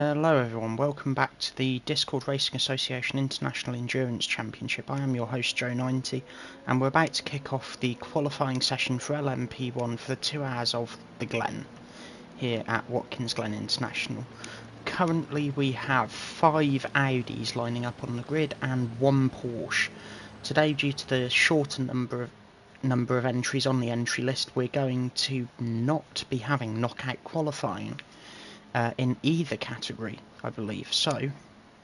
Hello everyone, welcome back to the Discord Racing Association International Endurance Championship. I am your host Joe90 and we're about to kick off the qualifying session for LMP1 for the 2 hours of the Glen here at Watkins Glen International. Currently we have 5 Audis lining up on the grid and 1 Porsche. Today, due to the shorter number of entries on the entry list, we're going to not be having knockout qualifying in either category, I believe. So,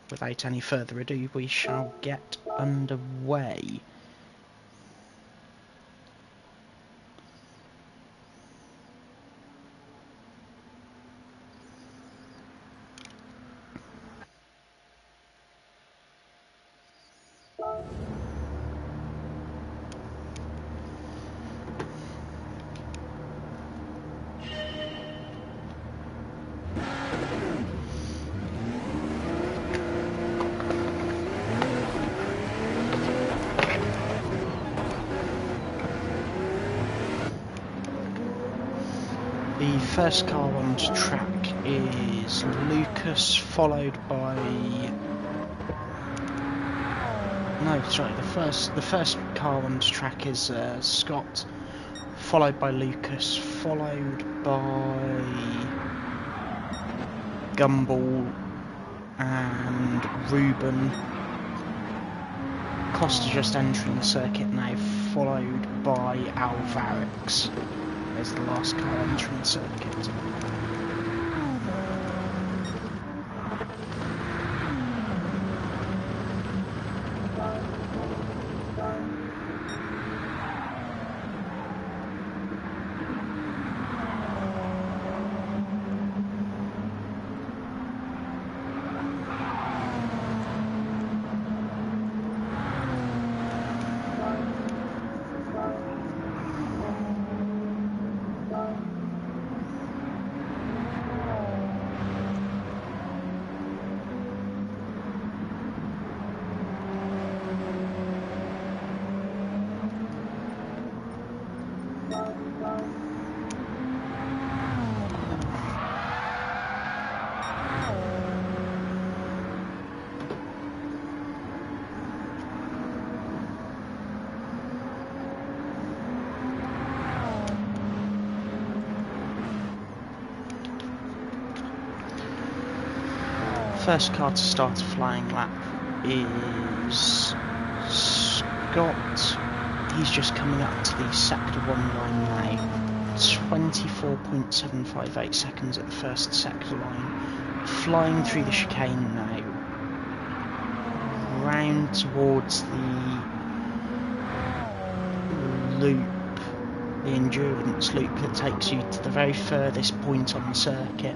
without any further ado, we shall get underway. The first car onto track is Lucas, followed by... No, sorry, the first car onto track is Scott, followed by Lucas, followed by Gumball and Ruben. Costa just entering the circuit now, followed by Alvarez. There's the last car entering the circuit. First car to start a flying lap is Scott. He's just coming up to the sector 1 line now. 24.758 seconds at the first sector line. Flying through the chicane now. Round towards the loop, the endurance loop that takes you to the very furthest point on the circuit.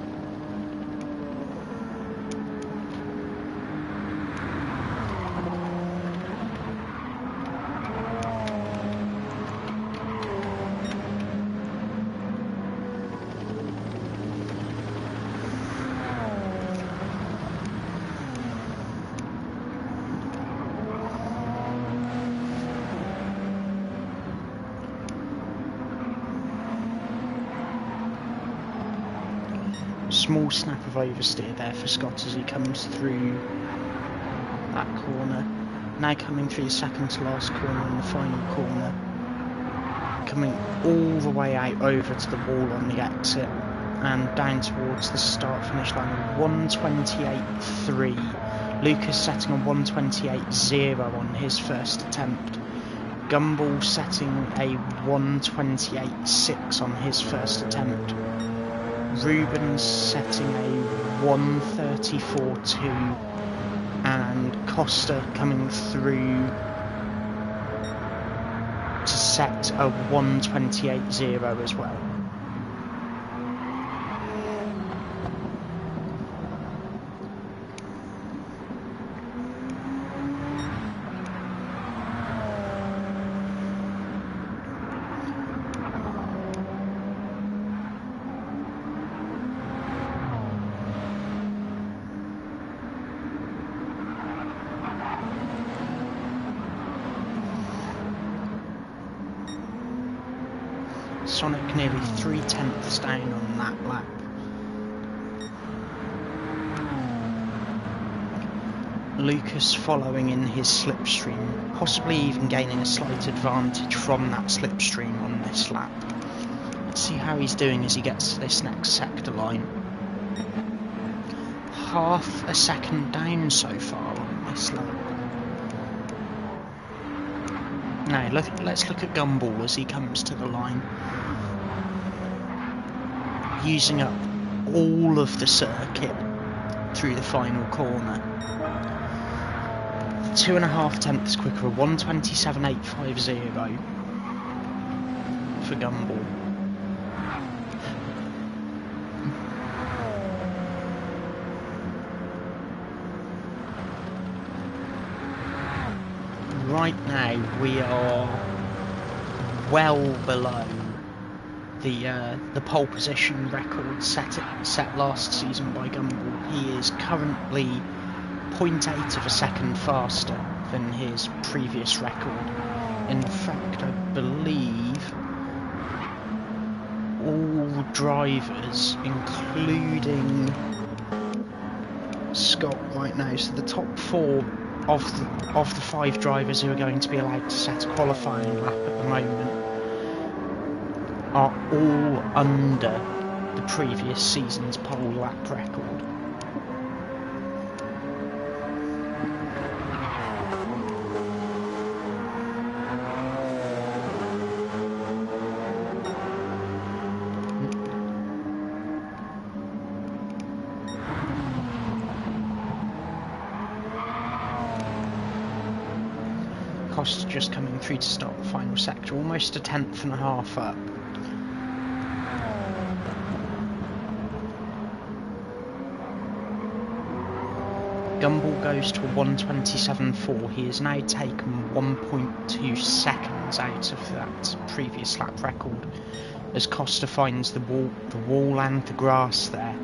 Small snap of oversteer there for Scott as he comes through that corner. Now coming through the second to last corner and the final corner. Coming all the way out over to the wall on the exit and down towards the start finish line. 128.3. Lucas setting a 128.0 on his first attempt. Gumball setting a 128.6 on his first attempt. Ruben's setting a 134.2 and Costa coming through to set a 128.0 as well. Sonic nearly 3/10 down on that lap. Lucas following in his slipstream, possibly even gaining a slight advantage from that slipstream on this lap. Let's see how he's doing as he gets to this next sector line. Half a second down so far on this lap. Now let's look at Gumball as he comes to the line, using up all of the circuit through the final corner. 2.5 tenths quicker, a 1:27.850 for Gumball. Right now we are well below the pole position record set last season by Gumball. He is currently 0.8 of a second faster than his previous record. In fact, I believe all drivers, including Scott right now, so the top 4 of the 5 drivers who are going to be allowed to set a qualifying lap at the moment are all under the previous season's pole lap record. Costa just coming through to start the final sector, almost 1.5 tenths up. Gumball goes to a 1:27.4. He has now taken 1.2 seconds out of that previous lap record as Costa finds the wall and the grass there,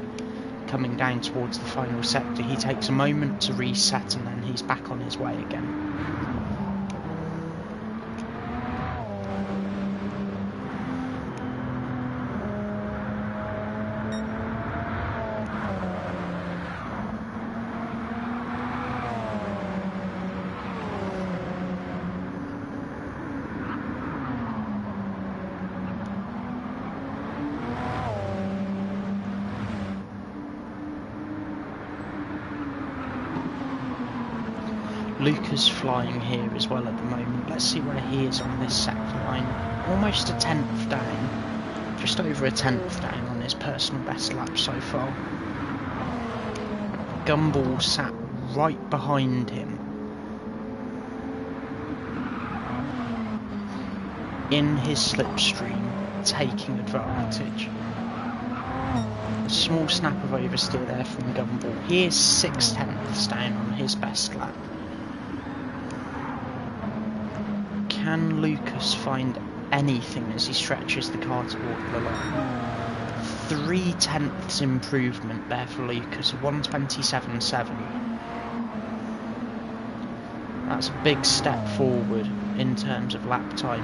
coming down towards the final sector. He takes a moment to reset and then he's back on his way again. Lucas flying here as well at the moment. Let's see where he is on this sector line. Almost 1 tenth down. Just over 1 tenth down on his personal best lap so far. Gumball sat right behind him in his slipstream, taking advantage. A small snap of oversteer there from Gumball. He is 6 tenths down on his best lap. Can Lucas find anything as he stretches the car toward the line? 3 tenths improvement there for Lucas, 1:27.7. That's a big step forward in terms of lap time.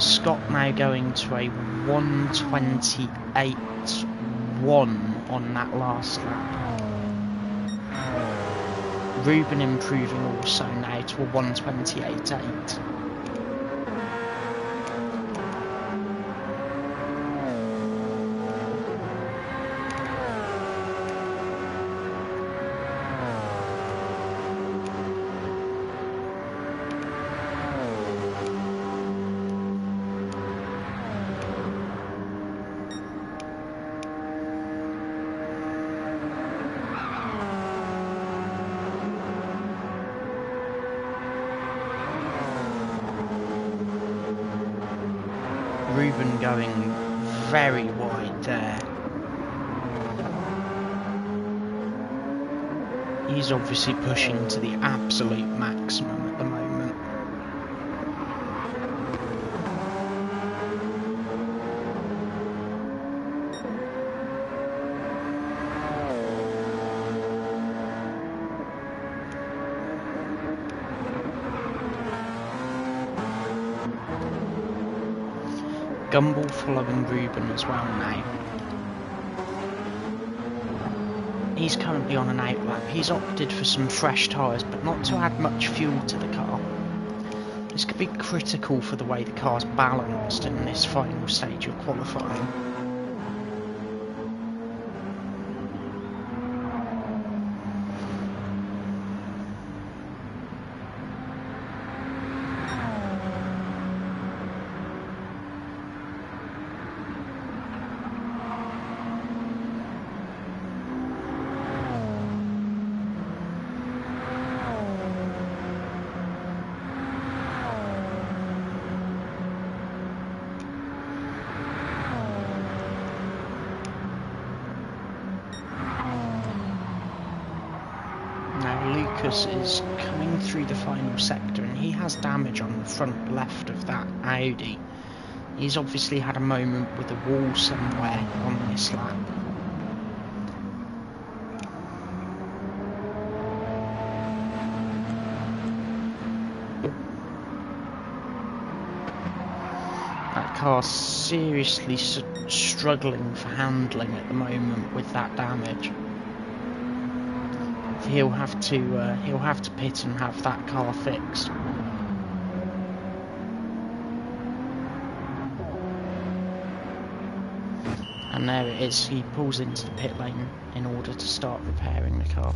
Scott now going to a 1:28.1 on that last lap. Ruben improving also now to a 1:28.8. Ruben going very wide there. He's obviously pushing to the absolute maximum at the moment. Gumball following Ruben as well now. He's currently on an outlap. He's opted for some fresh tyres, but not to add much fuel to the car. This could be critical for the way the car's balanced in this final stage of qualifying. Lucas is coming through the final sector and he has damage on the front left of that Audi. He's obviously had a moment with a wall somewhere on this lap. That car's seriously struggling for handling at the moment with that damage. He'll have to pit and have that car fixed. And there it is, he pulls into the pit lane in order to start repairing the car.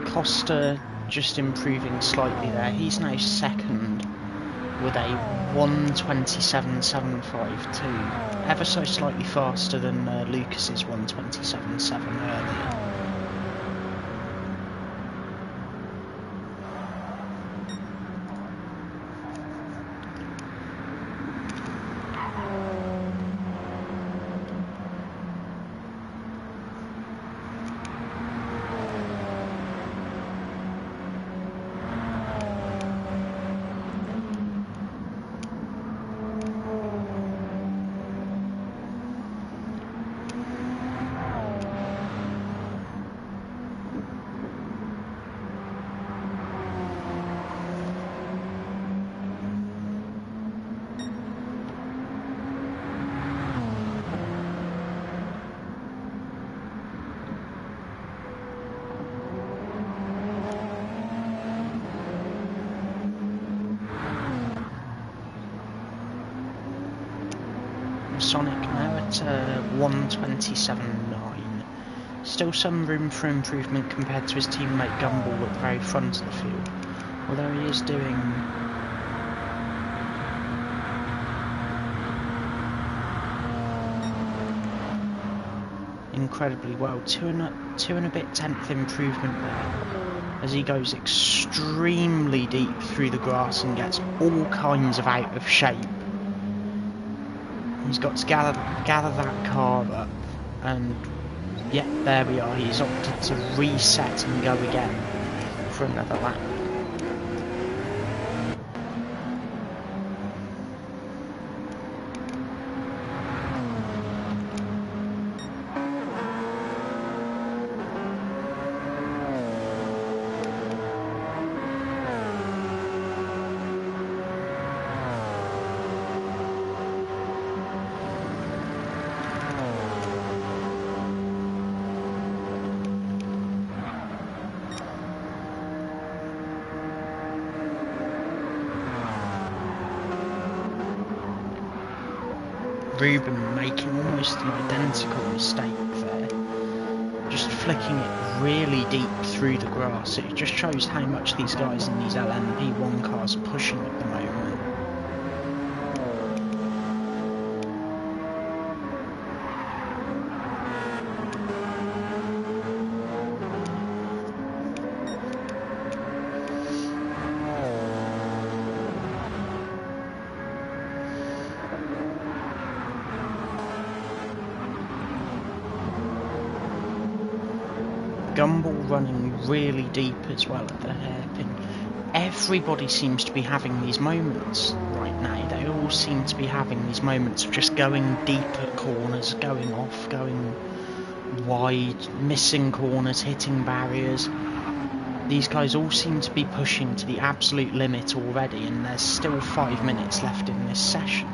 Costa just improving slightly there. He's now second with a 1:27.752, ever so slightly faster than Lucas's 1:27.7 earlier. Sonic now at 1:27.9. Still some room for improvement compared to his teammate Gumball at the very front of the field, although he is doing incredibly well. Two and a bit tenth improvement there, as he goes extremely deep through the grass and gets all kinds of out of shape. He's got to gather that car up, and yeah, there we are. He's opted to reset and go again for another lap. Ruben making almost an identical mistake there, just flicking it really deep through the grass. It just shows how much these guys in these LMP1 cars are pushing at the moment. Gumball running really deep as well at the hairpin. Everybody seems to be having these moments right now. They all seem to be having these moments of just going deep at corners, going off, going wide, missing corners, hitting barriers. These guys all seem to be pushing to the absolute limit already, and there's still 5 minutes left in this session.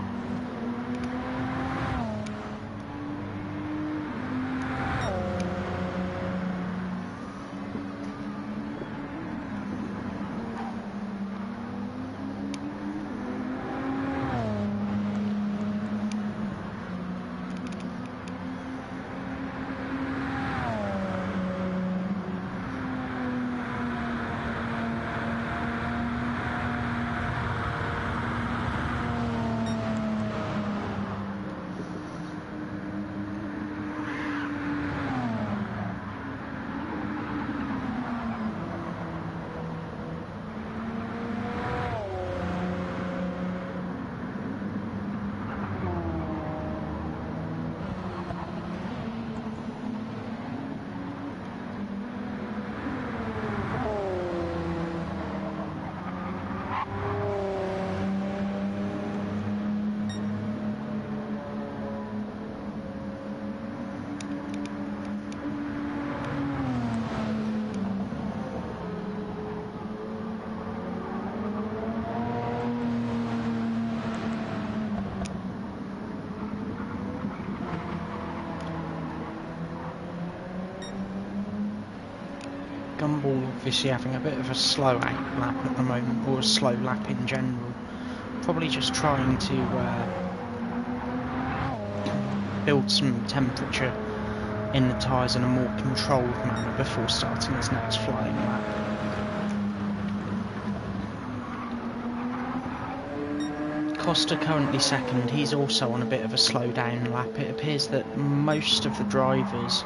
Gumball obviously having a bit of a slow out lap at the moment, or a slow lap in general. Probably just trying to build some temperature in the tyres in a more controlled manner before starting his next flying lap. Costa currently second. He's also on a bit of a slow down lap. It appears that most of the drivers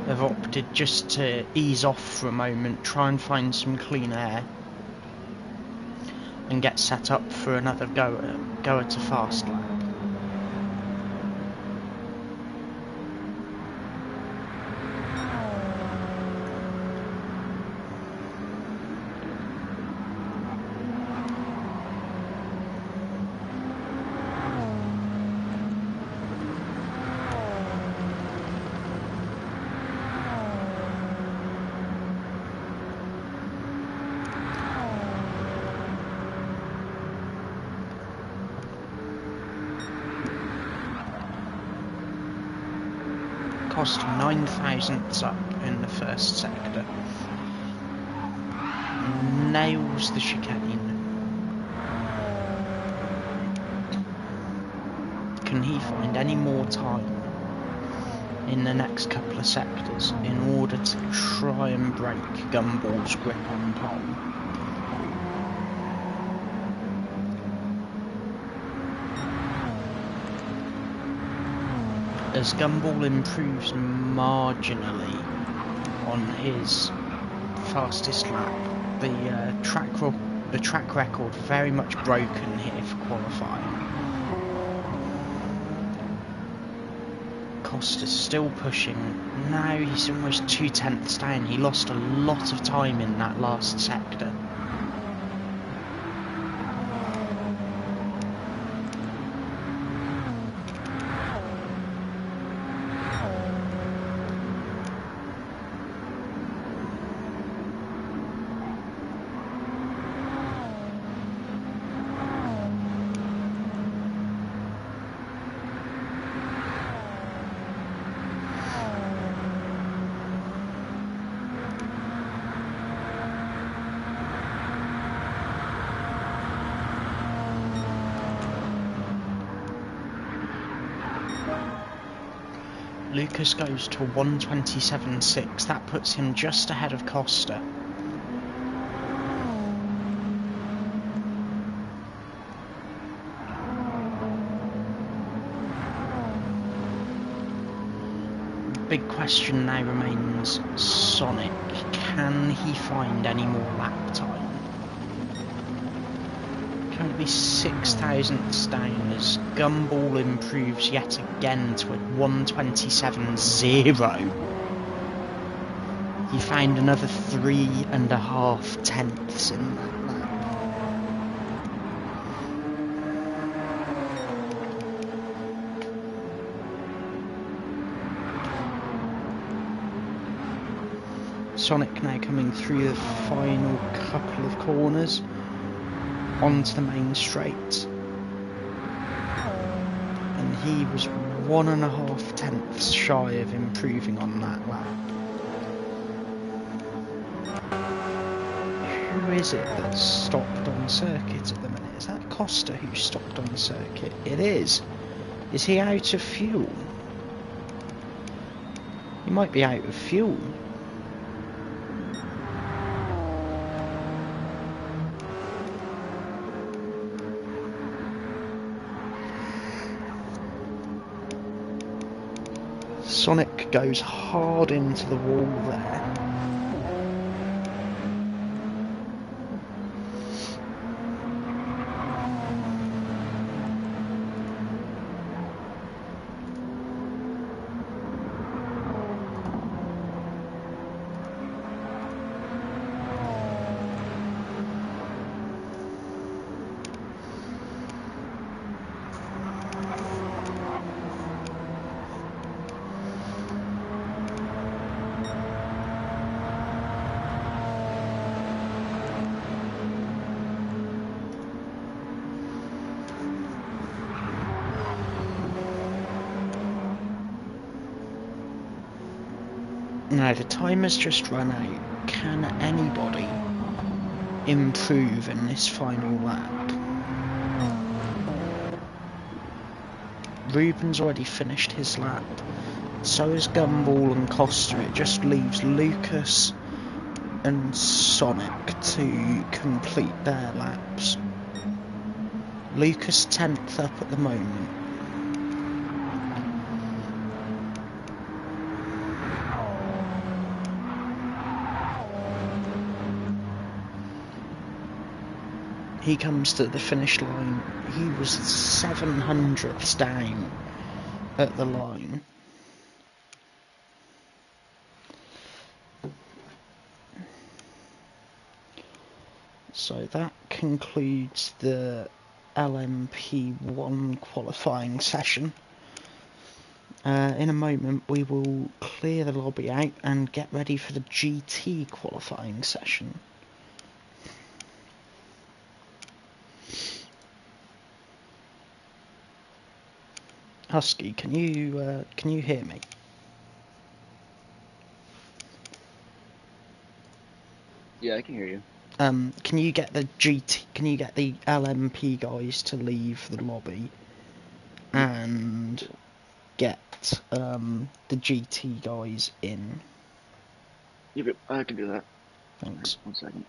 have opted just to ease off for a moment, try and find some clean air and get set up for another go at a fast lap. Costa 9 thousandths up in the first sector. Nails the chicane. Can he find any more time in the next couple of sectors in order to try and break Gumball's grip on pole? As Gumball improves marginally on his fastest lap, the track record very much broken here for qualifying. Costa's still pushing. Now he's almost 2/10ths down. He lost a lot of time in that last sector. Lucas goes to 1:27.6. That puts him just ahead of Costa. Big question now remains Sonic. Can he find any more lap time? Currently 6,000ths down as Gumball improves yet again to a 1:27.0. He found another 3.5 tenths in that lap. Sonic now coming through the final couple of corners onto the main straight, and he was 1.5 tenths shy of improving on that lap. Who is it that's stopped on circuit at the minute? Is that Costa who stopped on circuit? It is. Is he out of fuel? He might be out of fuel. Sonic goes hard into the wall there. Now the time has just run out. Can anybody improve in this final lap? Ruben's already finished his lap. So has Gumball and Costa. It just leaves Lucas and Sonic to complete their laps. Lucas 10th up at the moment. He comes to the finish line. He was 700ths down at the line. So that concludes the LMP1 qualifying session. In a moment we will clear the lobby out and get ready for the GT qualifying session. Husky, can you hear me? Yeah, I can hear you. Can you get the LMP guys to leave the lobby and get the GT guys in? Yeah, I can do that. Thanks. 1 second.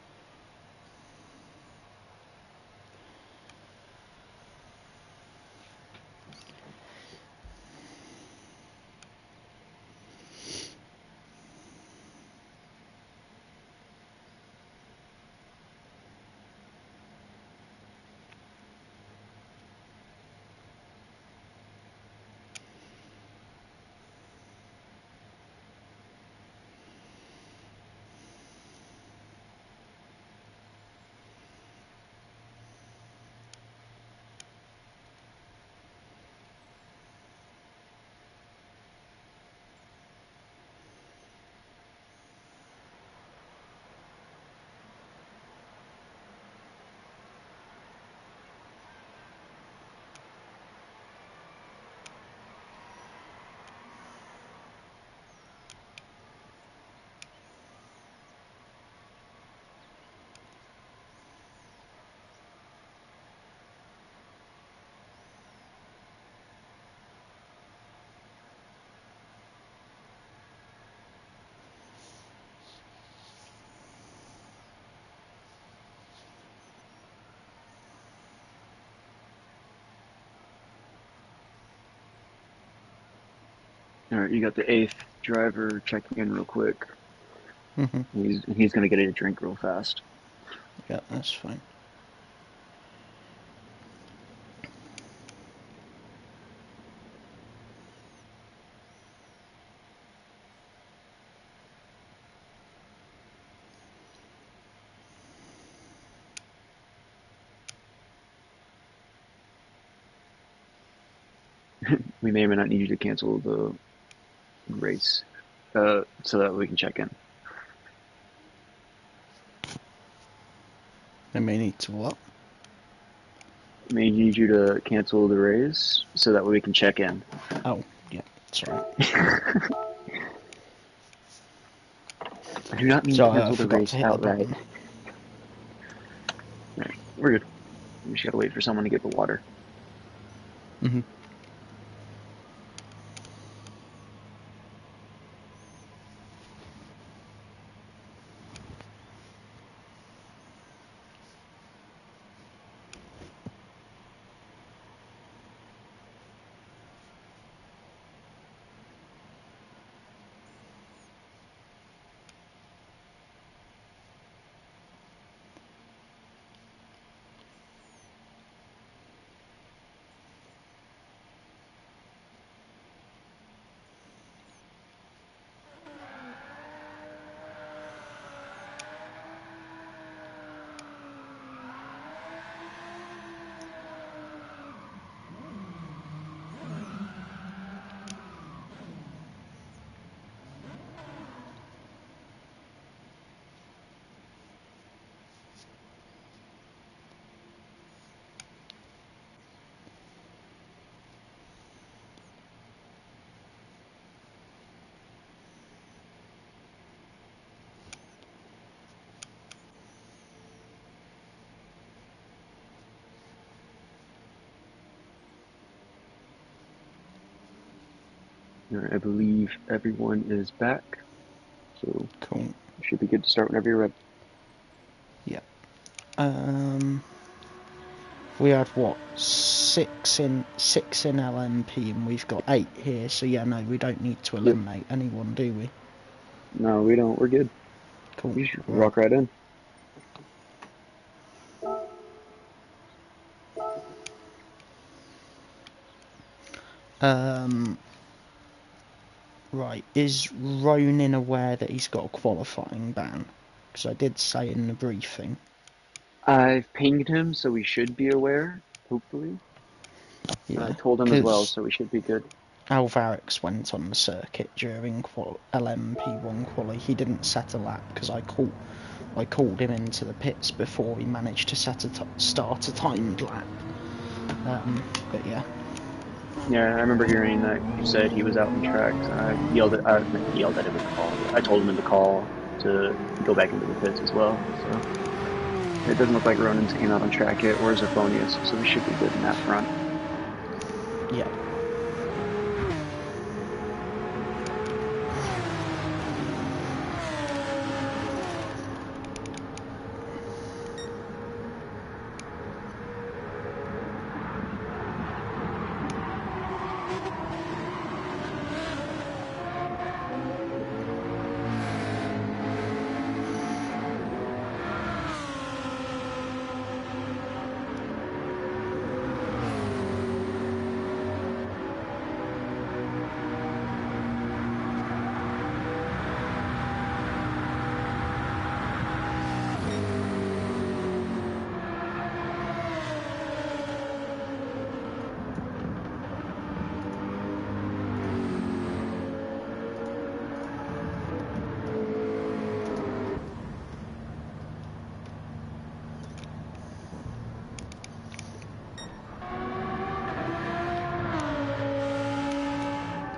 All right, you got the 8th driver checking in real quick. Mm-hmm. He's gonna get a drink real fast. Yeah, that's fine. we may or may not need you to cancel the race so that we can check in. I may need to what? May need you to cancel the race so that way we can check in. Oh, yeah, sorry. I do not mean So cancel I the forgot race to hit the outright. button. Right, we're good. We just gotta wait for someone to get the water. Mm-hmm. Alright, I believe everyone is back, so Cool. you should be good to start whenever you're ready. Yeah. We had what, six in LMP, and we've got 8 here. So yeah, no, we don't need to eliminate anyone, do we? No, we don't. We're good. Cool. You should walk right in. Right, is Ronin aware that he's got a qualifying ban? Because I did say in the briefing. I've pinged him, so we should be aware, hopefully. Yeah, I told him as well, so we should be good. Alvarez went on the circuit during LMP1 quali. He didn't set a lap because I called him into the pits before he managed to start a timed lap. But yeah. Yeah, I remember hearing that you said he was out in tracks. I yelled at him in the call. I told him in the call to go back into the pits as well. So it doesn't look like Ronin's came out on track yet, or Zirphonius, so we should be good in that front. Yeah.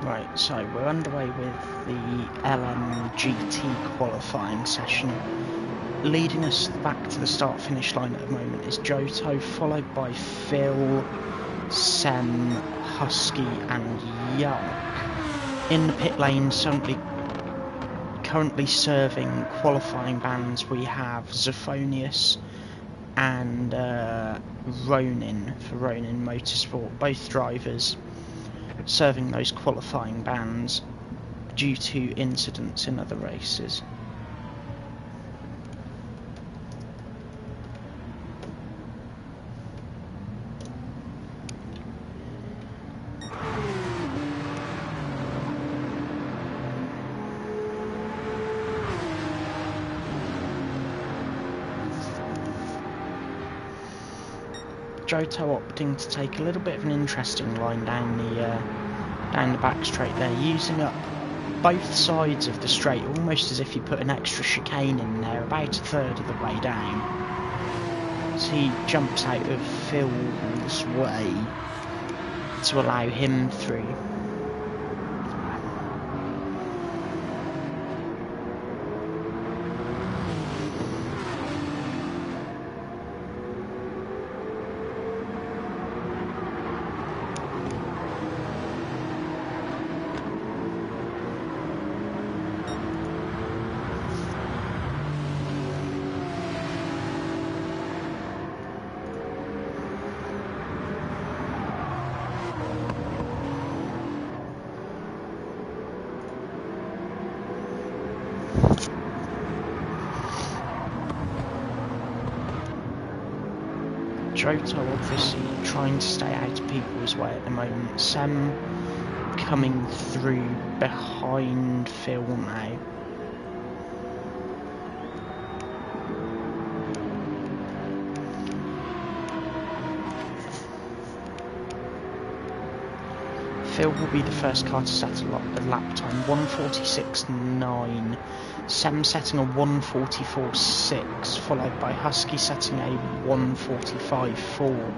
Right, so we're underway with the LMGT qualifying session. Leading us back to the start-finish line at the moment is Johto, followed by Phil, Sem, Husky and Yark. In the pit lane, currently serving qualifying bans, we have Zirphonius and Ronin for Ronin Motorsport, both drivers serving those qualifying bans due to incidents in other races. Johto opting to take a little bit of an interesting line down the back straight there, using up both sides of the straight, almost as if you put an extra chicane in there, about a third of the way down. So he jumps out of Phil's way to allow him through. Johto obviously trying to stay out of people's way at the moment. Sem coming through behind Phil now. Phil will be the first car to set a lap time, 1:46.9. Sem setting a 1:44.6, followed by Husky setting a 1:45.4.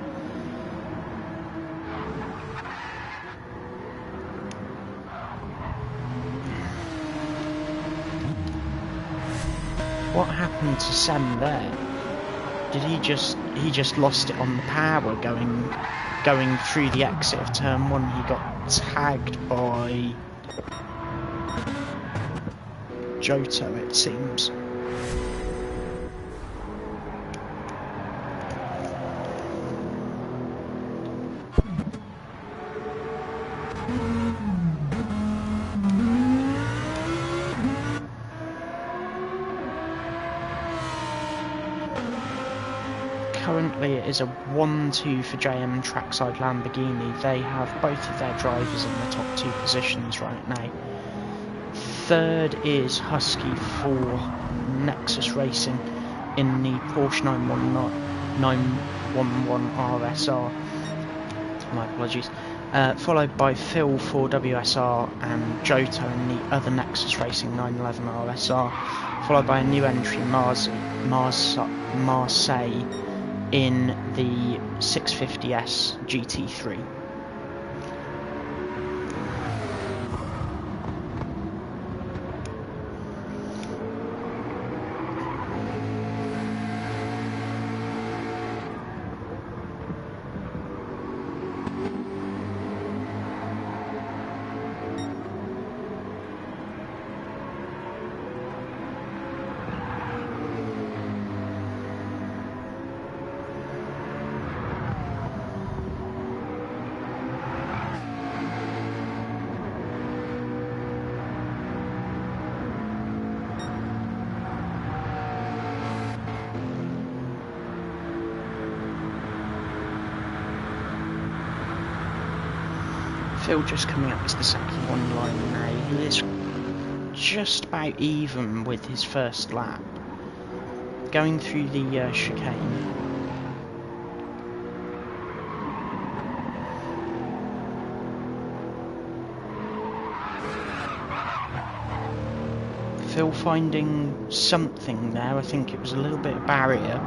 What happened to Sem there? Did he just lost it on the power going through the exit of turn 1? He got tagged by Johto, it seems. Currently it is a 1-2 for JM Trackside Lamborghini. They have both of their drivers in the top 2 positions right now. Third is Husky for N3XUS Racing in the Porsche 911 RSR. My apologies. Followed by Phil for WSR and Johto in the other N3XUS Racing 911 RSR. Followed by a new entry, Marseille in the 650S GT3. Phil just coming up to the second one line now. He is just about even with his first lap. Going through the chicane. Phil finding something there. I think it was a little bit of barrier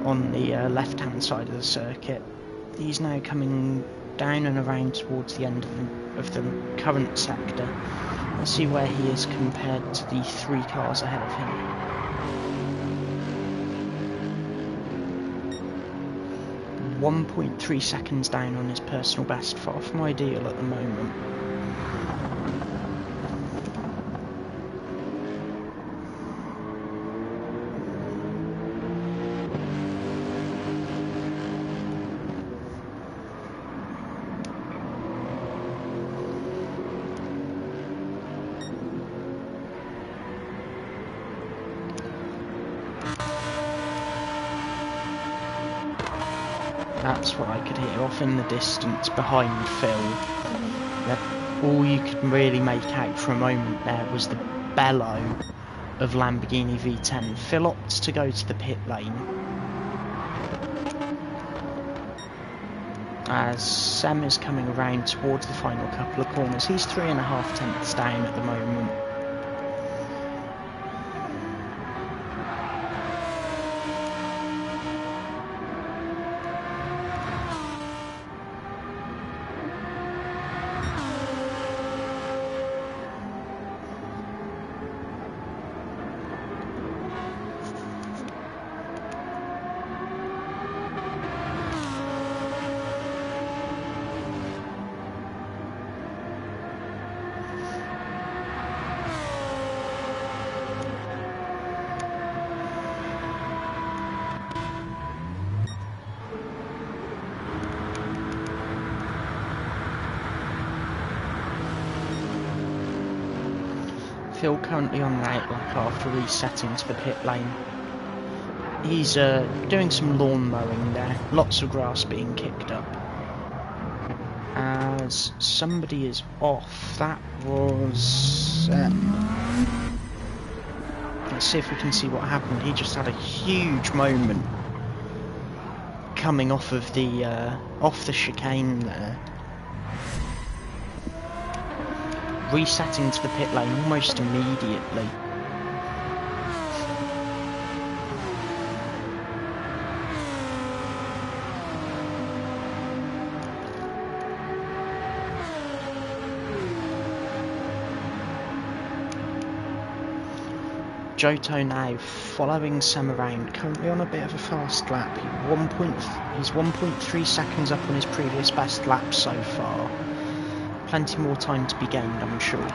on the left-hand side of the circuit. He's now coming down and around towards the end of the current sector. Let's see where he is compared to the 3 cars ahead of him. .3 seconds down on his personal best, far from ideal at the moment. That's what I could hear off in the distance behind Phil. All you could really make out for a moment there was the bellow of Lamborghini V10. Phil opts to go to the pit lane. as Sem is coming around towards the final couple of corners. He's 3.5 tenths down at the moment. Phil currently on the outlap after resetting to the pit lane. He's doing some lawn mowing there, lots of grass being kicked up. As somebody is off, that was... let's see if we can see what happened. He just had a huge moment coming off of the chicane there. Resetting to the pit lane almost immediately. Johto now following Sem around, currently on a bit of a fast lap. He's 1.3 seconds up on his previous best lap so far. Plenty more time to be gained, I'm sure.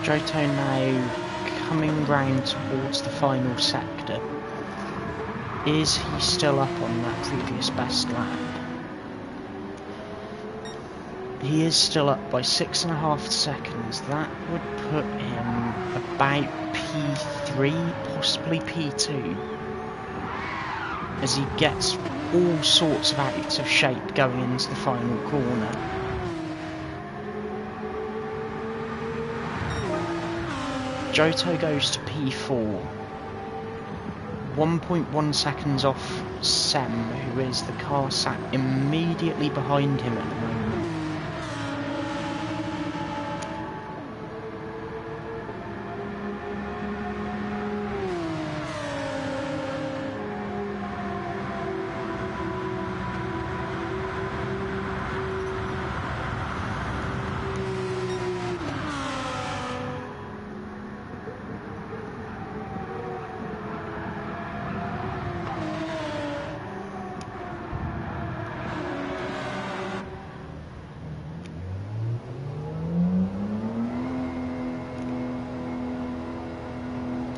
Johto now coming round towards the final sector. Is he still up on that previous best lap? He is still up by 6.5 seconds. That would put him about P3, possibly P2, as he gets all sorts of out of shape going into the final corner. Johto goes to P4, 1.1 seconds off Sem, who is the car sat immediately behind him at the moment.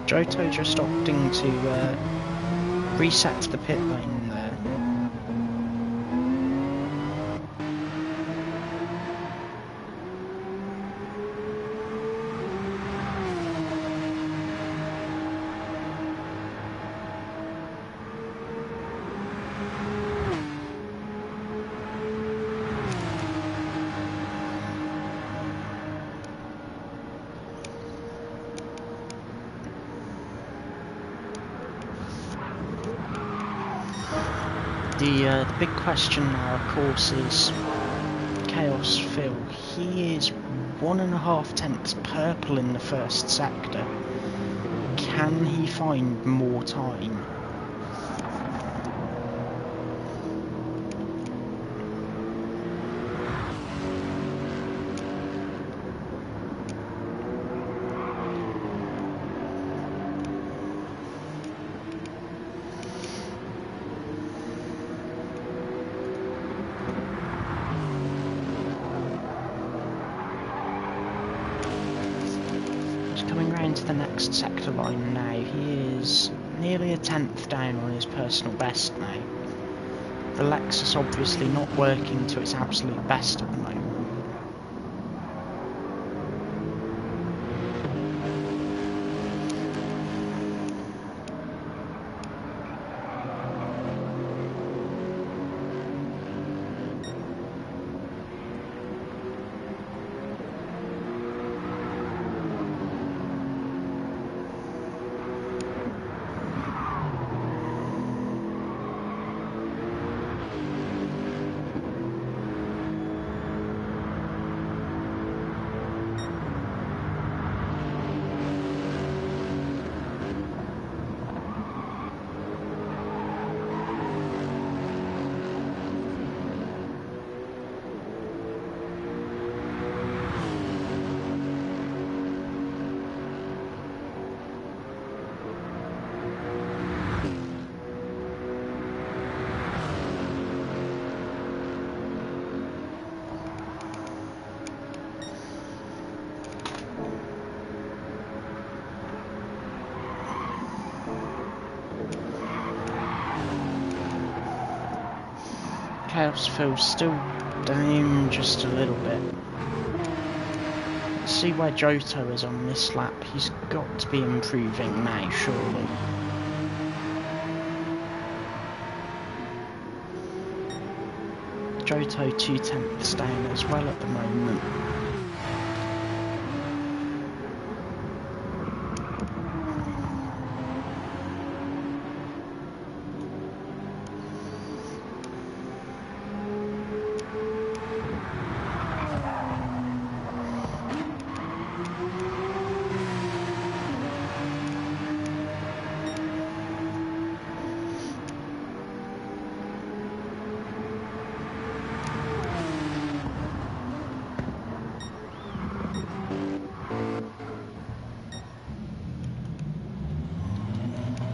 Johto just opting to reset to the pit lane there. The big question now, of course, is Chaos Phil. He is 1.5 tenths purple in the first sector. Can he find more time? into the next sector line now. He is nearly a tenth down on his personal best now. The Lexus obviously not working to its absolute best at the moment. Chaos feels still down just a little bit. Let's see where Johto is on this lap. He's got to be improving now, surely. Johto 2/10 down as well at the moment.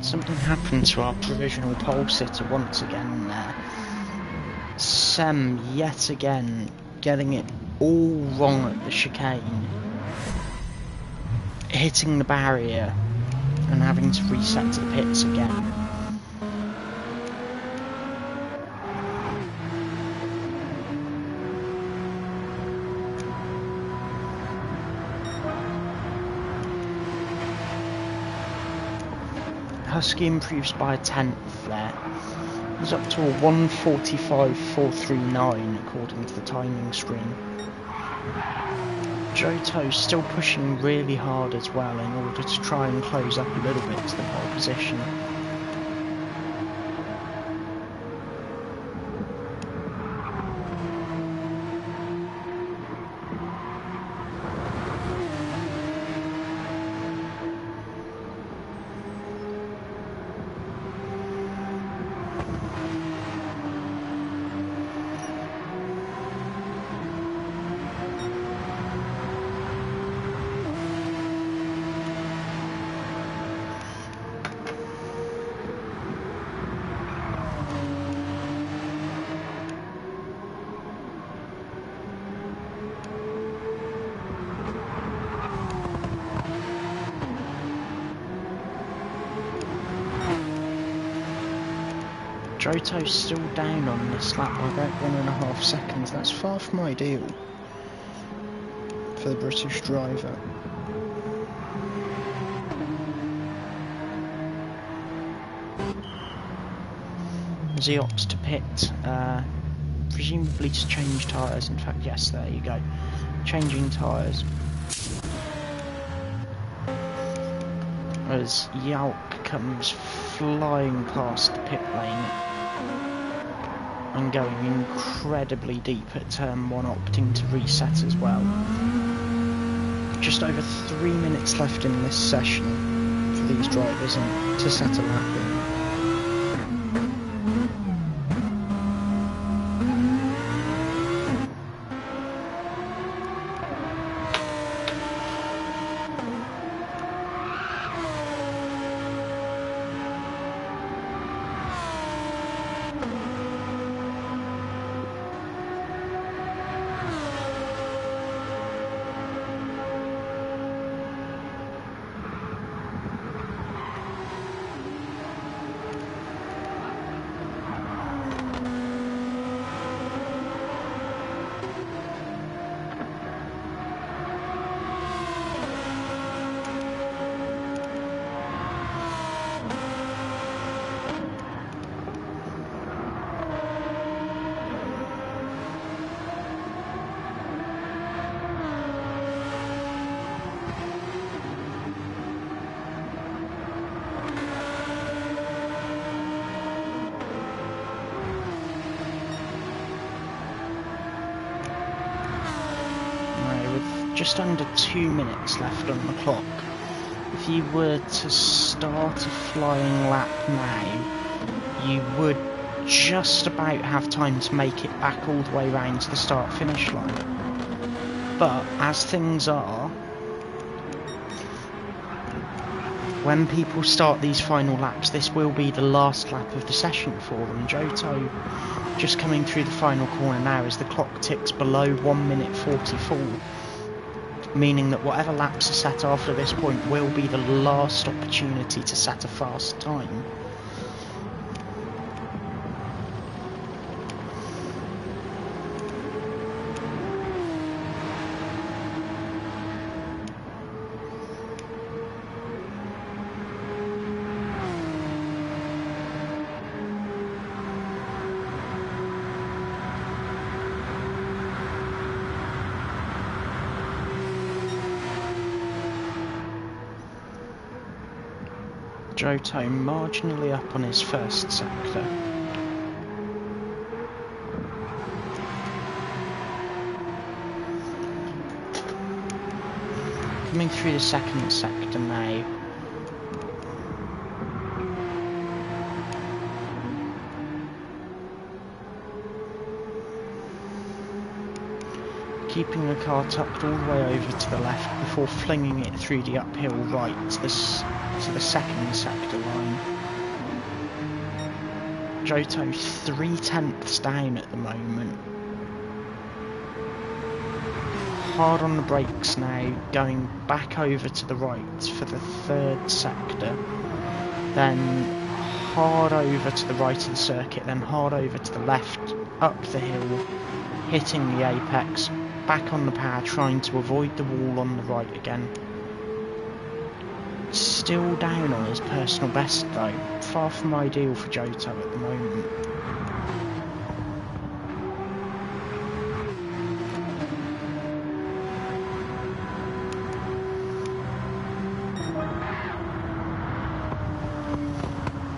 Something happened to our provisional pole sitter once again there. Sem yet again getting it all wrong at the chicane, hitting the barrier and having to reset to the pits again. Husky improves by a tenth there. He's up to a 1:45.439 according to the timing screen. Johto's still pushing really hard as well in order to try and close up a little bit to the pole position. Johto's still down on this lap by about 1.5 seconds. That's far from ideal for the British driver. As he opts to pit, presumably to change tyres. In fact, yes, there you go. Changing tyres. As Yalk comes flying past the pit lane and going incredibly deep at turn 1, opting to reset as well. Just over 3 minutes left in this session for these drivers and to set a lap in. just under 2 minutes left on the clock. If you were to start a flying lap now, you would just about have time to make it back all the way round to the start-finish line. But as things are, when people start these final laps, this will be the last lap of the session for them. Johto just coming through the final corner now as the clock ticks below 1 minute 44, meaning that whatever laps are set after this point will be the last opportunity to set a fast time. Johto marginally up on his first sector. Coming through the second sector now. Keeping the car tucked all the way over to the left before flinging it through the uphill right to the second sector line. Johto 3/10 down at the moment. Hard on the brakes now, going back over to the right for the third sector. Then hard over to the right of the circuit, then hard over to the left, up the hill, hitting the apex, back on the power, trying to avoid the wall on the right again. Still down on his personal best though, far from ideal for Johto at the moment.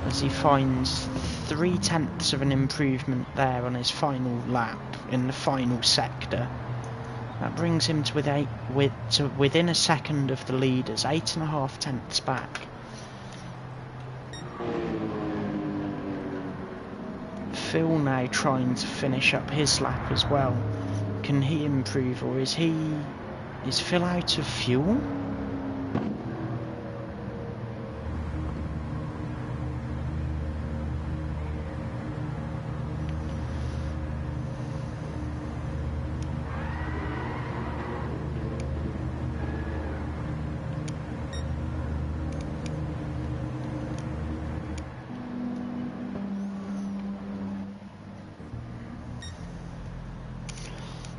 As he finds 3/10 of an improvement there on his final lap in the final sector. That brings him to within a second of the leaders, 8.5 tenths back. Phil now trying to finish up his lap as well. Can he improve, or is Phil out of fuel?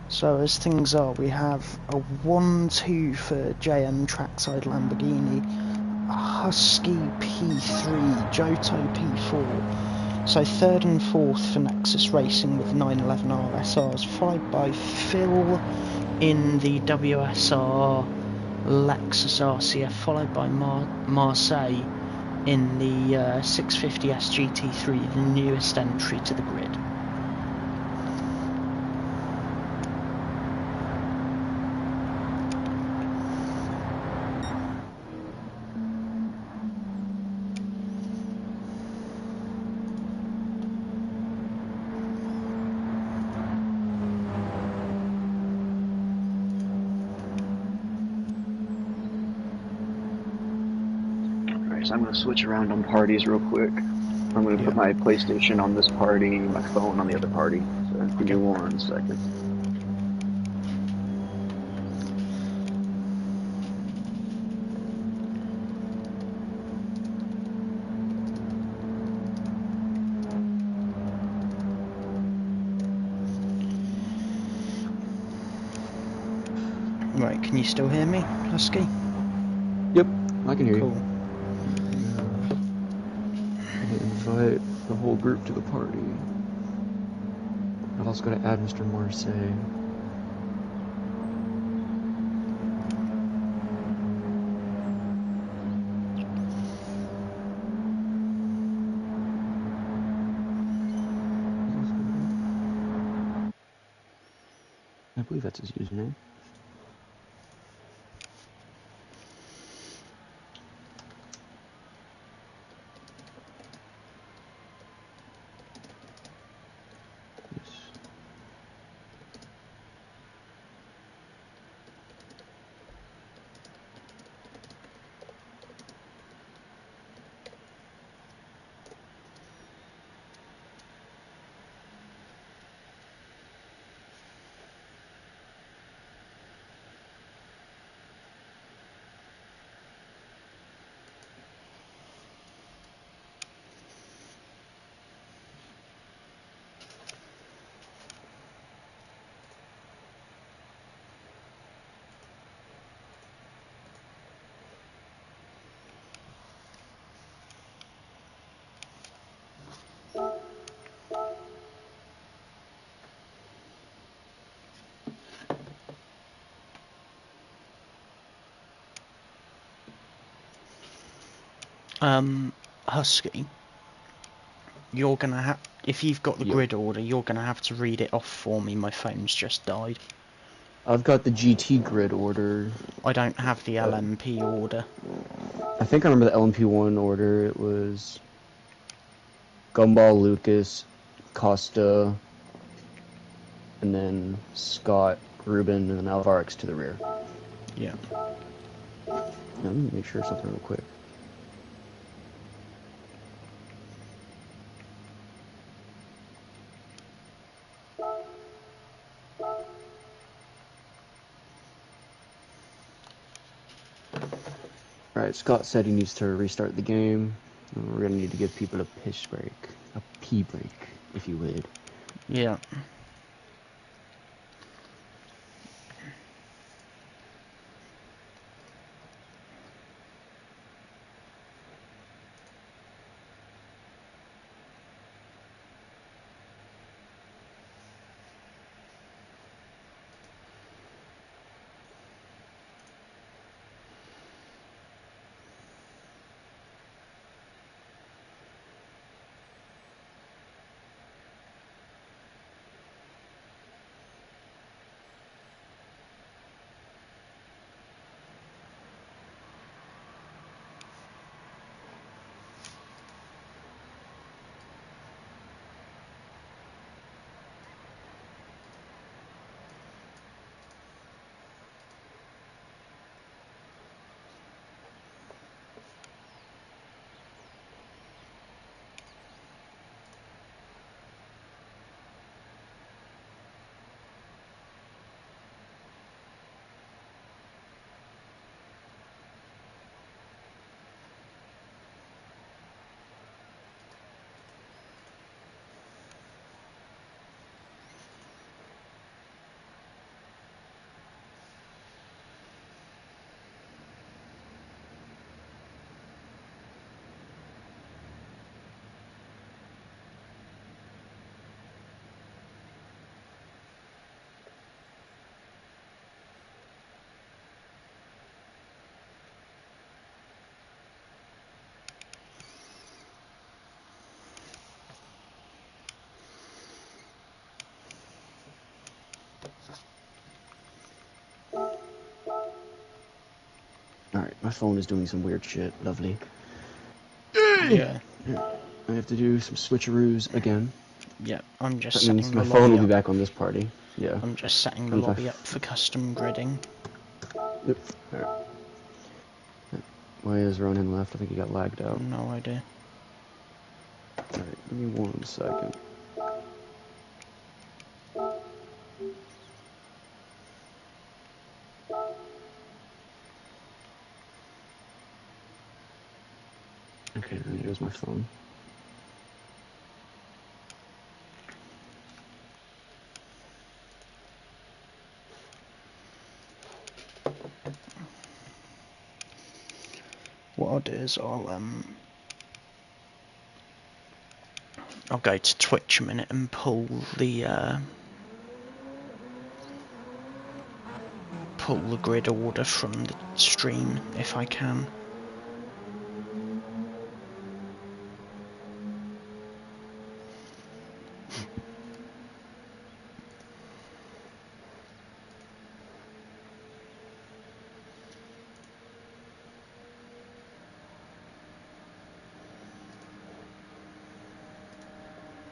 So as things are, we have a 1-2 for JM Trackside Lamborghini, a Husky P3, Johto P4. So third and fourth for NTRXUS Racing with 911 RSRs, followed by Phil in the WSR Lexus RCF, followed by Marseille in the 650 SGT3, the newest entry to the grid. So I'm going to switch around on parties real quick. I'm going to put my PlayStation on this party, my phone on the other party. So give me 1 second. Right, can you still hear me, Husky? Yep, I can hear Cool. you. Invite the whole group to the party. I've also got to add Mr. Marseille. I believe that's his username. Husky, you're gonna have, if you've got the Yep. grid order, you're gonna have to read it off for me. My phone's just died. I've got the GT grid order. I don't have the LMP order. I think I remember the LMP1 order. It was Gumball, Lucas, Costa, and then Scott, Ruben, and then Alvarez to the rear. Yeah. Let me make sure something real quick. Alright, Scott said he needs to restart the game. We're gonna need to give people a piss break. A pee break, if you would. Yeah. Alright, my phone is doing some weird shit. Lovely. Yeah. I have to do some switcheroos again. Yeah. I'm just That setting means the my phone lobby will be up. back on this party. Yeah. I'm just setting the Means my lobby up for custom gridding. Yep. Alright. Why is Ronin left? I think he got lagged out. No idea. Alright, give me 1 second. Okay, and here's my phone. What I'll do is I'll go to Twitch a minute and pull the grid order from the stream if I can.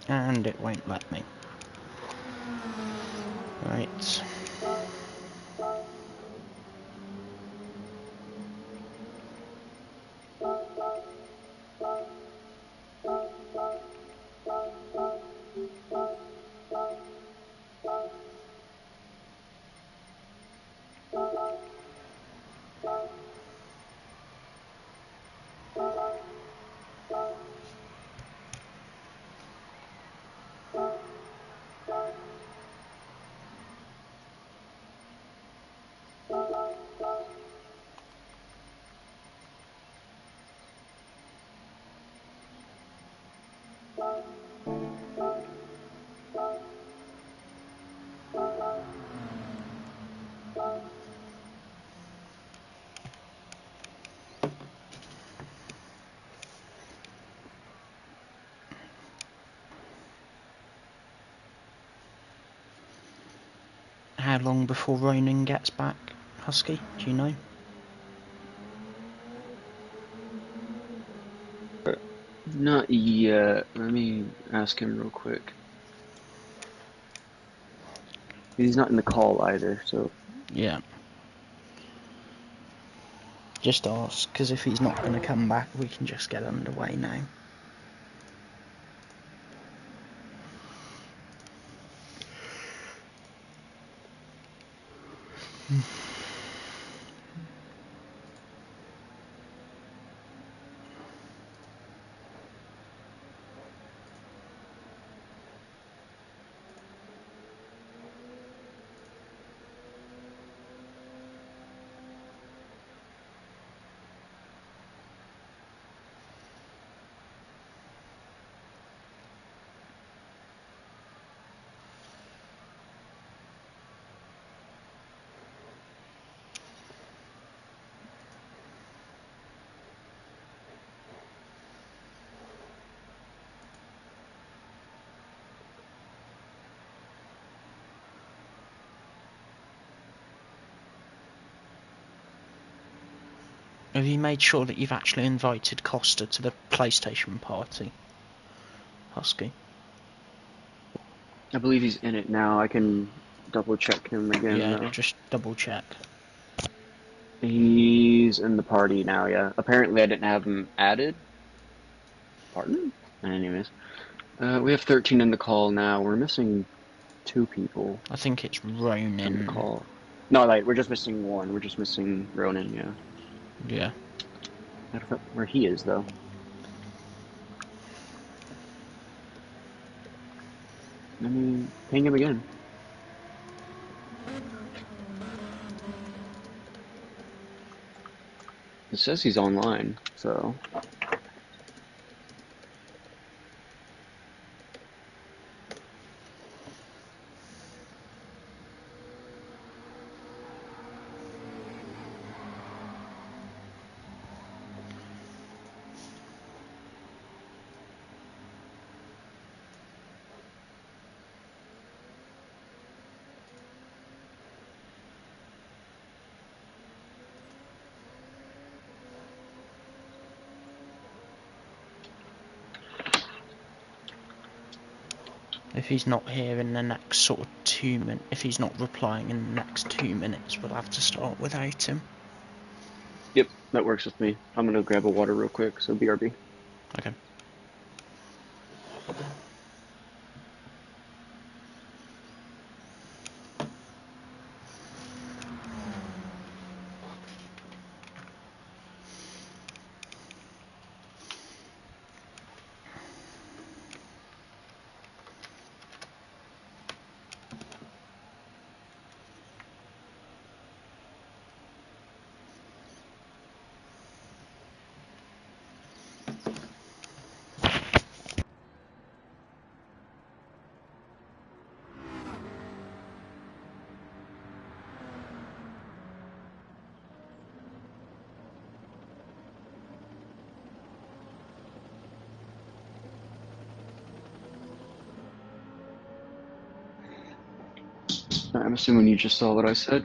And it won't let me. Right. how long before Ronin gets back, Husky? Do you know? Not yet. Let me ask him real quick. He's not in the call either, so... Yeah. Just ask, because if he's not going to come back, we can just get underway now. Have you made sure that you've actually invited Costa to the PlayStation party, Husky? I believe he's in it now. I can double check him again. Yeah, just double check. He's in the party now, yeah. Apparently I didn't have him added. Pardon? Anyways. We have 13 in the call now. We're missing 2 people. I think it's Ronin. In the call. No, like, we're just missing 1. We're just missing Ronin, yeah. Yeah. I don't know where he is, though. Let me ping him again. It says he's online, so... If he's not here in the next sort of 2 minutes, if he's not replying in the next 2 minutes, we'll have to start without him. Yep, that works with me. I'm gonna grab a water real quick, so BRB. Okay. I'm assuming you just saw what I said.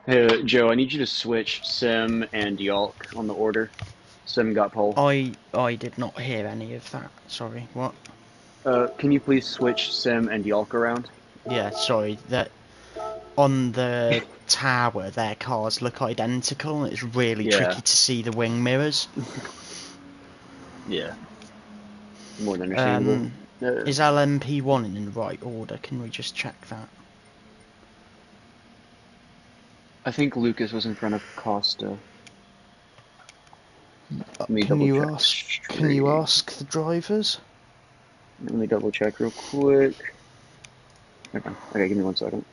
Hey, Joe, I need you to switch Sim and Yalk on the order. Sim got pole. I did not hear any of that. Sorry, what? Can you please switch Sim and Yalk around? Yeah, sorry. That on the tower, their cars look identical, and it's really tricky to see the wing mirrors. Yeah. More than understandable. Is LMP1 in the right order? Can we just check that? I think Lucas was in front of Costa. Let me Can double you check. ask? Can you ask the drivers? Let me double check real quick. Okay, give me 1 second.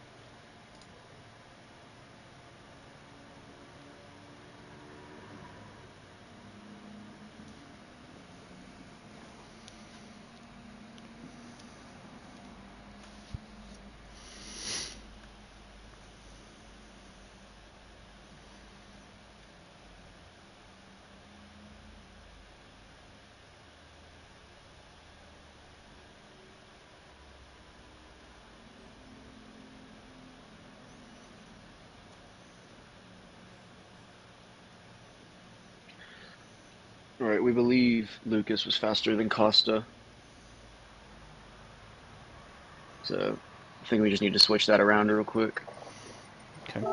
Alright, we believe Lucas was faster than Costa. So, I think we just need to switch that around real quick. Okay.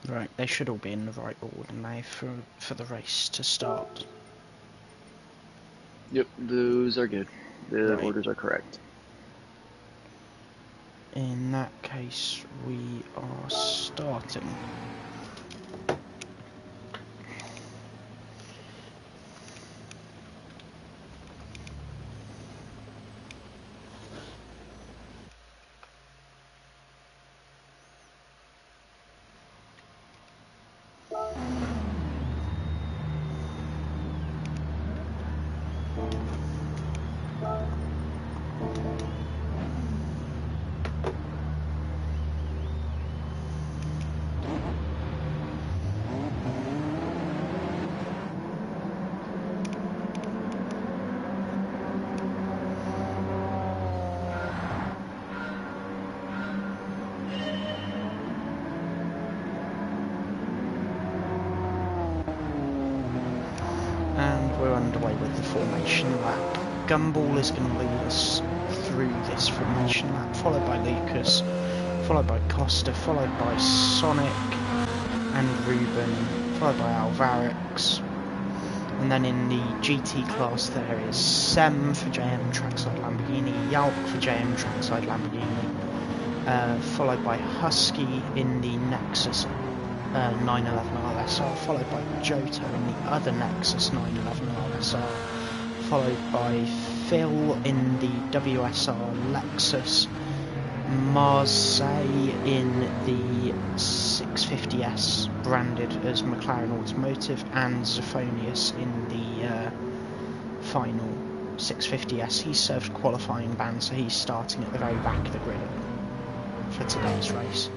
Right, they should all be in the right order now for the race to start. Yep, those are good. The Right. orders are correct. In that case, we are starting. And we're underway with the formation lap. Gumball is going to lead us through this formation lap, followed by Lucas, followed by Costa, followed by Sonic and Ruben, followed by Alvarez. And then in the GT class there is Sem for JM Trackside Lamborghini, Yalk for JM Trackside Lamborghini, followed by Husky in the Nexus 911 RSR, followed by Johto in the other Nexus 911 RSR, followed by Phil in the WSR Lexus, Marseille in the 650S branded as McLaren Automotive, and Zophonius in the final 650S. He's served qualifying ban, so he's starting at the very back of the grid for today's race.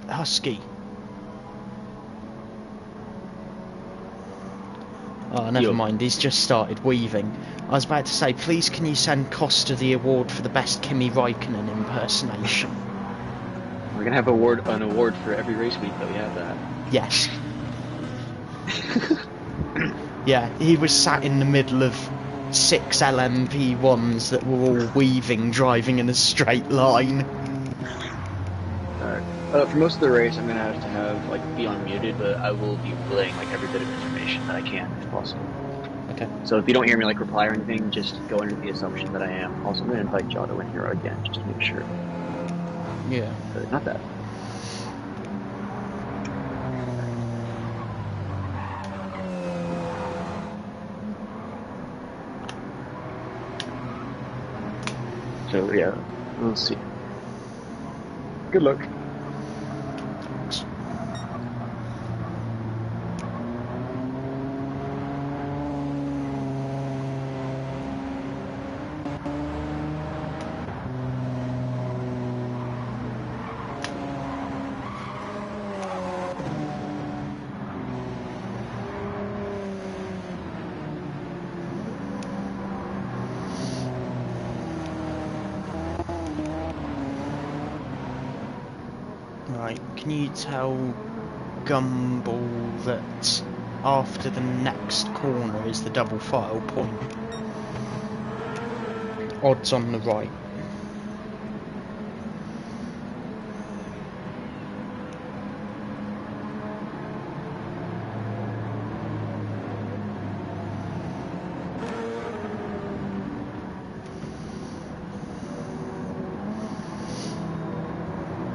Husky. Oh, never mind, he's just started weaving. I was about to say, please can you send Costa the award for the best Kimi Raikkonen impersonation? We're gonna have an award for every race week that we have that. Yes. Yeah, he was sat in the middle of 6 LMP1s that were all weaving, driving in a straight line. Alright. For most of the race, I'm gonna have like be unmuted, but I will be relaying like every bit of information that I can, if possible. Okay. So if you don't hear me like reply or anything, just go under the assumption that I am. Also, I'm gonna invite Giotto in here again, just to make sure. Yeah. But not that. So yeah, we'll see. Good luck. Right, can you tell Gumball that after the next corner is the double file point? Odds on the right.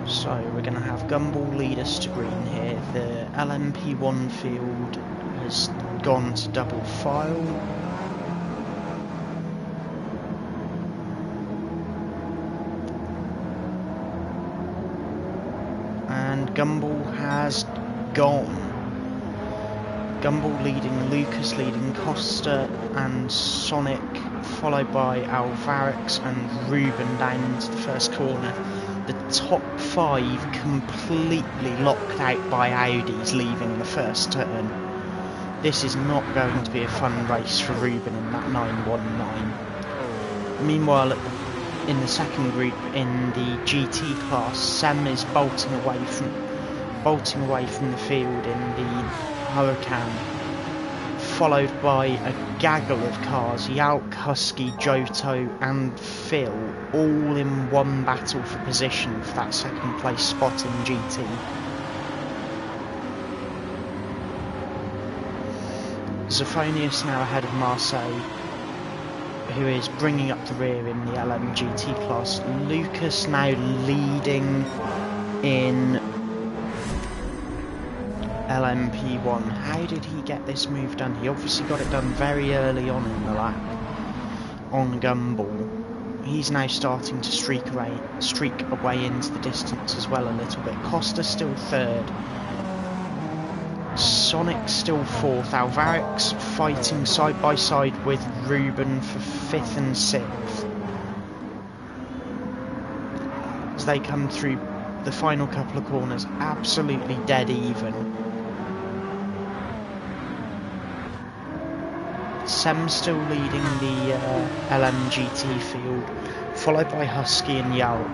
So we're going to have Gumball lead us to green here. The LMP1 field has gone to double file. And Gumball has gone. Gumball leading, Lucas leading, Costa and Sonic, followed by Alvarez and Ruben down into the first corner. The top 5 completely locked out by Audis leaving the first turn. This is not going to be a fun race for Ruben in that 919. Meanwhile, in the second group, in the GT class, Sam is bolting away from the field in the Huracan, followed by a gaggle of cars, Yalk, Husky, Johto and Phil, all in one battle for position for that second place spot in GT. Zophonius now ahead of Marseille, who is bringing up the rear in the LMGT class. Lucas now leading in LMP1. How did he get this move done? He obviously got it done very early on in the lap on Gumball. He's now starting to streak away into the distance as well a little bit. Costa still third. Sonic still fourth. Alvarez fighting side by side with Ruben for 5th and 6th. As they come through the final couple of corners, absolutely dead even. Sem's still leading the LMGT field, followed by Husky and Yalk,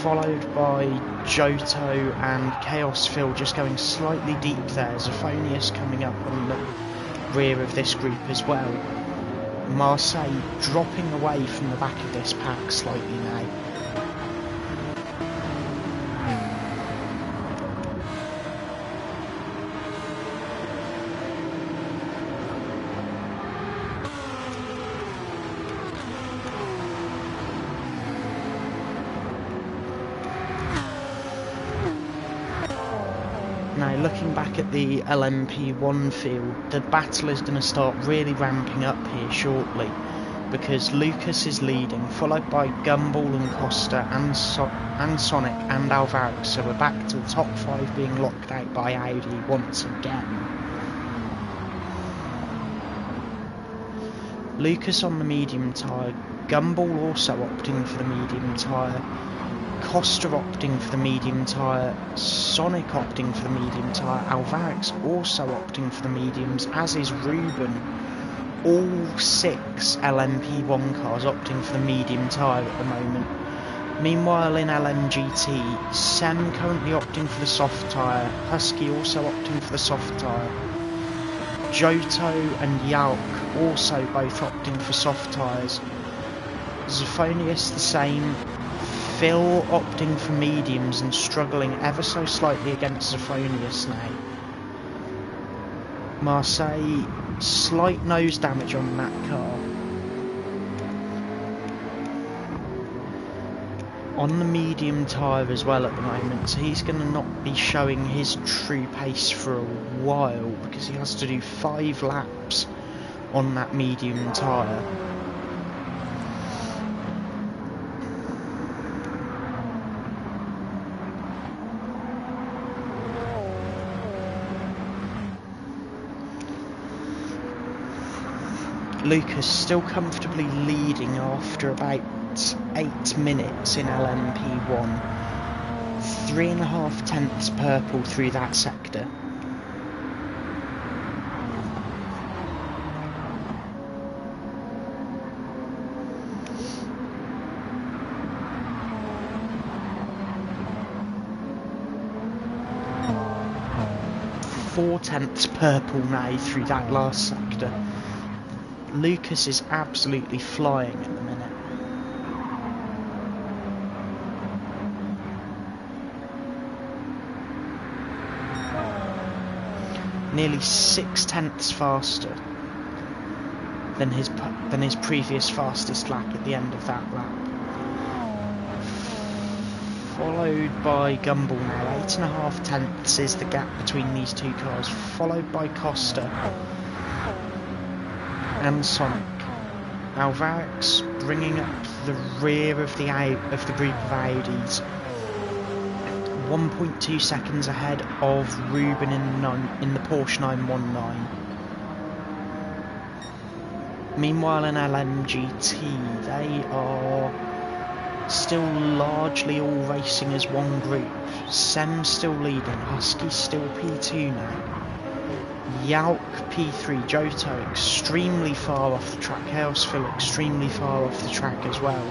followed by Johto and Chaos Phil just going slightly deep there. Zophonius coming up on the rear of this group as well. Marseille dropping away from the back of this pack slightly now. Now looking back at the LMP1 field, the battle is going to start really ramping up here shortly, because Lucas is leading, followed by Gumball and Costa and Sonic and Alvarez, so we're back to the top 5 being locked out by Audi once again. Lucas on the medium tyre, Gumball also opting for the medium tyre, Costa opting for the medium tyre, Sonic opting for the medium tyre, Alvarez also opting for the mediums, as is Ruben. All 6 LMP1 cars opting for the medium tyre at the moment. Meanwhile in LMGT, Sem currently opting for the soft tyre, Husky also opting for the soft tyre, Johto and Yalk also both opting for soft tyres, Zophonius the same, Phil opting for mediums and struggling ever so slightly against Zophonius now. Marseille, slight nose damage on that car. On the medium tyre as well at the moment, so he's going to not be showing his true pace for a while because he has to do 5 laps on that medium tyre. Lucas still comfortably leading after about 8 minutes in LMP1. 3.5 tenths purple through that sector. .4 purple now through that last sector. Lucas is absolutely flying at the minute. Nearly 0.6 faster than his previous fastest lap at the end of that lap. followed by Gumball now. 8.5 tenths is the gap between these two cars, followed by Costa and Sonic. Alvarez bringing up the rear of the group of Audis, 1.2 seconds ahead of Ruben in the Porsche 919. Meanwhile in LMGT, they are still largely all racing as one group. Sem's still leading, Husky's still P2 now. Yalk P3, Johto extremely far off the track, Chaos Phil extremely far off the track as well.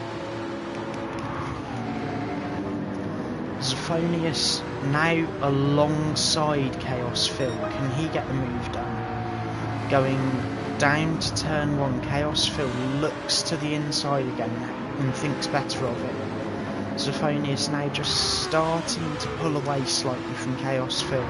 Zophonius now alongside Chaos Phil, can he get the move done? Going down to turn 1, Chaos Phil looks to the inside again and thinks better of it. Zophonius now just starting to pull away slightly from Chaos Phil.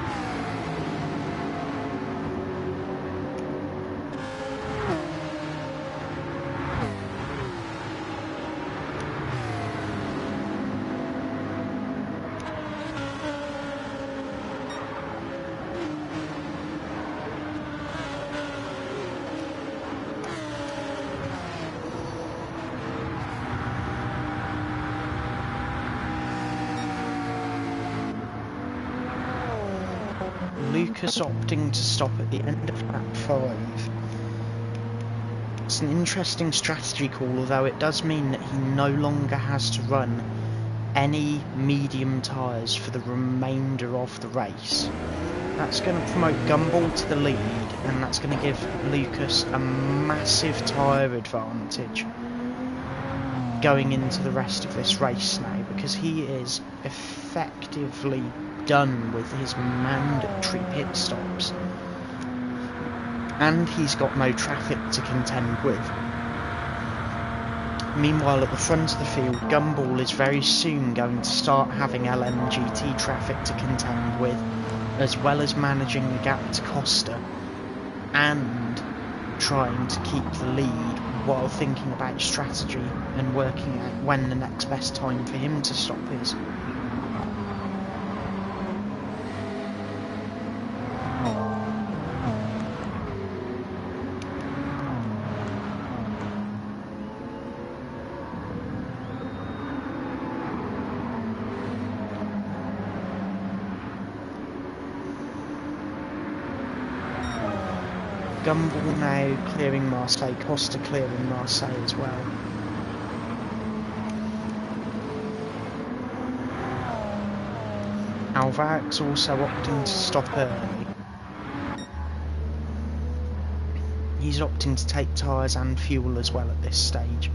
Lucas opting to stop at the end of lap 5. It's an interesting strategy call, although it does mean that he no longer has to run any medium tyres for the remainder of the race. That's going to promote Gumball to the lead, and that's going to give Lucas a massive tyre advantage going into the rest of this race now, because he is effectively done with his mandatory pit stops, and he's got no traffic to contend with. Meanwhile, at the front of the field, Gumball is very soon going to start having LMGT traffic to contend with, as well as managing the gap to Costa and trying to keep the lead while thinking about strategy and working out when the next best time for him to stop is. Gumball now clearing Marseille, Costa clearing Marseille as well. Alvarez also opting to stop early. He's opting to take tyres and fuel as well at this stage.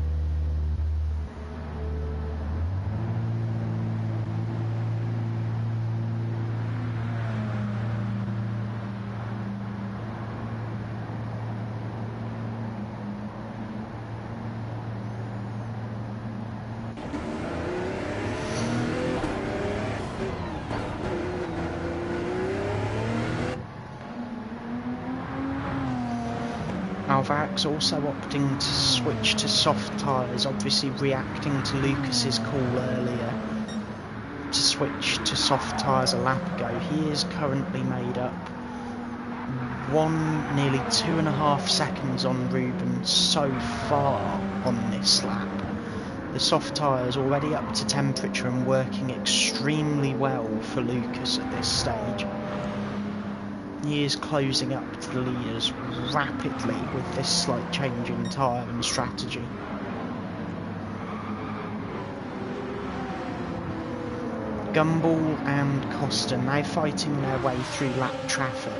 Alvarez also opting to switch to soft tyres, obviously reacting to Lucas's call earlier to switch to soft tyres a lap ago. He is currently made up nearly 2.5 seconds on Ruben so far on this lap. The soft tyres already up to temperature and working extremely well for Lucas at this stage. He is closing up to the leaders rapidly with this slight change in tyre and strategy. Gumball and Costa now fighting their way through lap traffic.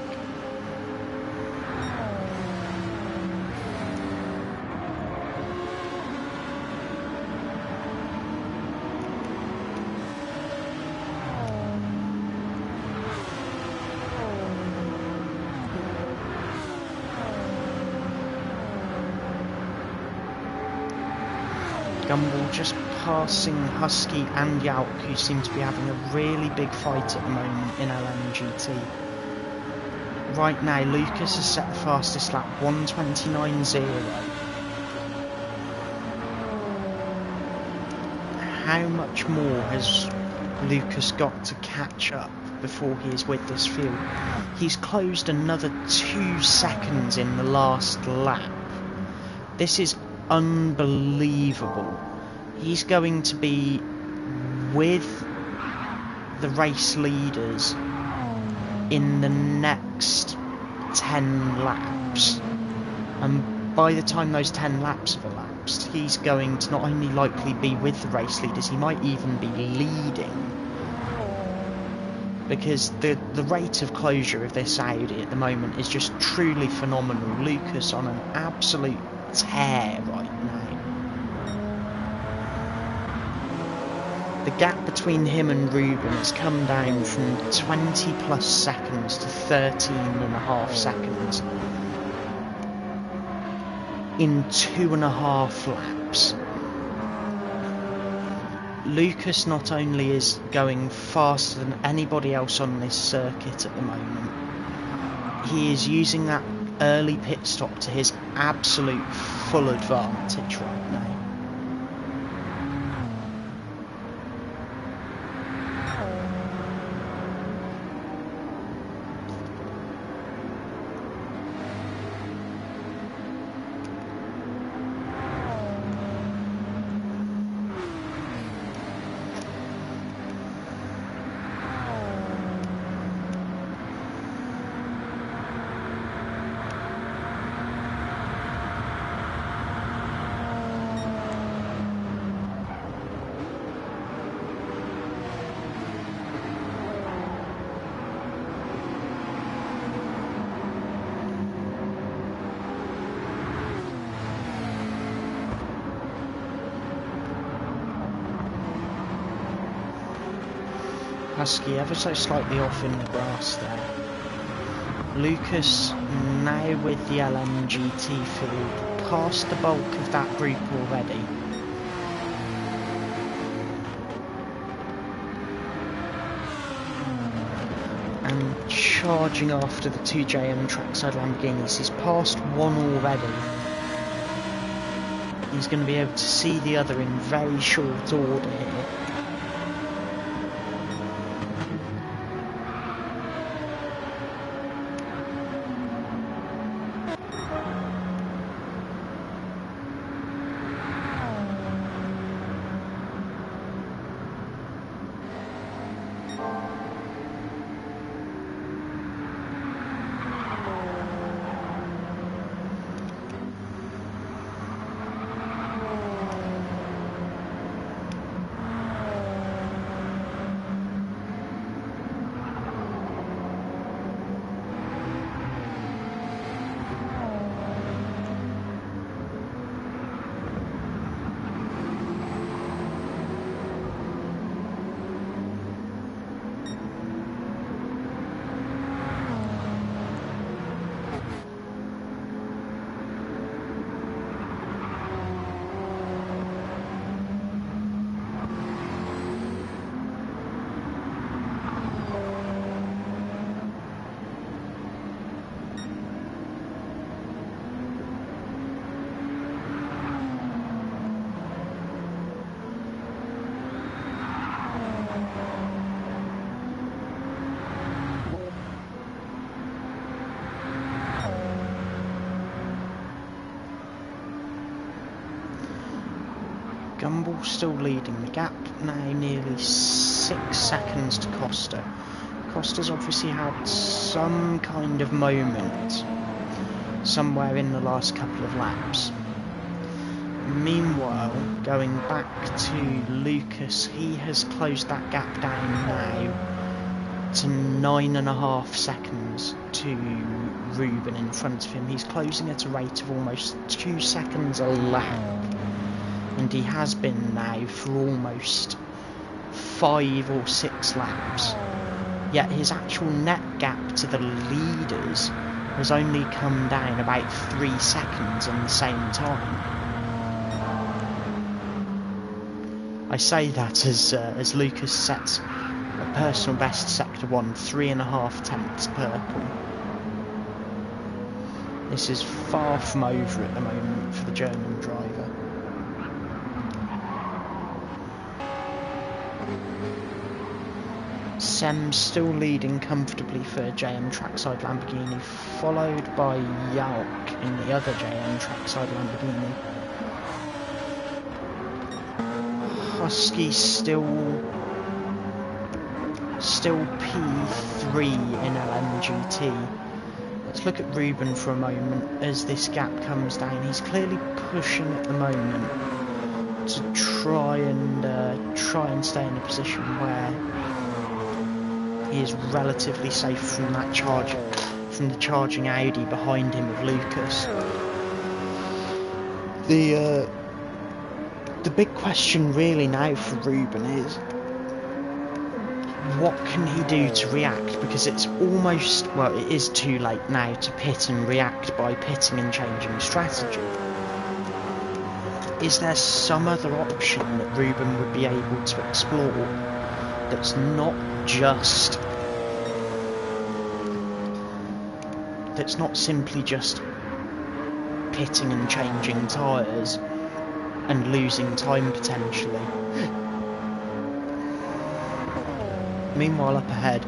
Gumball just passing Husky and Yalk, who seem to be having a really big fight at the moment in LMGT. Right now, Lucas has set the fastest lap, 1:29.0. How much more has Lucas got to catch up before he is with this field. He's closed another 2 seconds in the last lap. This is unbelievable. He's going to be with the race leaders in the next 10 laps, and by the time those 10 laps have elapsed, he's going to not only likely be with the race leaders, he might even be leading, because the rate of closure of this Audi at the moment is just truly phenomenal. Lucas on an absolute tear right now. The gap between him and Ruben has come down from 20 plus seconds to 13.5 seconds in 2.5 laps. Lucas not only is going faster than anybody else on this circuit at the moment, he is using that early pit stop to his absolute full advantage right now. Husky ever so slightly off in the grass there. Lucas now with the LMGT field, past the bulk of that group already. And charging after the 2 JM trackside Lamborghinis. He's passed one already. He's going to be able to see the other in very short order here. Gumbel still leading the gap, now nearly 6 seconds to Costa. Costa's obviously had some kind of moment somewhere in the last couple of laps. Meanwhile, going back to Lucas, he has closed that gap down now to 9.5 seconds to Ruben in front of him. He's closing at a rate of almost 2 seconds a lap. And he has been now for almost 5 or 6 laps. Yet his actual net gap to the leaders has only come down about 3 seconds in the same time. I say that as Lucas sets a personal best Sector 1, 3.5 tenths purple. This is far from over at the moment for the German driver. Sem's still leading comfortably for JM Trackside Lamborghini, followed by Yalk in the other JM Trackside Lamborghini. Husky still P3 in LMGT. Let's look at Ruben for a moment as this gap comes down. He's clearly pushing at the moment to try and stay in a position where he is relatively safe from that from the charging Audi behind him of Lucas. The big question really now for Ruben is, what can he do to react? Because it's almost, well, it is too late now to pit and react by pitting and changing strategy. Is there some other option that Ruben would be able to explore that's not simply just pitting and changing tyres and losing time potentially? Meanwhile, up ahead,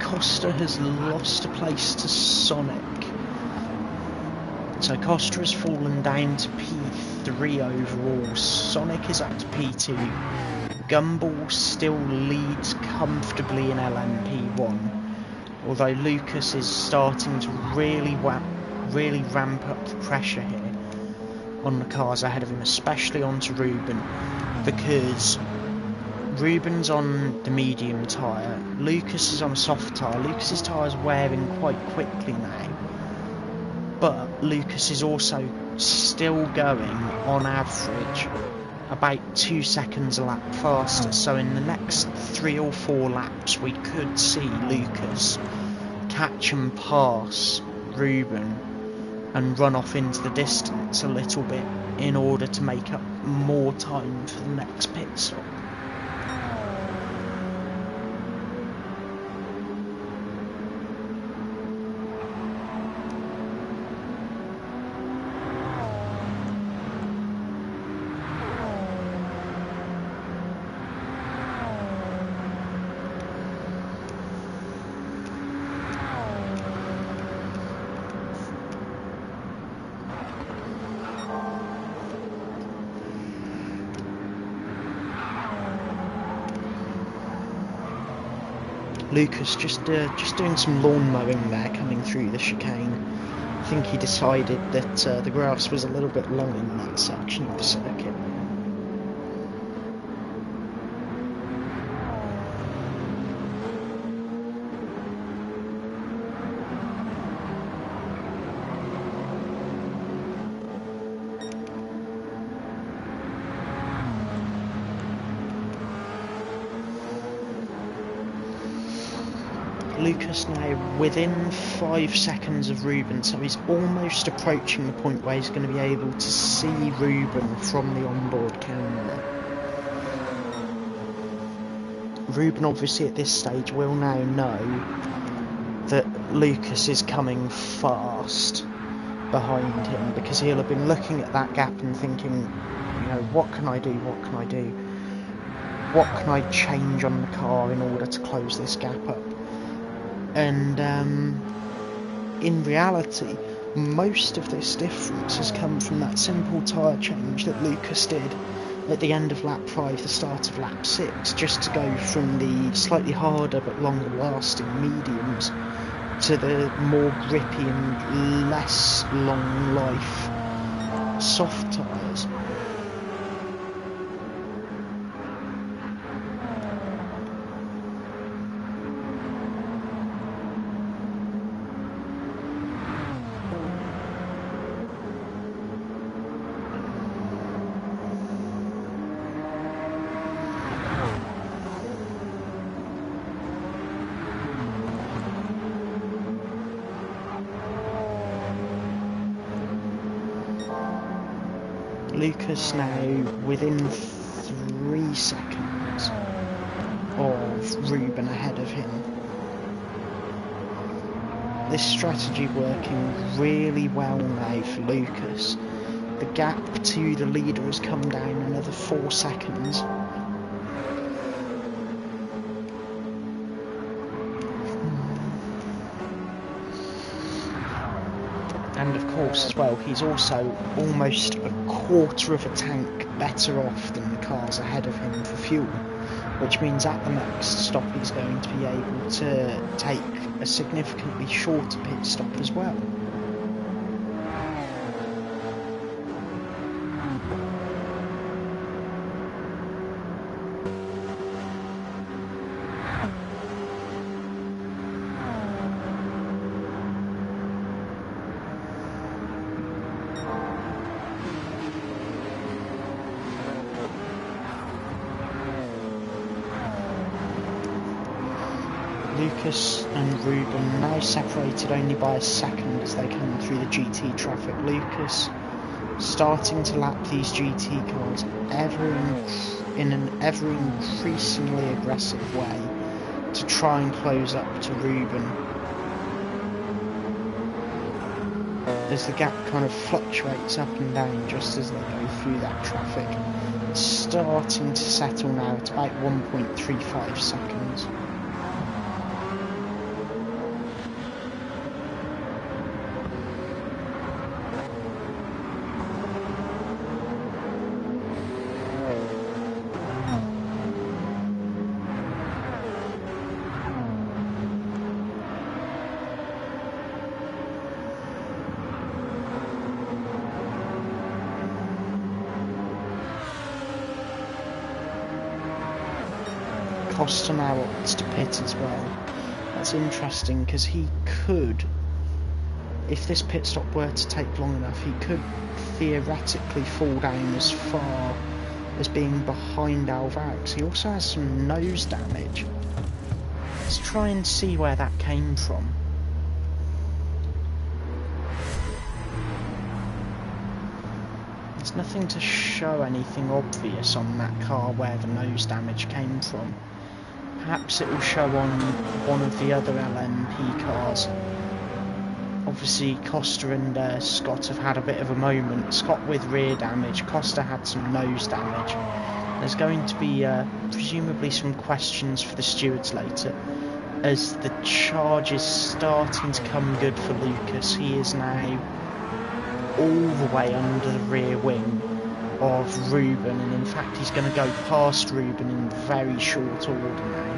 Costa has lost a place to Sonic. So Costa has fallen down to P3 overall. Sonic is up to P2. Gumball still leads comfortably in LMP1, although Lucas is starting to really ramp up the pressure here on the cars ahead of him, especially onto Ruben, because Ruben's on the medium tyre, Lucas is on a soft tyre. Lucas's tyre is wearing quite quickly now, but Lucas is also still going, on average, about 2 seconds a lap faster. So in the next 3 or 4 laps we could see Lucas catch and pass Ruben and run off into the distance a little bit in order to make up more time for the next pit stop. Lucas just doing some lawn mowing there, coming through the chicane. I think he decided that the grass was a little bit long in that section of the circuit. Lucas now within 5 seconds of Ruben, so he's almost approaching the point where he's going to be able to see Ruben from the onboard camera. Ruben obviously at this stage will now know that Lucas is coming fast behind him, because he'll have been looking at that gap and thinking, you know, what can I do, what can I do? What can I change on the car in order to close this gap up? And in reality, most of this difference has come from that simple tyre change that Lucas did at the end of lap 5, the start of lap 6, just to go from the slightly harder but longer lasting mediums to the more grippy and less long life soft tyres. Lucas now within 3 seconds of Ruben ahead of him. This strategy working really well now for Lucas. The gap to the leader has come down another 4 seconds. And of course as well, he's also almost a quarter of a tank better off than the cars ahead of him for fuel, which means at the next stop he's going to be able to take a significantly shorter pit stop as well. Lucas and Ruben now separated only by a second as they come through the GT traffic. Lucas starting to lap these GT cars in an ever increasingly aggressive way to try and close up to Ruben, as the gap kind of fluctuates up and down just as they go through that traffic. It's starting to settle now at about 1.35 seconds. Costa now opts to pit as well. That's interesting because he could, if this pit stop were to take long enough, he could theoretically fall down as far as being behind Alvax. He also has some nose damage. Let's try and see where that came from. There's nothing to show anything obvious on that car where the nose damage came from. Perhaps it will show on one of the other LMP cars. Obviously Costa and Scott have had a bit of a moment. Scott with rear damage, Costa had some nose damage. There's going to be presumably some questions for the stewards later, as the charge is starting to come good for Lucas. He is now all the way under the rear wing of Ruben, and in fact he's going to go past Ruben in very short order now.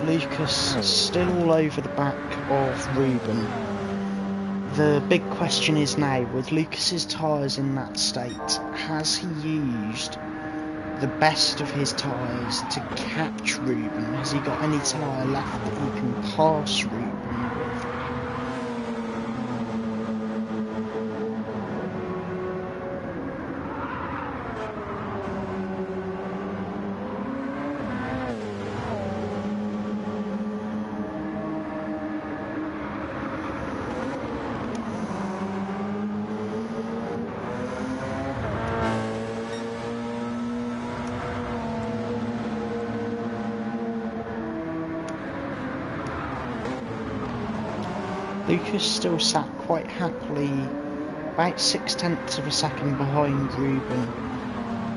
Lucas still all over the back of Ruben. The big question is now, with Lucas's tyres in that state, has he used the best of his tyres to catch Ruben? Has he got any tyre left that he can pass Ruben with? Lucas still sat quite happily about 0.6 of a second behind Ruben.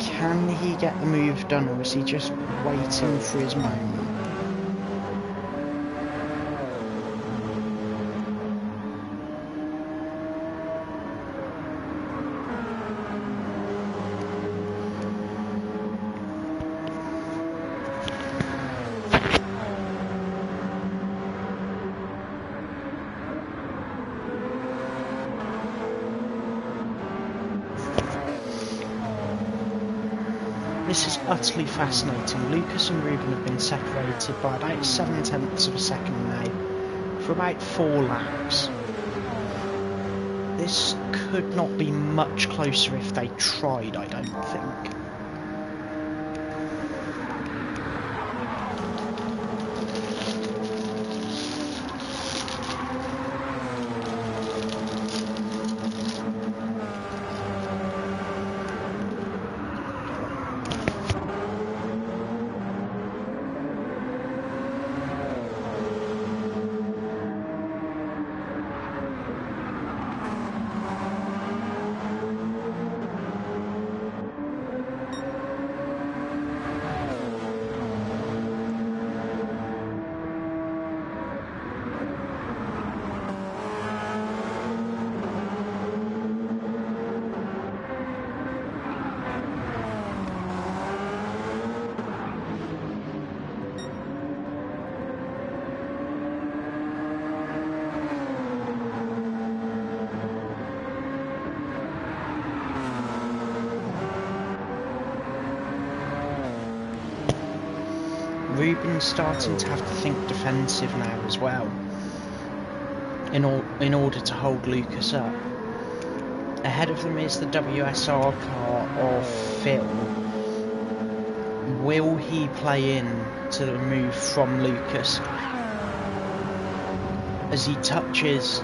Can he get the move done, or is he just waiting for his moment? This is utterly fascinating. Lucas and Ruben have been separated by about 0.7 of a second now for about 4 laps. this could not be much closer if they tried, I don't think. Ruben's starting to have to think defensive now as well, in order to hold Lucas up. Ahead of them is the WSR car of Phil. Will he play in to the move from Lucas? As he touches,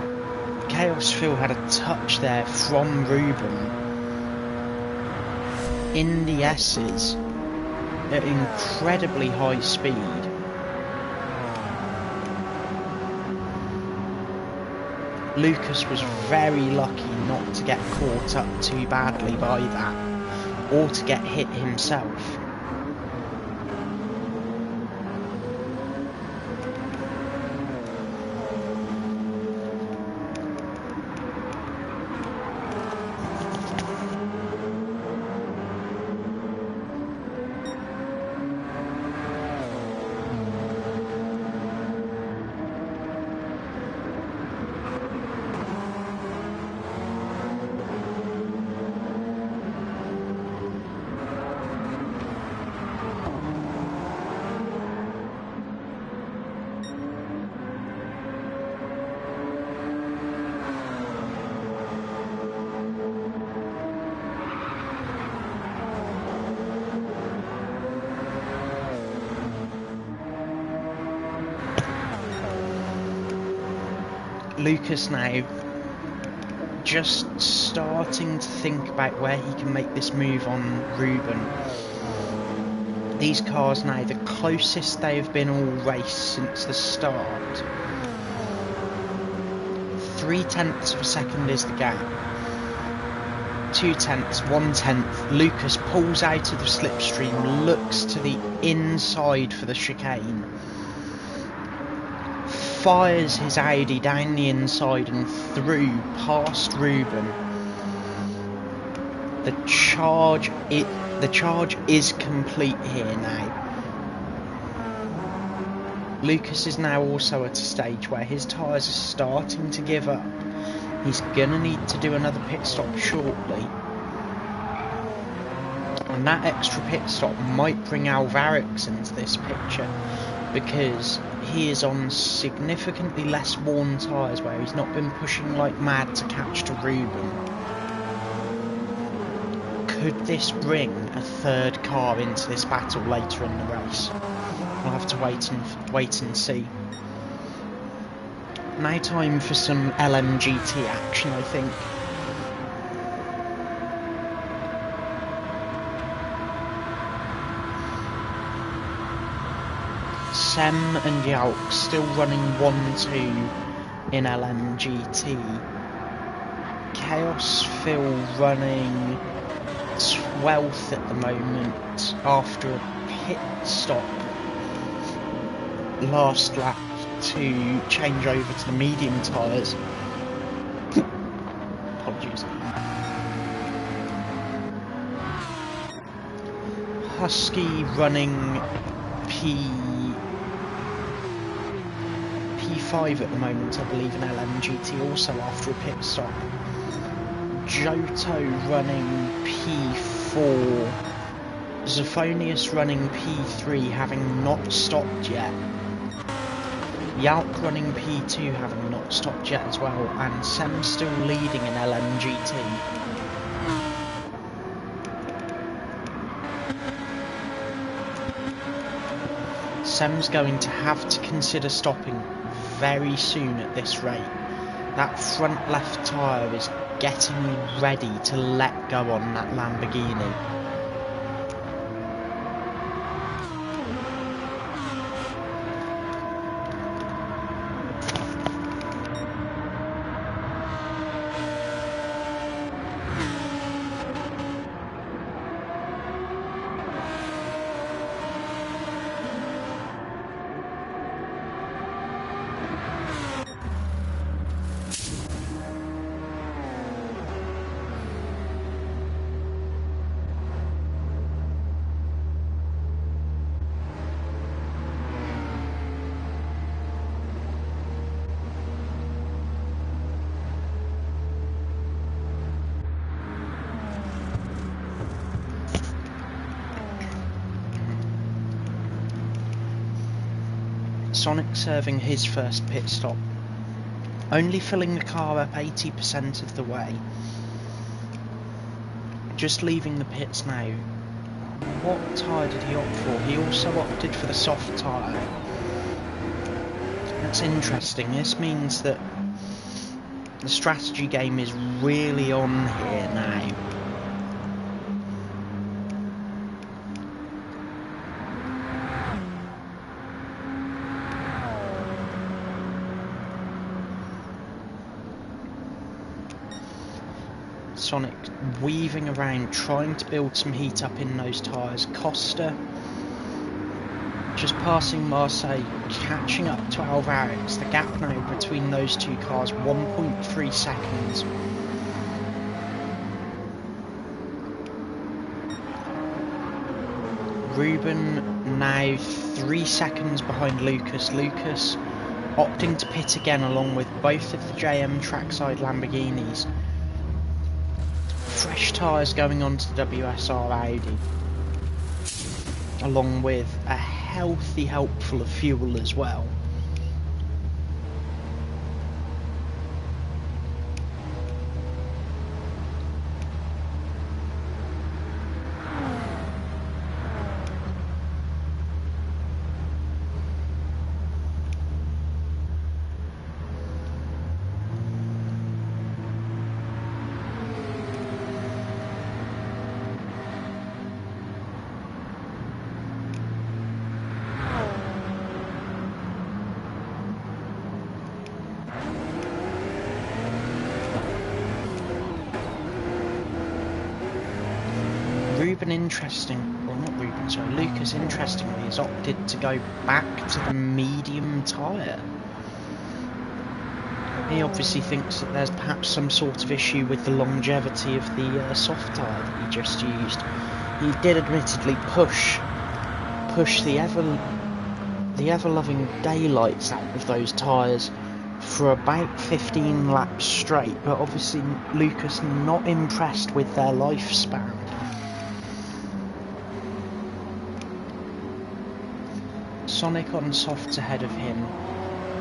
Chaos Phil had a touch there from Ruben in the S's at incredibly high speed. Lucas was very lucky not to get caught up too badly by that, or to get hit himself. Lucas now just starting to think about where he can make this move on Ruben. These cars now, the closest they have been all race since the start. 0.3 of a second is the gap. 0.2, 0.1. Lucas pulls out of the slipstream, looks to the inside for the chicane. Fires his Audi down the inside and through past Ruben. The charge is complete here now. Lucas is now also at a stage where his tyres are starting to give up. He's gonna need to do another pit stop shortly. And that extra pit stop might bring Alvarez into this picture, because he is on significantly less worn tyres where he's not been pushing like mad to catch to Ruben. Could this bring a third car into this battle later in the race? We'll have to wait and see. Now time for some LMGT action, I think. Sem and Yalk still running 1-2 in LMGT. Chaos Phil running 12th at the moment after a pit stop last lap to change over to the medium tyres. Apologies. Husky running P5 at the moment, I believe, in LMGT, also after a pit stop. Johto running P4. Zophonius running P3, having not stopped yet. The outrunning P2 having not stopped yet as well, and Sem's still leading in LMGT. Sem's going to have to consider stopping very soon at this rate. That front left tyre is getting ready to let go on that Lamborghini. Sonic serving his first pit stop, only filling the car up 80% of the way, just leaving the pits now. What tyre did he opt for? He also opted for the soft tyre. That's interesting. This means that the strategy game is really on here now. Sonic weaving around, trying to build some heat up in those tyres. Costa just passing Marseille, catching up to Alvarez. The gap now between those two cars, 1.3 seconds. Ruben now 3 seconds behind Lucas. Lucas opting to pit again along with both of the JM trackside Lamborghinis. Fresh tyres going onto the WSR Audi, along with a healthy helpful of fuel as well. Lucas interestingly has opted to go back to the medium tyre. He obviously thinks that there's perhaps some sort of issue with the longevity of the soft tyre that he just used. He did admittedly push the ever-loving daylights out of those tyres for about 15 laps straight, but obviously Lucas not impressed with their lifespan. Sonic on softs ahead of him.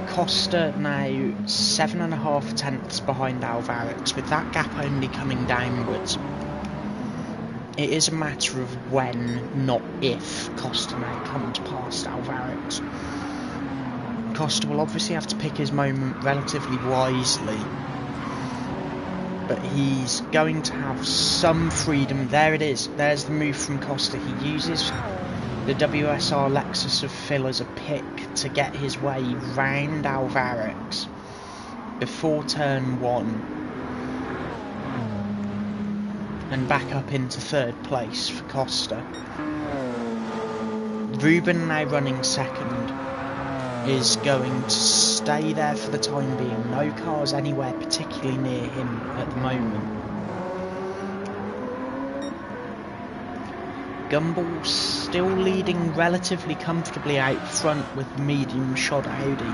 Costa now 7.5 tenths behind Alvarez, with that gap only coming downwards. It is a matter of when, not if, Costa now comes past Alvarez. Costa will obviously have to pick his moment relatively wisely, but he's going to have some freedom. There it is, there's the move from Costa. He uses the WSR Lexus of Phil as a pick to get his way round Alvarez before turn 1 and back up into third place for Costa. Ruben, now running second, is going to stay there for the time being. No cars anywhere particularly near him at the moment. Gumball still leading relatively comfortably out front with the medium shod Audi.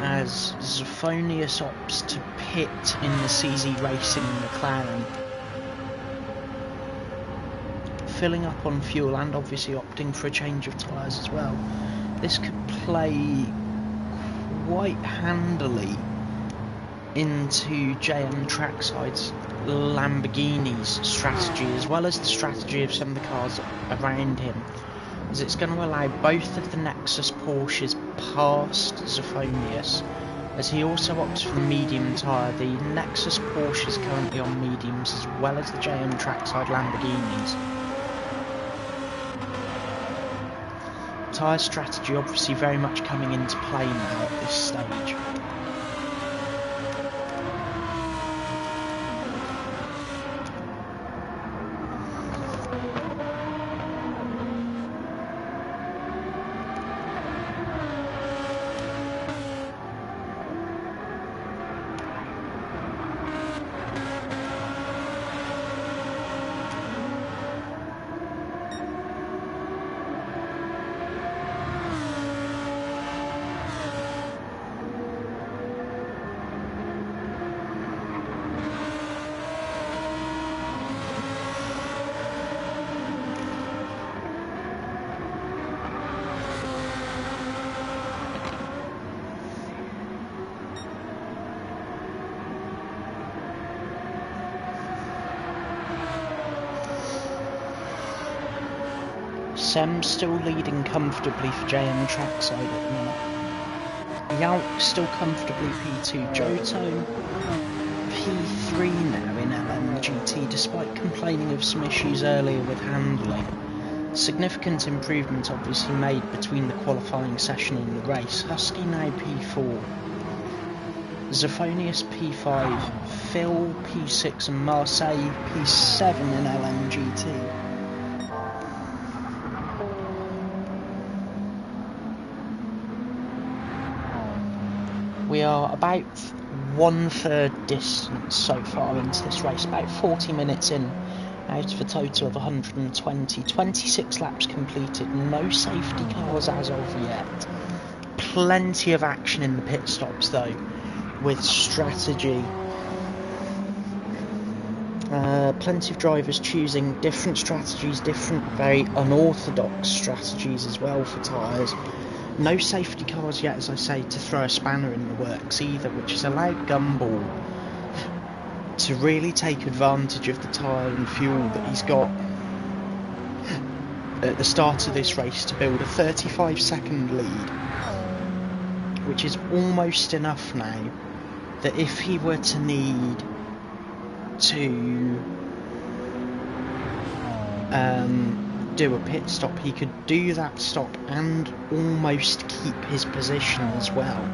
As Zophonius opts to pit in the CZ Racing McLaren. filling up on fuel and obviously opting for a change of tyres as well, this could play quite handily into JM Trackside's Lamborghini's strategy, as well as the strategy of some of the cars around him, as it's going to allow both of the Nexus Porsches past Zephonius, as he also opts for the medium tyre. The Nexus Porsche is currently on mediums, as well as the JM Trackside Lamborghinis. Tyre strategy obviously very much coming into play now at this stage. Sem's still leading comfortably for JM Trackside at the minute. Yalk still comfortably P2. Jotone P3 now in LMGT, despite complaining of some issues earlier with handling. Significant improvement obviously made between the qualifying session and the race. Husky now P4. Zephonius P5. Phil P6 and Marseille P7 in LMGT. We are about 1/3 distance so far into this race, about 40 minutes in, out of a total of 120. 26 laps completed, no safety cars as of yet. Plenty of action in the pit stops though, with strategy. Plenty of drivers choosing different strategies, different very unorthodox strategies as well for tyres. No safety cars yet, as I say, to throw a spanner in the works either, which has allowed Gumball to really take advantage of the tyre and fuel that he's got at the start of this race to build a 35-second lead, which is almost enough now that if he were to need to do a pit stop, he could do that stop and almost keep his position as well.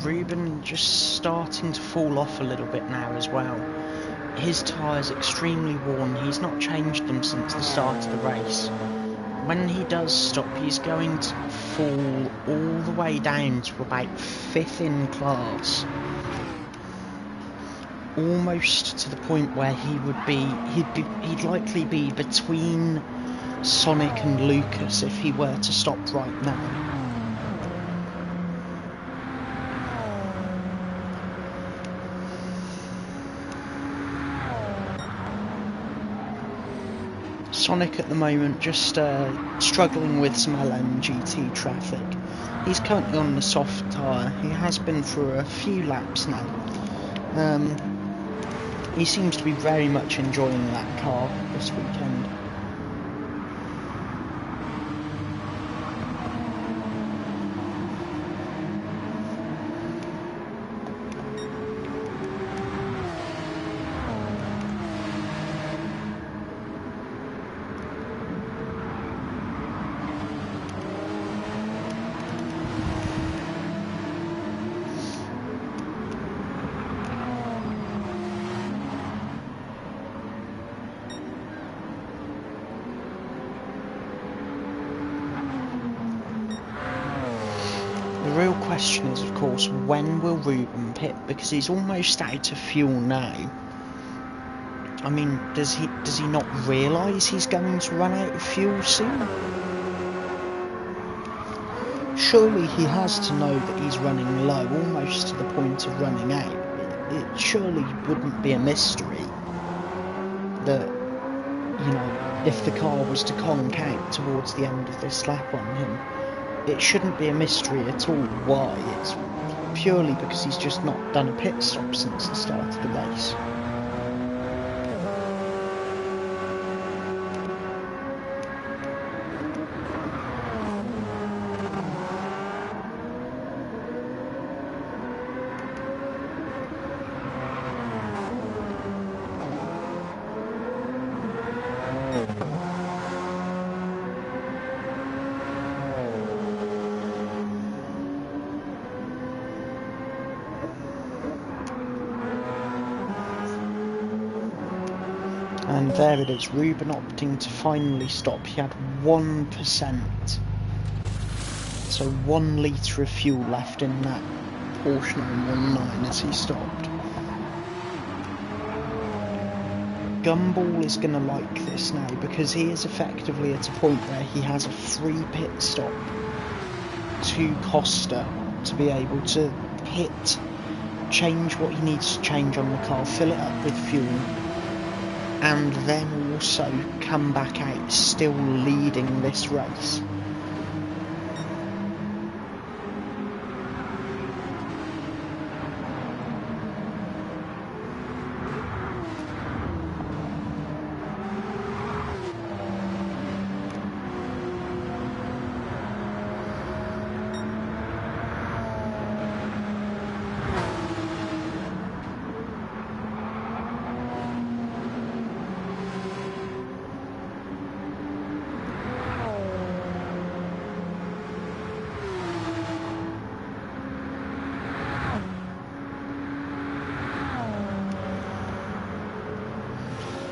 Ruben just starting to fall off a little bit now as well. His tyres extremely worn, he's not changed them since the start of the race. When he does stop, he's going to fall all the way down to about 5th in class. Almost to the point where he would be, he'd likely be between Sonic and Lucas if he were to stop right now. Sonic at the moment just struggling with some LMGT traffic. He's currently on the soft tyre. He has been for a few laps now. He seems to be very much enjoying that car this weekend. question is, of course, when will Ruben pit? Because he's almost out of fuel now. I mean, does he not realise he's going to run out of fuel soon? Surely he has to know that he's running low, almost to the point of running out. It surely wouldn't be a mystery that, you know, if the car was to conk out towards the end of this lap on him, it shouldn't be a mystery at all why. It's purely because he's just not done a pit stop since the start of the race. And there it is, Ruben opting to finally stop. He had 1%, so 1 litre of fuel left in that portion of 1.9 as he stopped. Gumball is going to like this now, because he is effectively at a point where he has a free pit stop to Costa to be able to pit, change what he needs to change on the car, fill it up with fuel, and then also come back out still leading this race.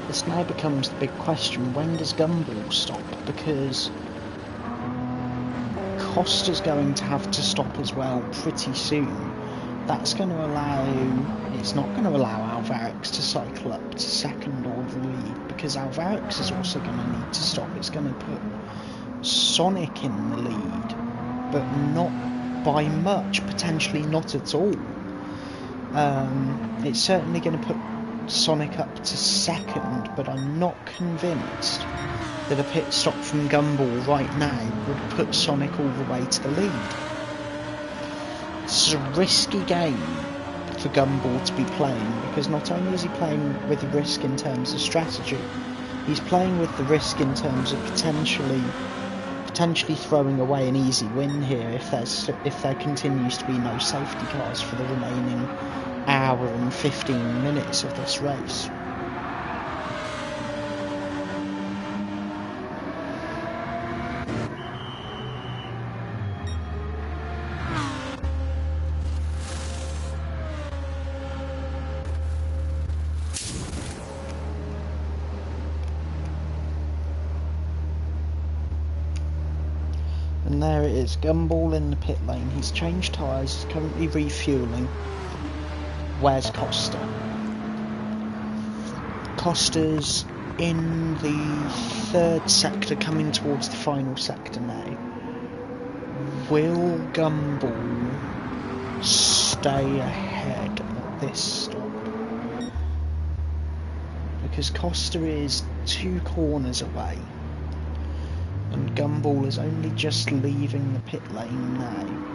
This now becomes the big question, when does Gumball stop? Because Costa's going to have to stop as well pretty soon. That's going to allow, it's not going to allow Alvarez to cycle up to second or the lead, because Alvarez is also going to need to stop. It's going to put Sonic in the lead, but not by much, potentially not at all. It's certainly going to put Sonic up to second, but I'm not convinced that a pit stop from Gumball right now would put Sonic all the way to the lead. This is a risky game for Gumball to be playing, because not only is he playing with the risk in terms of strategy, he's playing with the risk in terms of potentially throwing away an easy win here if there continues to be no safety cars for the remaining hour and 15 minutes of this race. And there it is, Gumball in the pit lane. He's changed tyres, he's currently refuelling. Where's Costa? Costa's in the third sector, coming towards the final sector now. Will Gumball stay ahead at this stop? Because Costa is 2 corners away, and Gumball is only just leaving the pit lane now.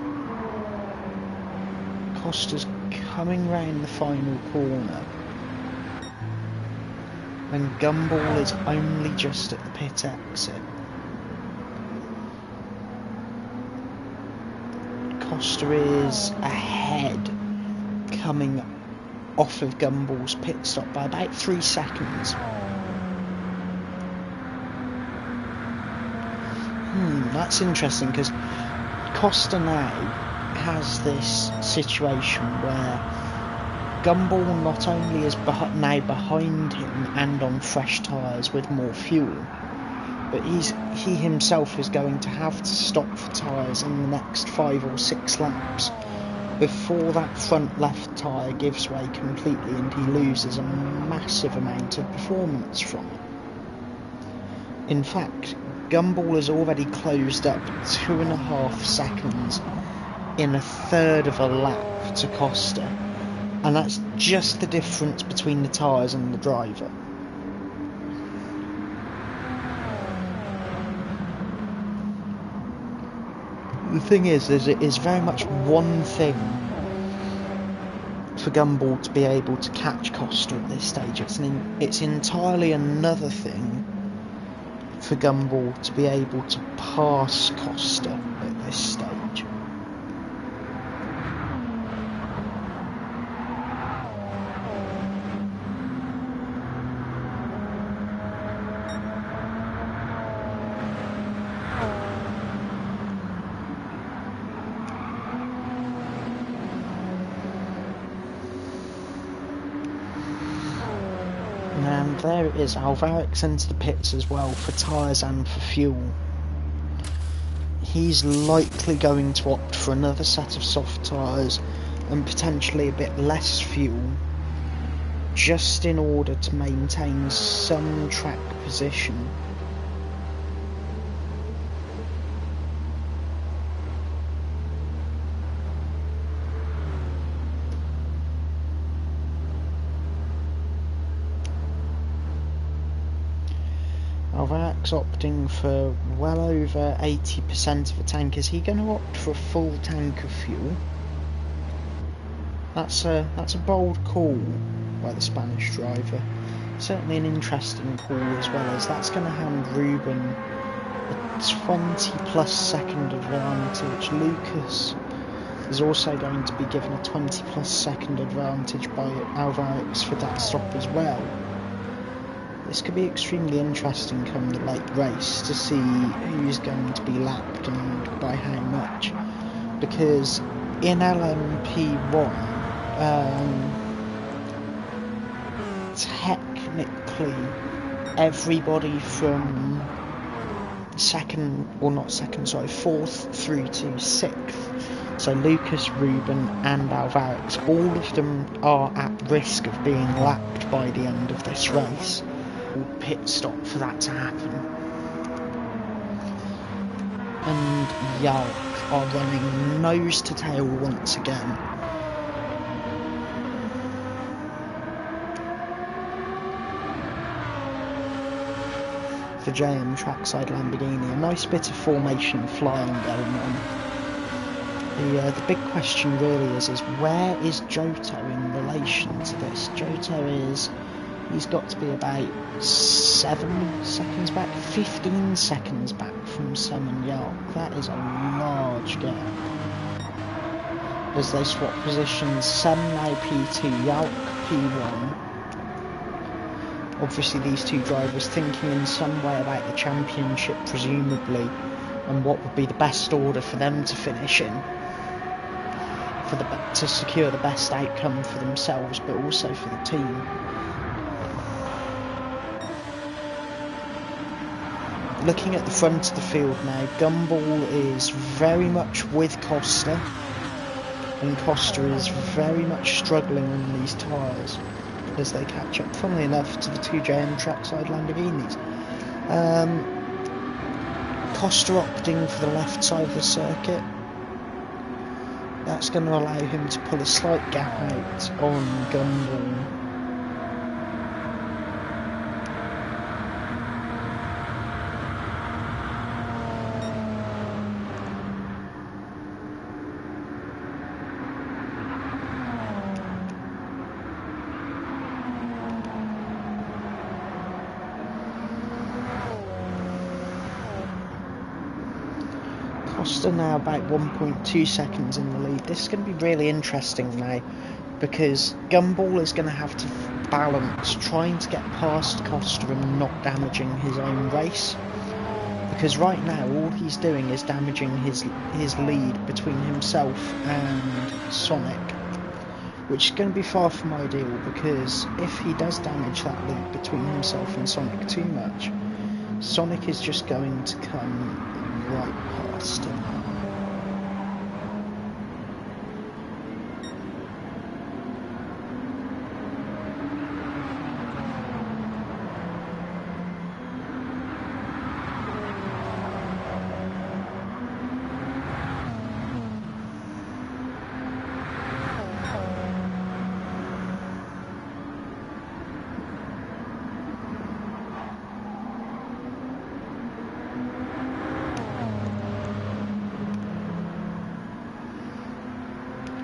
Costa's coming round the final corner, and Gumball is only just at the pit exit. Costa is ahead, coming off of Gumball's pit stop by about 3 seconds. That's interesting, because Costa now has this situation where Gumball not only is now behind him and on fresh tyres with more fuel, but he himself is going to have to stop for tyres in the next 5 or 6 laps before that front left tyre gives way completely and he loses a massive amount of performance from it. In fact, Gumball has already closed up 2.5 seconds in a third of a lap to Costa, and that's just the difference between the tyres and the driver. The thing is it is very much one thing for Gumball to be able to catch Costa at this stage. It's entirely another thing for Gumball to be able to pass Costa at this stage. And there it is, Alvarez into the pits as well for tyres and for fuel. He's likely going to opt for another set of soft tyres and potentially a bit less fuel, just in order to maintain some track position. Alvarez opting for well over 80% of a tank. Is he going to opt for a full tank of fuel? That's a bold call by the Spanish driver. Certainly an interesting call, as well as that's going to hand Ruben a 20+ second advantage. Lucas is also going to be given a 20+ second advantage by Alvarez for that stop as well. This could be extremely interesting come the late race to see who's going to be lapped and by how much, because in LMP1 technically everybody from fourth through to 6th, so Lucas, Ruben and Alvarez, all of them are at risk of being lapped by the end of this race. Pit stop for that to happen. And Yalk are running nose to tail once again. The JM trackside Lamborghini, a nice bit of formation flying going on. The big question really is where is Johto in relation to this? He's got to be about 7 seconds back, 15 seconds back from Sam and Yalk. That is a large gap. As they swap positions, Sam now P2, Yalk P1. Obviously these two drivers thinking in some way about the championship, presumably, and what would be the best order for them to finish in, to secure the best outcome for themselves, but also for the team. Looking at the front of the field now, Gumball is very much with Costa, and Costa is very much struggling on these tyres as they catch up, funnily enough, to the two JM trackside Lamborghinis. Costa opting for the left side of the circuit. That's going to allow him to pull a slight gap out on Gumball. Costa now about 1.2 seconds in the lead. This is going to be really interesting now, because Gumball is going to have to balance trying to get past Costa and not damaging his own race, because right now all he's doing is damaging his lead between himself and Sonic, which is going to be far from ideal, because if he does damage that lead between himself and Sonic too much, Sonic is just going to come right past him.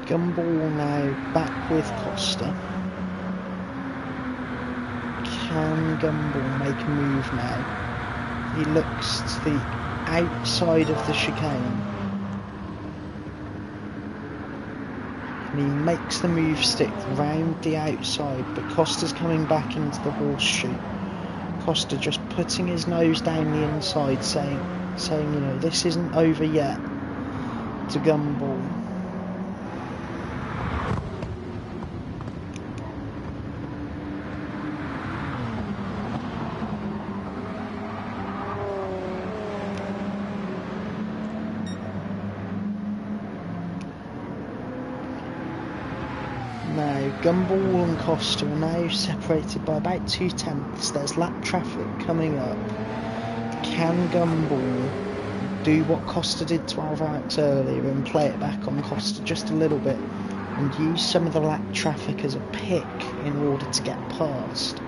Gumball now back with Costa. Can Gumball make a move now? He looks to the outside of the chicane. And he makes the move stick round the outside, but Costa's coming back into the horseshoe. Costa just putting his nose down the inside, saying, you know, this isn't over yet, to Gumball. Gumball and Costa are now separated by about 2/10. There's lap traffic coming up. Can Gumball do what Costa did 12 hours earlier and play it back on Costa just a little bit and use some of the lap traffic as a pick in order to get past?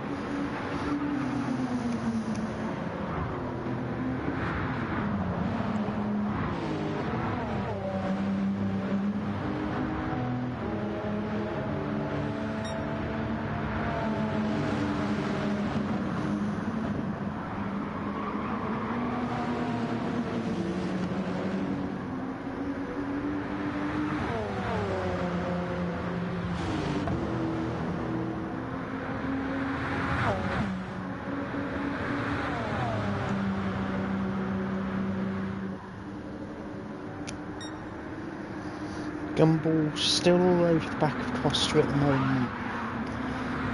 Gumball still all over the back of Costa at the moment.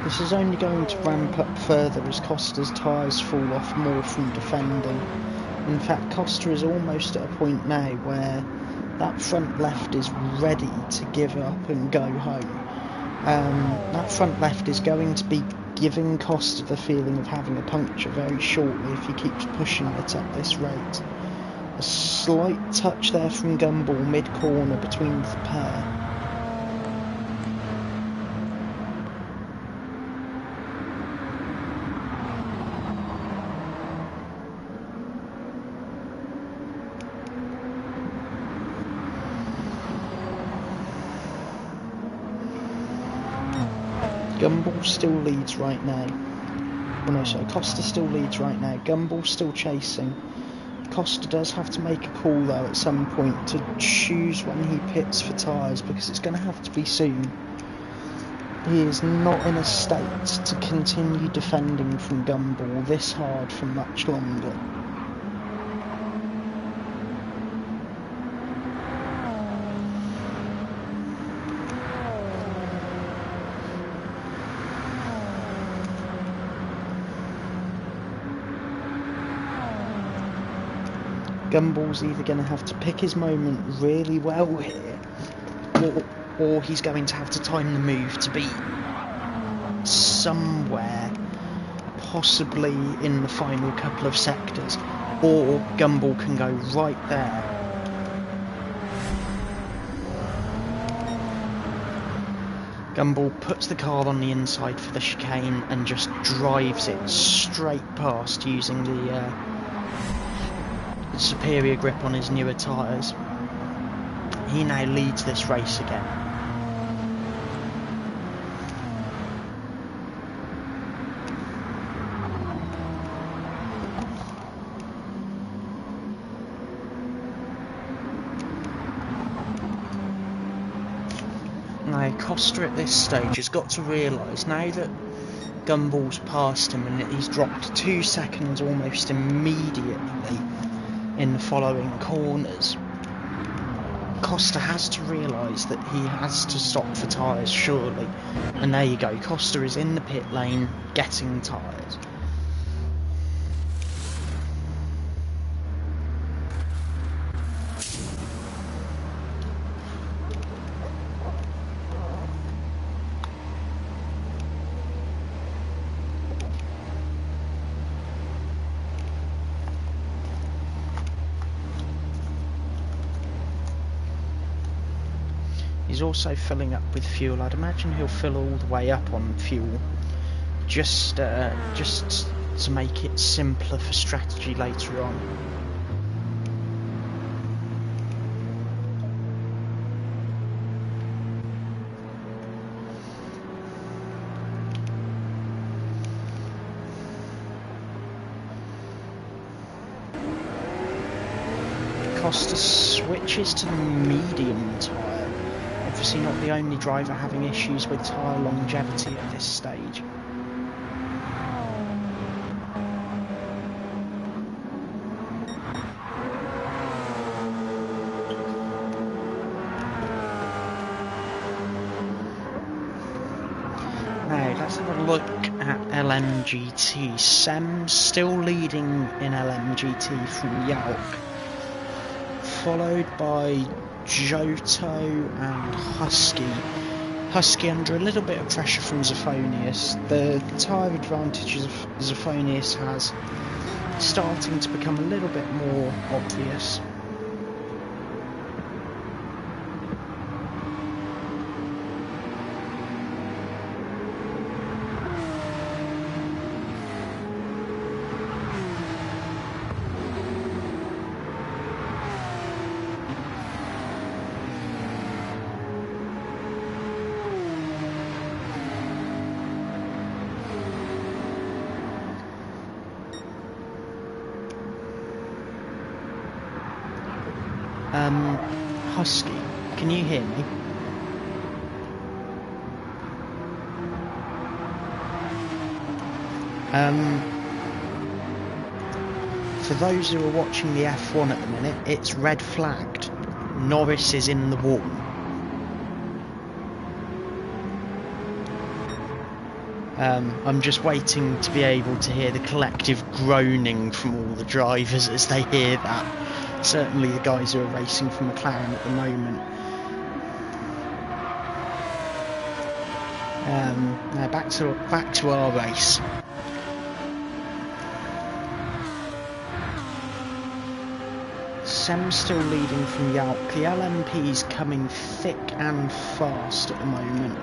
This is only going to ramp up further as Costa's tyres fall off more from defending. In fact, Costa is almost at a point now where that front left is ready to give up and go home. That front left is going to be giving Costa the feeling of having a puncture very shortly if he keeps pushing it at this rate. A slight touch there from Gumball mid-corner between the pair. Gumball still leads right now. Oh no, sorry, Costa still leads right now. Gumball still chasing. Costa does have to make a call though at some point to choose when he pits for tyres, because it's going to have to be soon. He is not in a state to continue defending from Gumball this hard for much longer. Gumball's either going to have to pick his moment really well here, or he's going to have to time the move to be somewhere, possibly in the final couple of sectors, or Gumball can go right there. Gumball puts the car on the inside for the chicane and just drives it straight past using the superior grip on his newer tyres. He now leads this race again. Now Costa at this stage has got to realise, now that Gumball's passed him and he's dropped 2 seconds almost immediately in the following corners, Costa has to realise that he has to stop for tyres, surely. And there you go, Costa is in the pit lane getting tyres. He's also filling up with fuel. I'd imagine he'll fill all the way up on fuel, just to make it simpler for strategy later on. Costa switches to the medium tyre. Obviously not the only driver having issues with tyre longevity at this stage. Now let's have a look at LMGT. Sem's still leading in LMGT from Yalk, followed by Giotto and Husky. Husky under a little bit of pressure from Zafonius. The tyre advantages Zafonius has starting to become a little bit more obvious. Husky, can you hear me? For those who are watching the F1 at the minute, it's red flagged. Norris is in the wall. I'm just waiting to be able to hear the collective groaning from all the drivers as they hear that. Certainly the guys who are racing for McLaren at the moment. Now back to our race. Sem's still leading from Yalk. The LMP's coming thick and fast at the moment.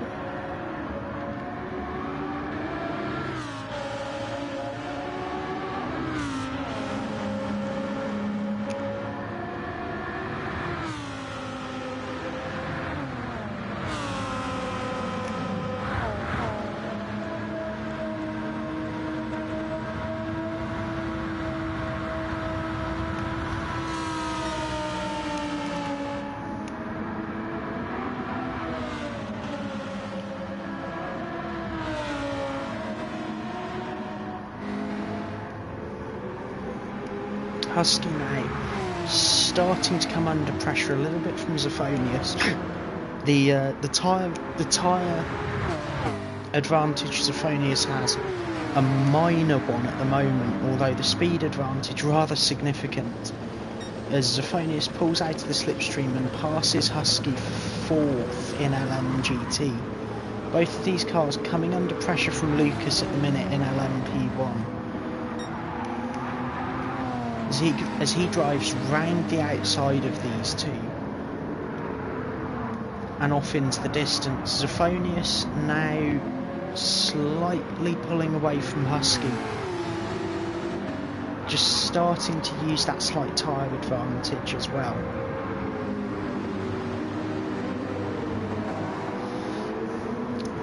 Husky now starting to come under pressure a little bit from Zafonius. The tyre advantage Zafonius has, a minor one at the moment, although the speed advantage rather significant, as Zafonius pulls out of the slipstream and passes Husky fourth in LMGT. Both of these cars coming under pressure from Lucas at the minute in LMP1. As he drives round the outside of these two and off into the distance. Zafonius now slightly pulling away from Husky, just starting to use that slight tyre advantage as well.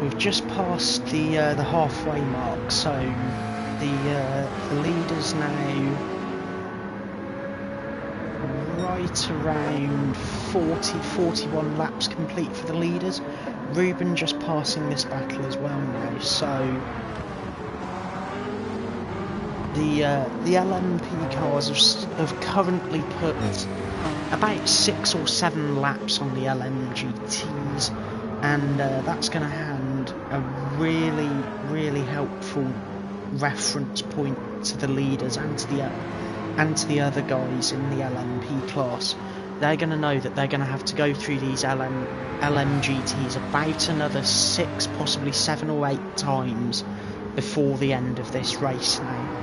We've just passed the halfway mark, so the leaders now right around 41 laps complete for the leaders. Ruben just passing this battle as well now, so the LMP cars have currently put about 6 or 7 laps on the LMGTs, and that's going to hand a really helpful reference point to the leaders and to the other guys in the LMP class. They're going to know that they're going to have to go through these LMGTs about another 6, possibly 7 or 8 times before the end of this race now.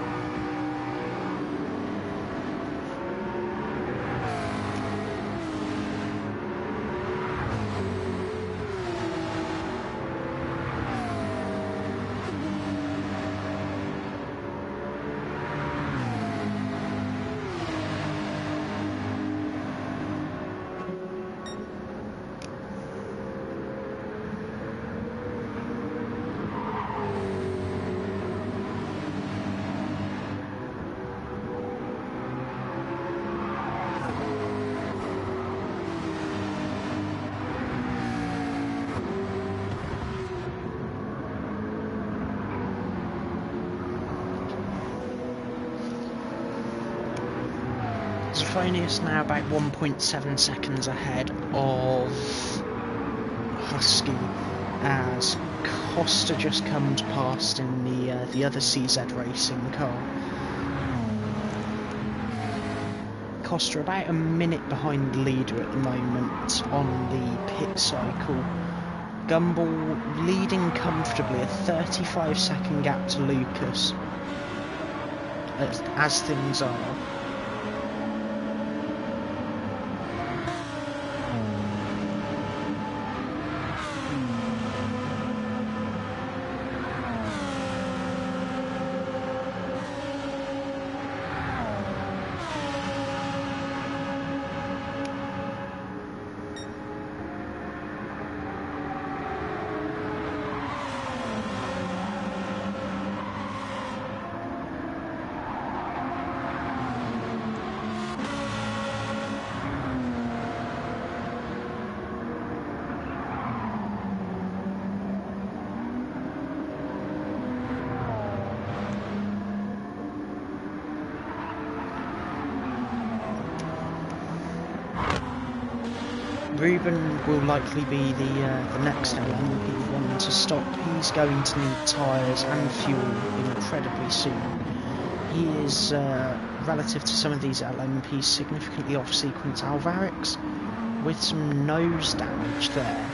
Fronius now about 1.7 seconds ahead of Husky as Costa just comes past in the other CZ Racing car. Costa about a minute behind the leader at the moment on the pit cycle. Gumball leading comfortably, a 35-second gap to Lucas as things are. Ruben will likely be the next LMP1 to stop. He's going to need tyres and fuel incredibly soon. He is, relative to some of these LMPs, significantly off sequence. Alvarez with some nose damage there.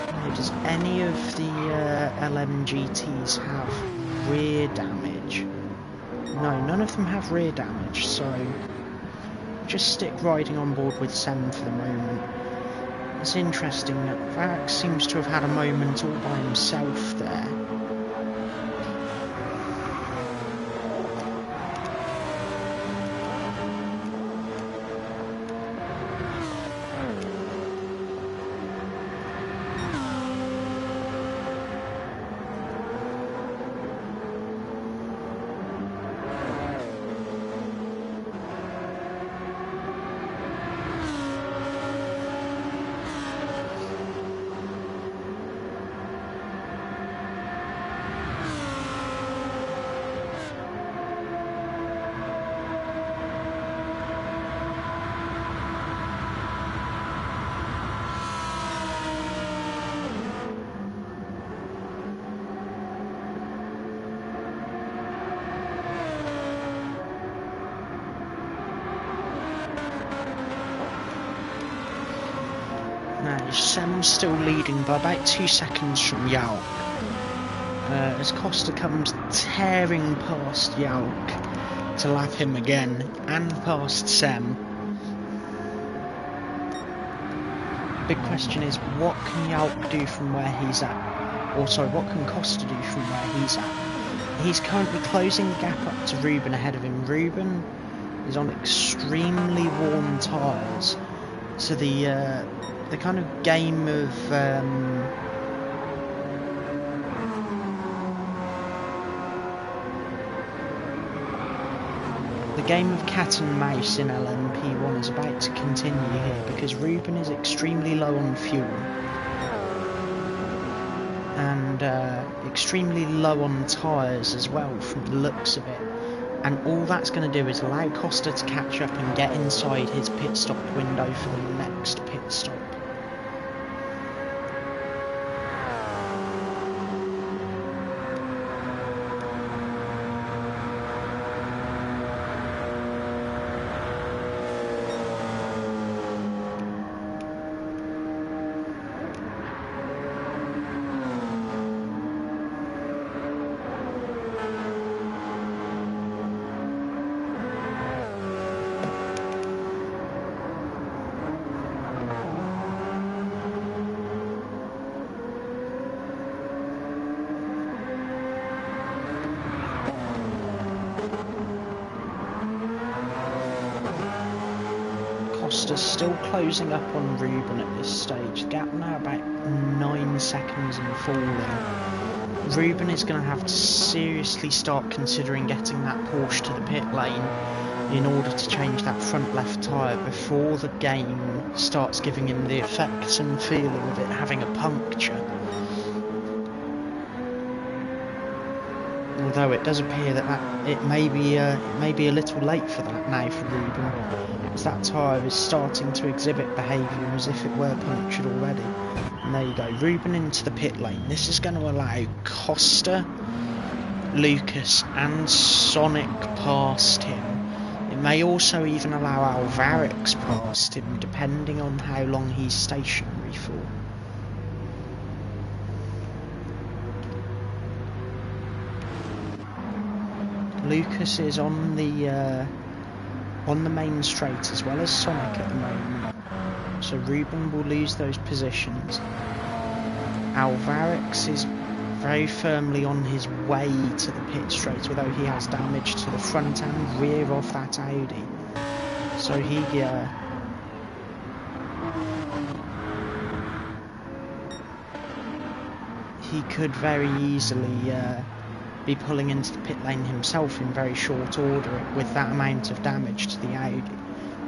Now, does any of the LMGTs have rear damage? No, none of them have rear damage, so just stick riding on board with Sem for the moment. It's interesting that Vax seems to have had a moment all by himself there. Sem's still leading by about 2 seconds from Yalk, as Costa comes tearing past Yalk to lap him again, and past Sem. Big question is, what can Yalk do from where he's at? Or sorry, what can Costa do from where he's at? He's currently closing the gap up to Ruben ahead of him. Ruben is on extremely warm tyres, so the kind of game of the game of cat and mouse in LMP1 is about to continue here, because Ruben is extremely low on fuel and extremely low on tyres as well from the looks of it, and all that's going to do is allow Costa to catch up and get inside his pit stop window for the next pit stop. Still closing up on Ruben at this stage. The gap now about 9 seconds and falling. Ruben is going to have to seriously start considering getting that Porsche to the pit lane in order to change that front left tyre before the game starts giving him the effects and feeling of it having a puncture. Although it does appear that it may be a little late for that now for Ruben, as that tyre is starting to exhibit behaviour as if it were punctured already. And there you go, Ruben into the pit lane. This is going to allow Costa, Lucas and Sonic past him. It may also even allow Alvarez past him, depending on how long he's stationary for. Lucas is on the main straight as well as Sonic at the moment, so Ruben will lose those positions. Alvarez is very firmly on his way to the pit straight, although he has damage to the front and rear of that Audi, so he could very easily be pulling into the pit lane himself in very short order with that amount of damage to the Audi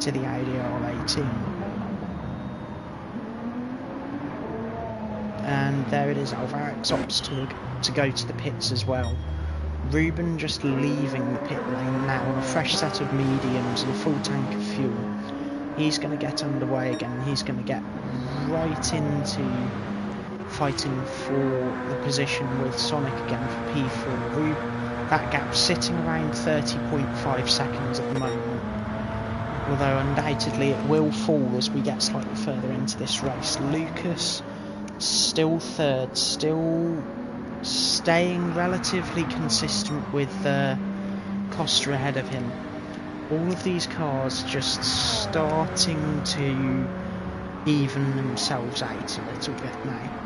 R18. And there it is, Alvarez opts to go to the pits as well. Ruben just leaving the pit lane now on a fresh set of mediums and a full tank of fuel. He's going to get underway again. He's going to get right into fighting for the position with Sonic again for P4. That gap sitting around 30.5 seconds at the moment, although undoubtedly it will fall as we get slightly further into this race. Lucas still third, still staying relatively consistent with Costa ahead of him. All of these cars just starting to even themselves out a little bit now.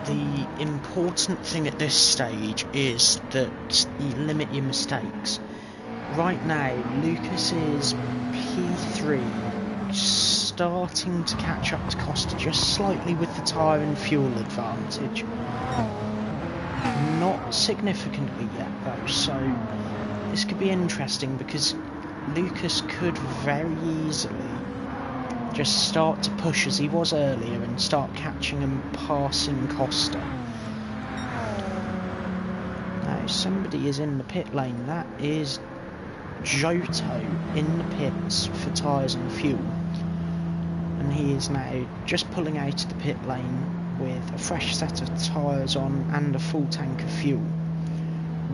The important thing at this stage is that you limit your mistakes. Right now, Lucas is P3, starting to catch up to Costa just slightly with the tyre and fuel advantage. Not significantly yet though, so this could be interesting because Lucas could very easily just start to push as he was earlier and start catching and passing Costa. Now somebody is in the pit lane. That is Giotto in the pits for tyres and fuel, and he is now just pulling out of the pit lane with a fresh set of tyres on and a full tank of fuel.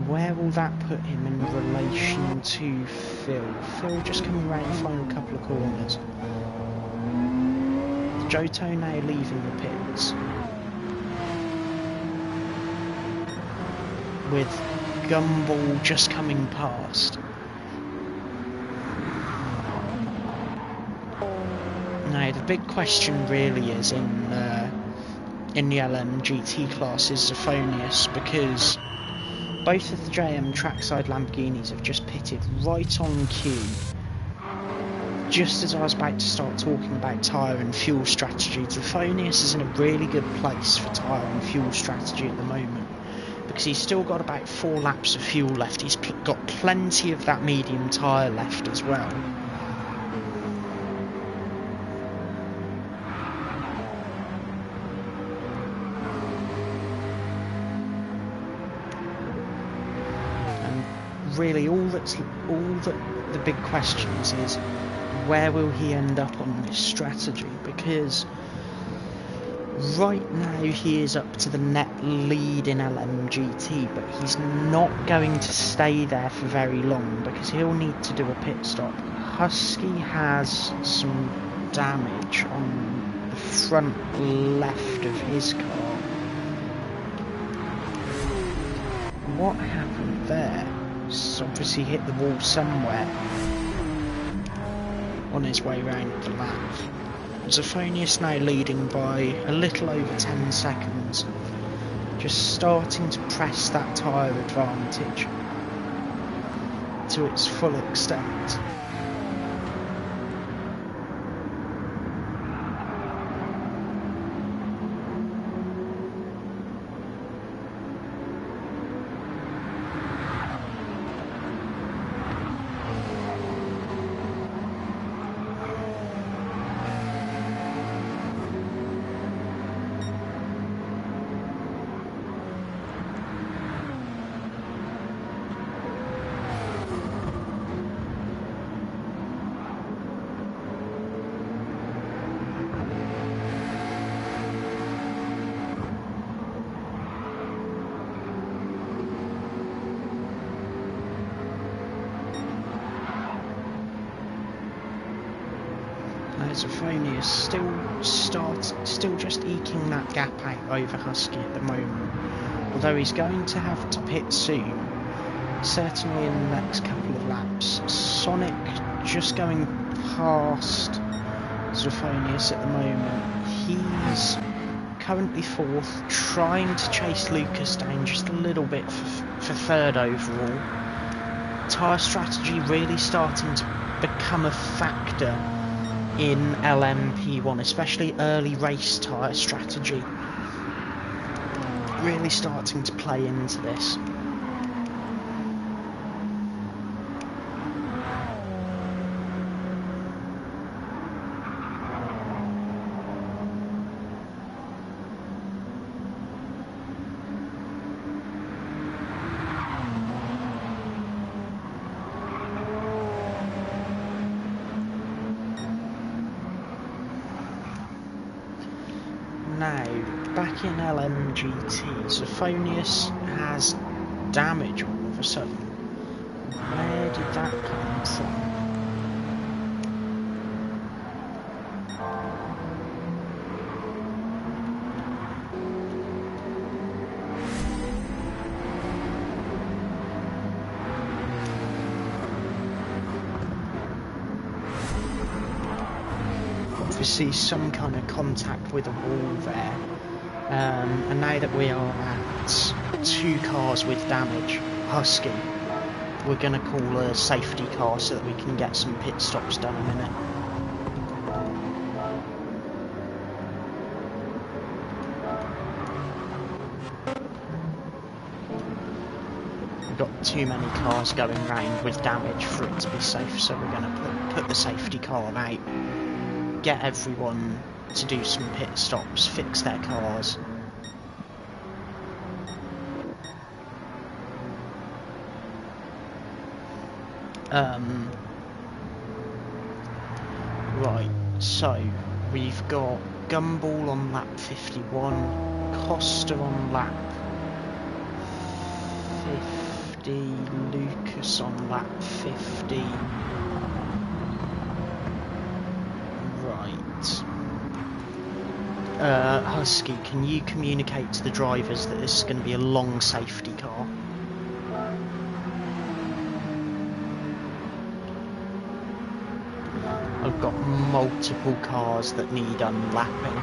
Where will that put him in relation to Phil? Phil just coming around the final couple of corners. Giotto now leaving the pits, with Gumball just coming past. Now the big question really is in the LMGT class is Zephonius, because both of the JM trackside Lamborghinis have just pitted right on cue, just as I was about to start talking about tyre and fuel strategy. Zephonius is in a really good place for tyre and fuel strategy at the moment, because he's still got about 4 laps of fuel left. He's got plenty of that medium tyre left as well. And really all that the big questions is, where will he end up on this strategy? Because right now he is up to the net lead in LMGT, but he's not going to stay there for very long because he'll need to do a pit stop. Husky has some damage on the front left of his car. What happened there? He's obviously hit the wall somewhere on his way round the lap. Zophonius now leading by a little over 10 seconds, just starting to press that tyre advantage to its full extent. Zophonius still just eking that gap out over Husky at the moment, although he's going to have to pit soon, certainly in the next couple of laps. Sonic just going past Zophonius at the moment. He's currently fourth, trying to chase Lucas down just a little bit for third overall. Tyre strategy really starting to become a factor in LMP1, especially early race tyre strategy, really starting to play into this. Now, back in LMGT, Zophonius has damage all of a sudden. Where did that come from? Obviously some kind of contact with a wall there, and now that we are at 2 cars with damage, Husky, we're going to call a safety car so that we can get some pit stops done in a minute. We've got too many cars going round with damage for it to be safe, so we're going to put the safety car out. Get everyone to do some pit stops, fix their cars. Right, so we've got Gumball on lap 51, Costa on lap 50, Lucas on lap 50. Husky, can you communicate to the drivers that this is going to be a long safety car? I've got multiple cars that need unlapping.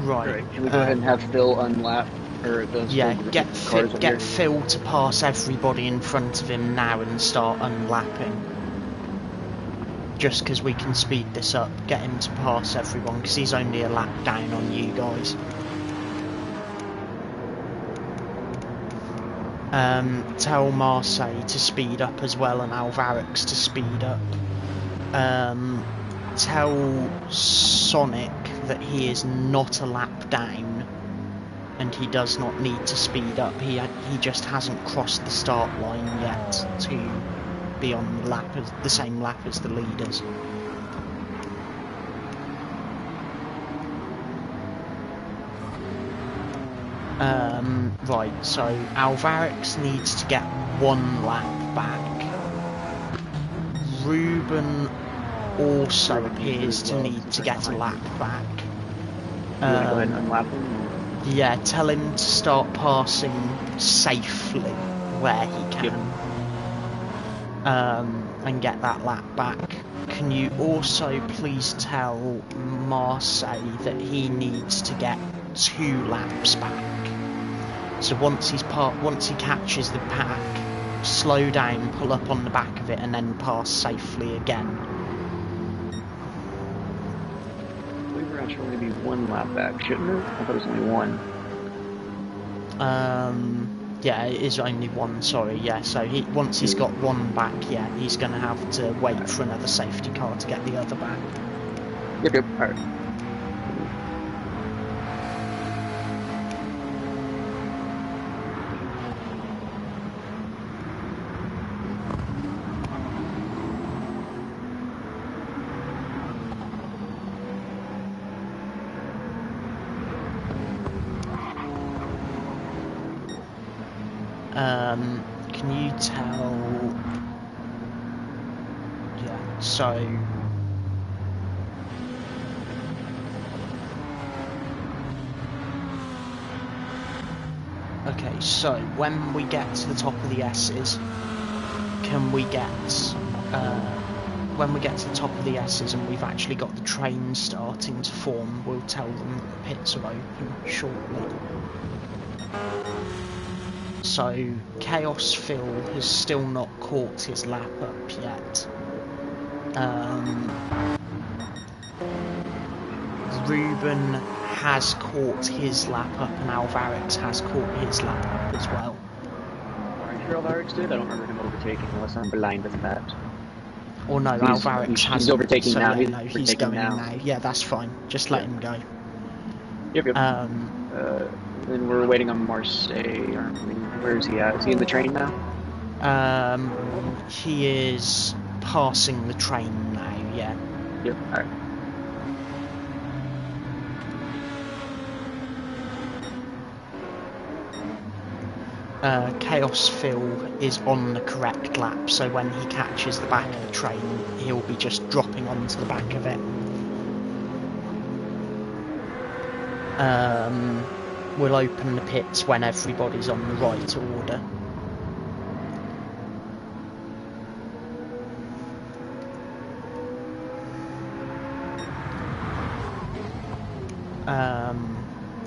Right. Can we go ahead and have Phil unlap? Or yeah, get Phil to pass everybody in front of him now and start unlapping. Just because we can speed this up, get him to pass everyone because he's only a lap down on you guys. Tell Marseille to speed up as well, and Alvarez to speed up. Tell Sonic that he is not a lap down and he does not need to speed up. He just hasn't crossed the start line yet to be on the same lap as the leaders. Right, so Alvarez needs to get 1 lap back. Ruben also appears to need to get a lap back. You want to go ahead and unlap him? Yeah, tell him to start passing safely where he can. And get that lap back. Can you also please tell Marseille that he needs to get 2 laps back? So once he catches the pack, slow down, pull up on the back of it, and then pass safely again. I believe we're actually only be 1 lap back, shouldn't it? I thought it was only 1. Yeah, it is only 1. Sorry, yeah. So once he's got 1 back, yeah, he's going to have to wait for another safety car to get the other back. Yep. All right. Can you tell? Yeah, so okay, so when we get to the top of the S's, when we get to the top of the S's and we've actually got the train starting to form, we'll tell them that the pits are open shortly. So Chaos Phil has still not caught his lap up yet. Ruben has caught his lap up and Alvarez has caught his lap up as well. Are you sure Alvarez did? I don't remember him overtaking unless I'm blind as that. Or no, Alvarez has. He's overtaking now. Yeah, no, he's going now. Yeah, that's fine. Just let him go. Yep. Then we're waiting on Marseille, aren't we? Where is he at? Is he in the train now? He is passing the train now, yeah. Yep, alright. Chaos Phil is on the correct lap, so when he catches the back of the train, he'll be just dropping onto the back of it. We'll open the pits when everybody's on the right order.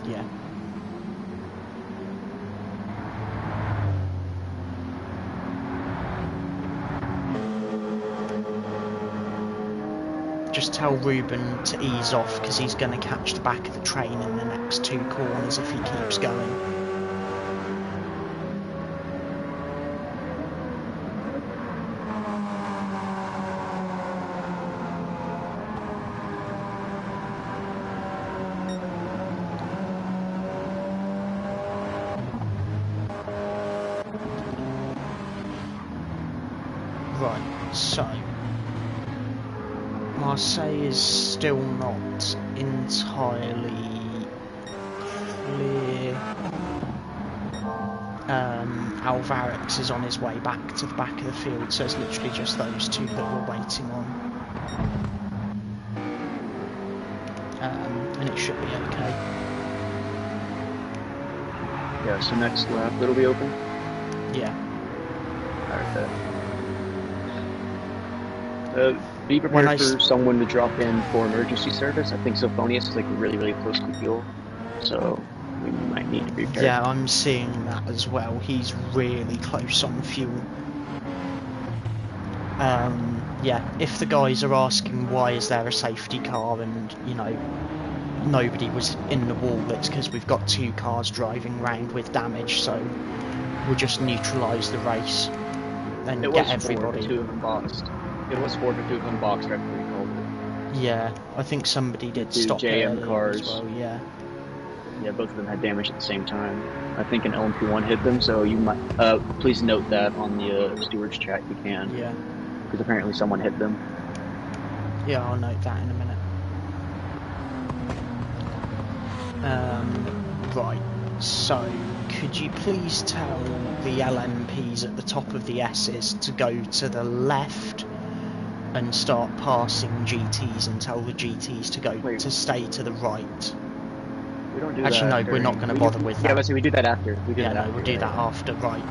Yeah. Just tell Ruben to ease off because he's going to catch the back of the train in the next 2 corners if he keeps going. Right, so Marseille is still not entirely clear. Alvarez is on his way back to the back of the field, so it's literally just those 2 that we're waiting on. And it should be okay. Yeah, so next lap it'll be open? Yeah. Alright, be prepared for someone to drop in for emergency service. I think Sophonius is like really, really close to fuel, so we might need to be prepared. Yeah, I'm seeing that as well. He's really close on fuel. Yeah, if the guys are asking why is there a safety car and, you know, nobody was in the wall, it's because we've got 2 cars driving around with damage, so will just neutralise the race and It get was everybody. 4 to 2 of them boxed. It was 4 to 2 of them boxed after we called it. Yeah, I think somebody did Two stop JM earlier cars. as well. Yeah. Yeah, both of them had damage at the same time. I think an LMP1 hit them, so you might please note that on the stewards chat if you can. Yeah. Because apparently someone hit them. Yeah, I'll note that in a minute. Right, so could you please tell the LMPs at the top of the S's to go to the left and start passing GTs, and tell the GTs to go to stay to the right? We don't do Actually, that. no, we're not going to bother with that. Yeah, but see, we do that after. We do Yeah, that no, after, we'll do that after, right.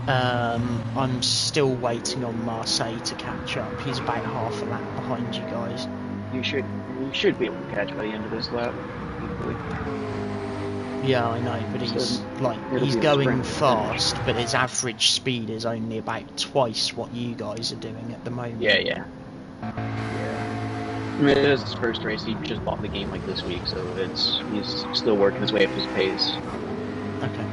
I'm still waiting on Marseille to catch up. He's about half a lap behind you guys. You should be able to catch by the end of this lap. Hopefully. Yeah, I know, but he's he's be a going sprint fast, but his average speed is only about twice what you guys are doing at the moment. Yeah. I mean, it is his first race. He just bought the game like this week, so he's still working his way up his pace. Okay.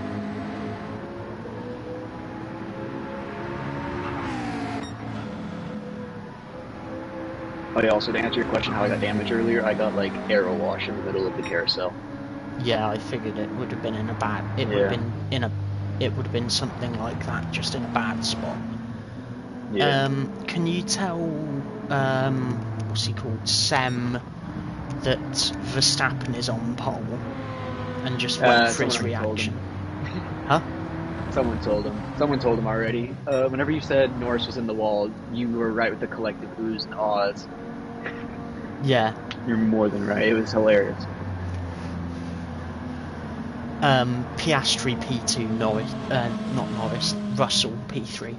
Oh yeah, also to answer your question how I got damaged earlier, I got like arrow wash in the middle of the carousel. Yeah, I figured it would have been in a bad. It would have been It would have been something like that, just in a bad spot. Yeah. Can you tell what's he called, Sem, that Verstappen is on pole, and just wait for his reaction? Huh? Someone told him. Someone told him already. Whenever you said Norris was in the wall, you were right with the collective oohs and ahs. Yeah. You're more than right. It was hilarious. Piastri P2, Norris, not Norris, Russell P3.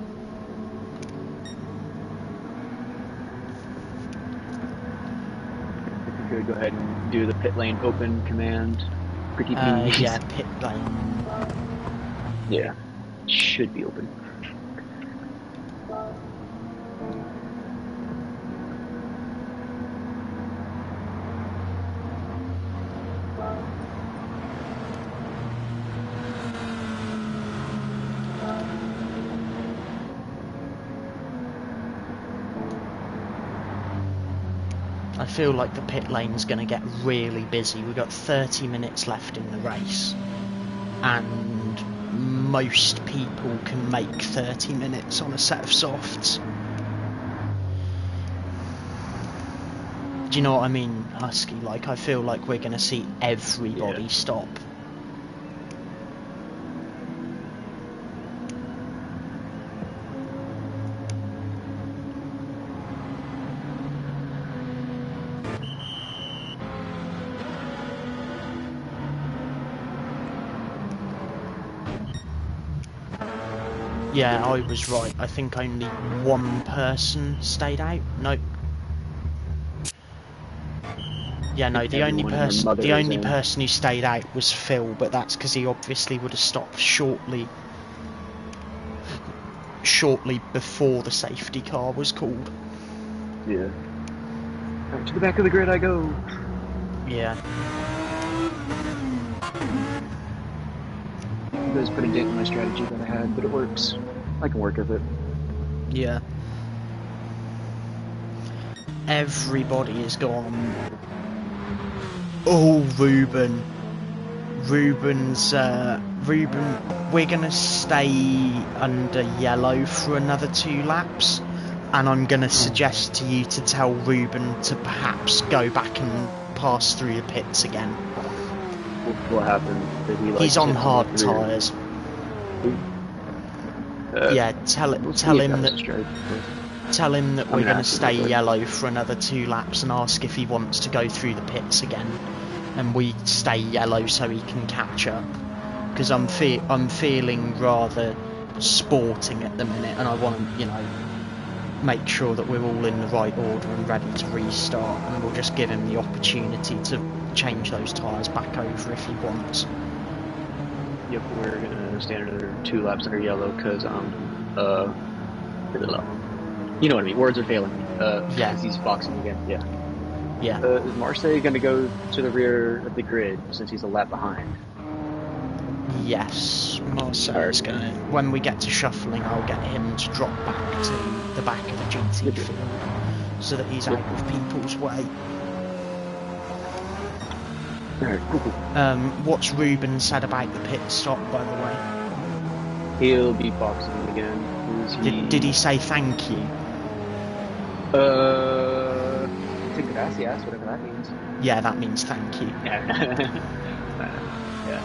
If you could go ahead and do the pit lane open command. Pretty please. Yeah, pit lane. Yeah. Should be open. I feel like the pit lane's going to get really busy. We've got 30 minutes left in the race, and most people can make 30 minutes on a set of softs. Do you know what I mean, Husky? Like, I feel like we're going to see everybody stop. Yeah, I was right. I think only one person stayed out. Nope. Yeah, no. The only person who stayed out was Phil, but that's because he obviously would have stopped shortly before the safety car was called. Yeah. Right, to the back of the grid I go. Yeah. It was pretty dent in my strategy that I had, but it works. I can work with it. Yeah. Everybody is gone. Oh, Ruben, we're gonna stay under yellow for another 2 laps, and I'm gonna suggest to you to tell Ruben to perhaps go back and pass through the pits again. What happened? Did he, like, he's on hit hard the rear? tyres. Yeah, tell him that we're going to stay yellow for another 2 laps, and ask if he wants to go through the pits again, and we stay yellow so he can catch up. Because I'm feeling rather sporting at the minute, and I want to, make sure that we're all in the right order and ready to restart, and we'll just give him the opportunity to change those tyres back over if he wants. Yep, we're gonna stand another 2 laps under yellow because you know what I mean. Words are failing me. Yeah. 'Cause he's boxing again. Yeah. Yeah. Is Marseille gonna go to the rear of the grid since he's a lap behind? Yes, Marcel's going to... When we get to shuffling, I'll get him to drop back to the back of the GT field so that he's out of people's way. Alright, cool. What's Ruben said about the pit stop, by the way? He'll be boxing again. Did he say thank you? Say gracias, whatever that means. Yeah, that means thank you. Yeah. Yeah.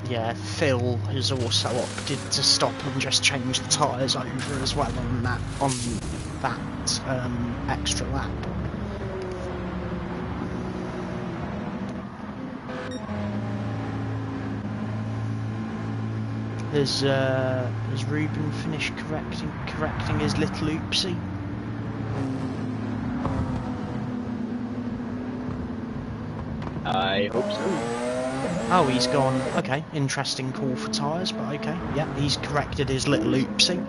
Yeah, Phil has also opted to stop and just change the tyres over as well on that extra lap. Has Ruben finished correcting his little oopsie? I hope so. Oh, he's gone. Okay, interesting call for tyres, but okay. Yeah, he's corrected his little oopsie.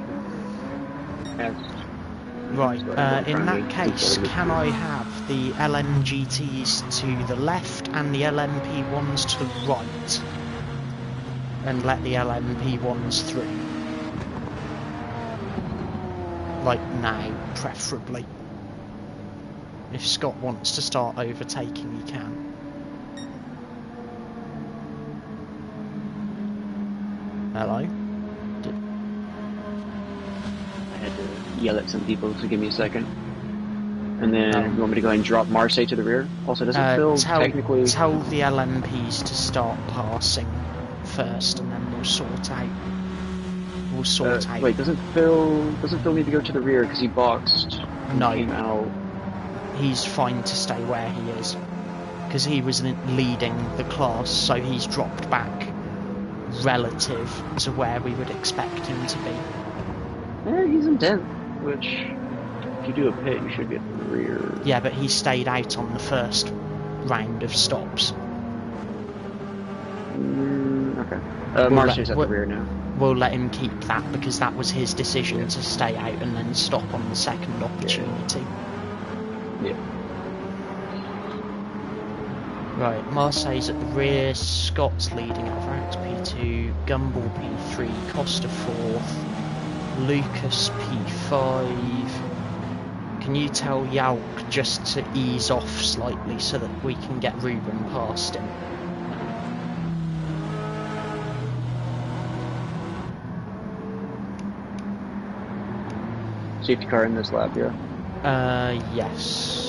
Right, in that case, can I have the LMGTs to the left and the LMP1s to the right? And let the LMP1s through. Like now, preferably. If Scott wants to start overtaking, he can. Hello? I had to yell at some people to give me a second. And then you want me to go ahead and drop Marseille to the rear? Also, doesn't Phil technically... Tell the LMPs to start passing first, and then we'll sort out. Wait, doesn't Phil need to go to the rear because he boxed? No. Came out. He's fine to stay where he is. Because he was leading the class, so he's dropped back relative to where we would expect him to be. Yeah, he's in 10th, which, if you do a pit, you should be at the rear. Yeah, but he stayed out on the first round of stops. Okay. Marcy's at the rear now. We'll let him keep that, because that was his decision to stay out and then stop on the second opportunity. Yeah. Right, Marseille's at the rear, Scott's leading at Varax P2, Gumball P3, Costa 4th, Lucas P5. Can you tell Yauk just to ease off slightly so that we can get Ruben past him? Safety car in this lap, yeah? Yes.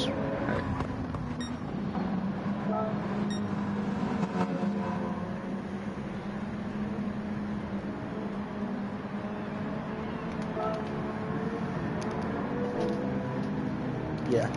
Yeah.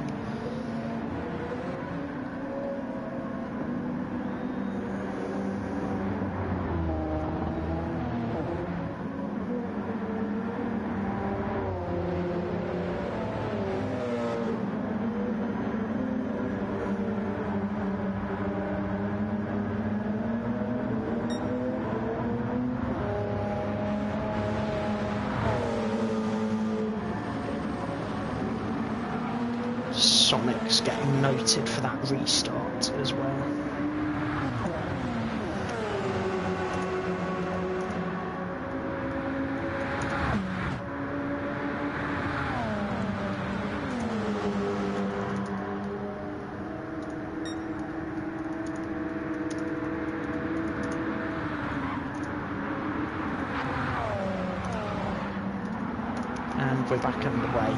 Sonic's getting noted for that restart as well. And we're back underway.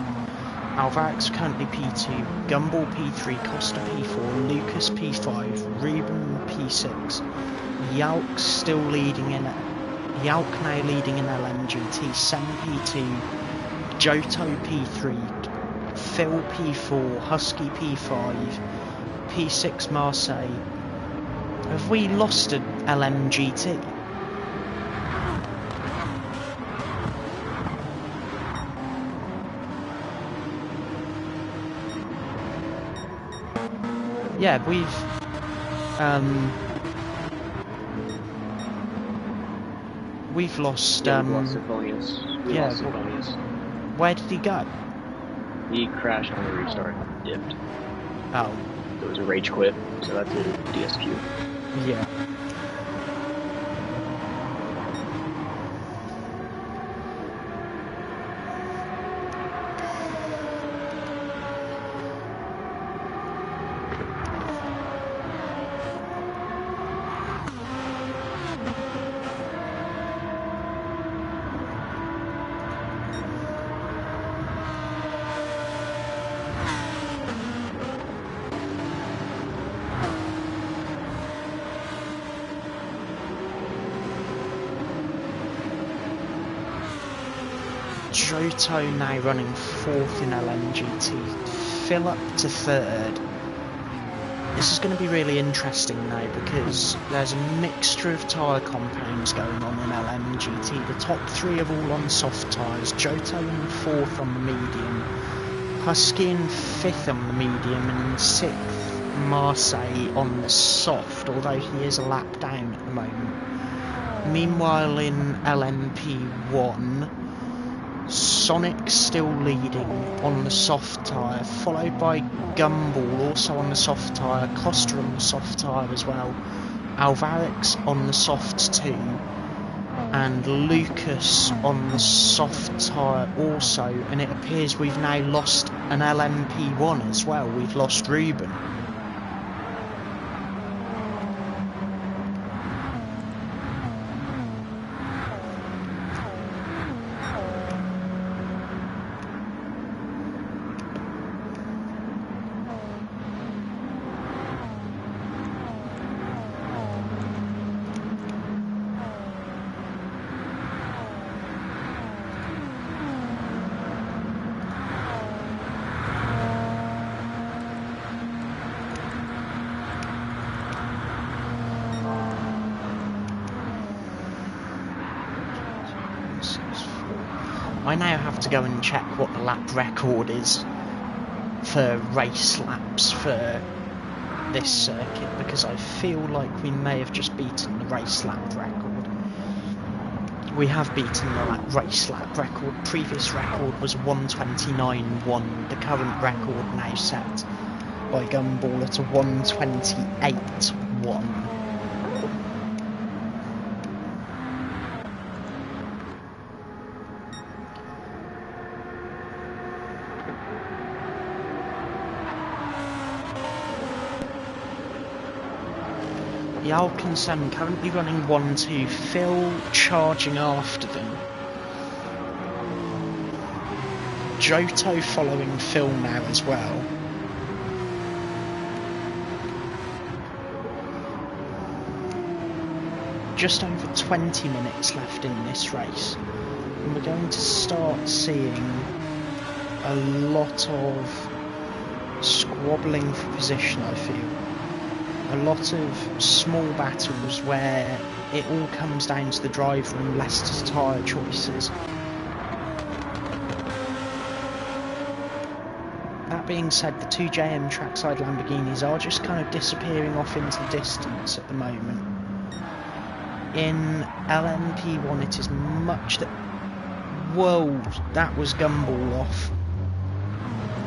Alvarez currently P2, Gumball P3, Costa P4, Lucas P5, Ruben P6, Yalk still leading in Yalk now leading in LMGT, Sen P2, Johto P3, Phil P4, Husky P5, P6 Marseille. Have we lost an LMGT? Yeah, we've lost. Yeah, we've lost Symphonius. We lost Symphonius. Where did he go? He crashed on the restart, dipped. Oh. It was a rage quit, so that's a DSQ. Yeah. Johto now running 4th in LMGT, Phil up to 3rd. This is going to be really interesting now because there's a mixture of tyre compounds going on in LMGT. The top 3 are all on soft tyres, Johto in 4th on the medium, Husky in 5th on the medium, and 6th Marseille on the soft, although he is a lap down at the moment. Meanwhile in LMP1, Sonic still leading on the soft tyre, followed by Gumball also on the soft tyre, Costa on the soft tyre as well, Alvarez on the soft too, and Lucas on the soft tyre also, and it appears we've now lost an LMP1 as well, we've lost Ruben. I now have to go and check what the lap record is for race laps for this circuit, because I feel like we may have just beaten the race lap record. We have beaten the race lap record. Previous record was 1:29.1. The current record now set by Gumball at a 1:28.1. Alkinson currently running 1-2, Phil charging after them. Johto following Phil now as well. Just over 20 minutes left in this race, and we're going to start seeing a lot of squabbling for position, I feel. A lot of small battles where it all comes down to the driver and Leicester's tyre choices. That being said, the 2 JM trackside Lamborghinis are just kind of disappearing off into the distance at the moment. In LMP1 it is much that... Whoa, that was Gumball off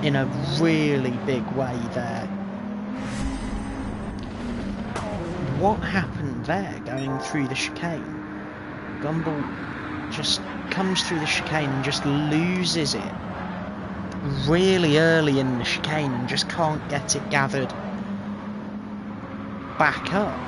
in a really big way there. What happened there going through the chicane? Gumball just comes through the chicane and just loses it really early in the chicane and just can't get it gathered back up.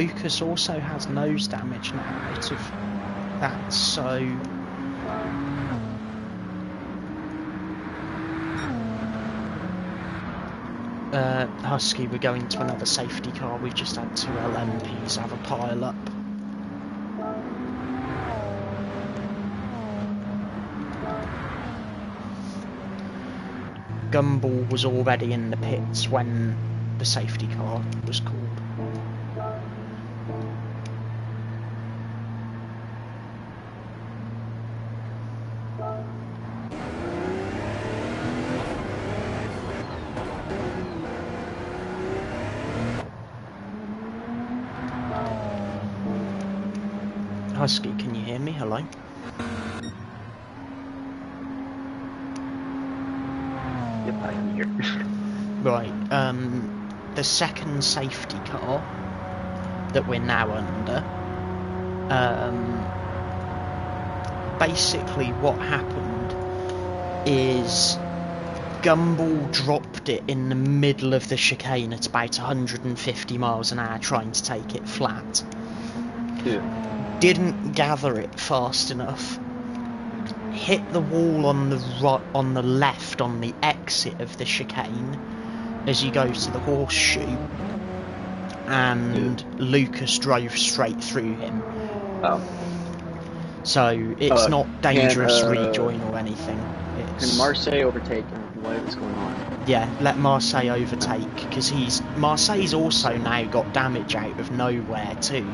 Lucas also has nose damage now out of that, so... Husky, we're going to another safety car. We've just had 2 LMPs have a pile up. Gumball was already in the pits when the safety car was called. Husky, can you hear me? Hello? Yep, I can hear. Right, the second safety car that we're now under, basically what happened is Gumball dropped it in the middle of the chicane at about 150 miles an hour trying to take it flat. Yeah. Didn't gather it fast enough, hit the wall on the on the left on the exit of the chicane as you go to the horseshoe, and Lucas drove straight through him. Oh. So it's not dangerous rejoin or anything. It's... Can Marseille overtake him? What is going on? Yeah, let Marseille overtake, because Marseille's also now got damage out of nowhere too.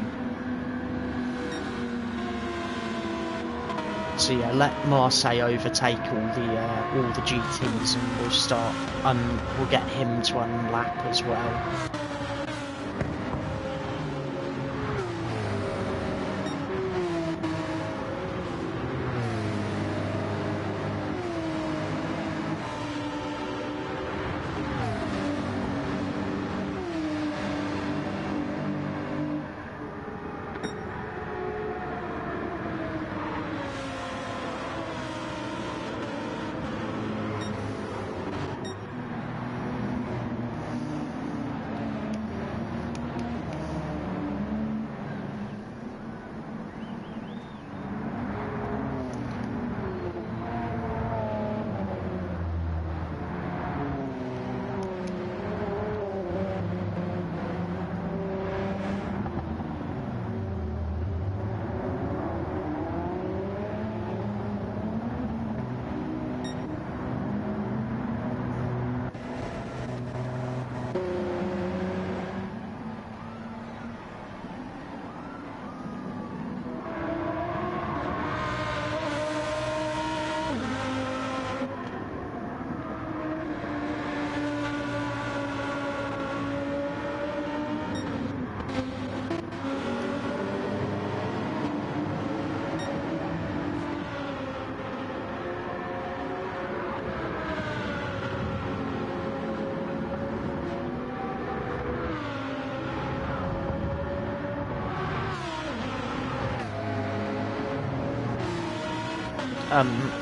So yeah, let Marseille overtake all the GTs, and we'll start. We'll get him to unlap as well.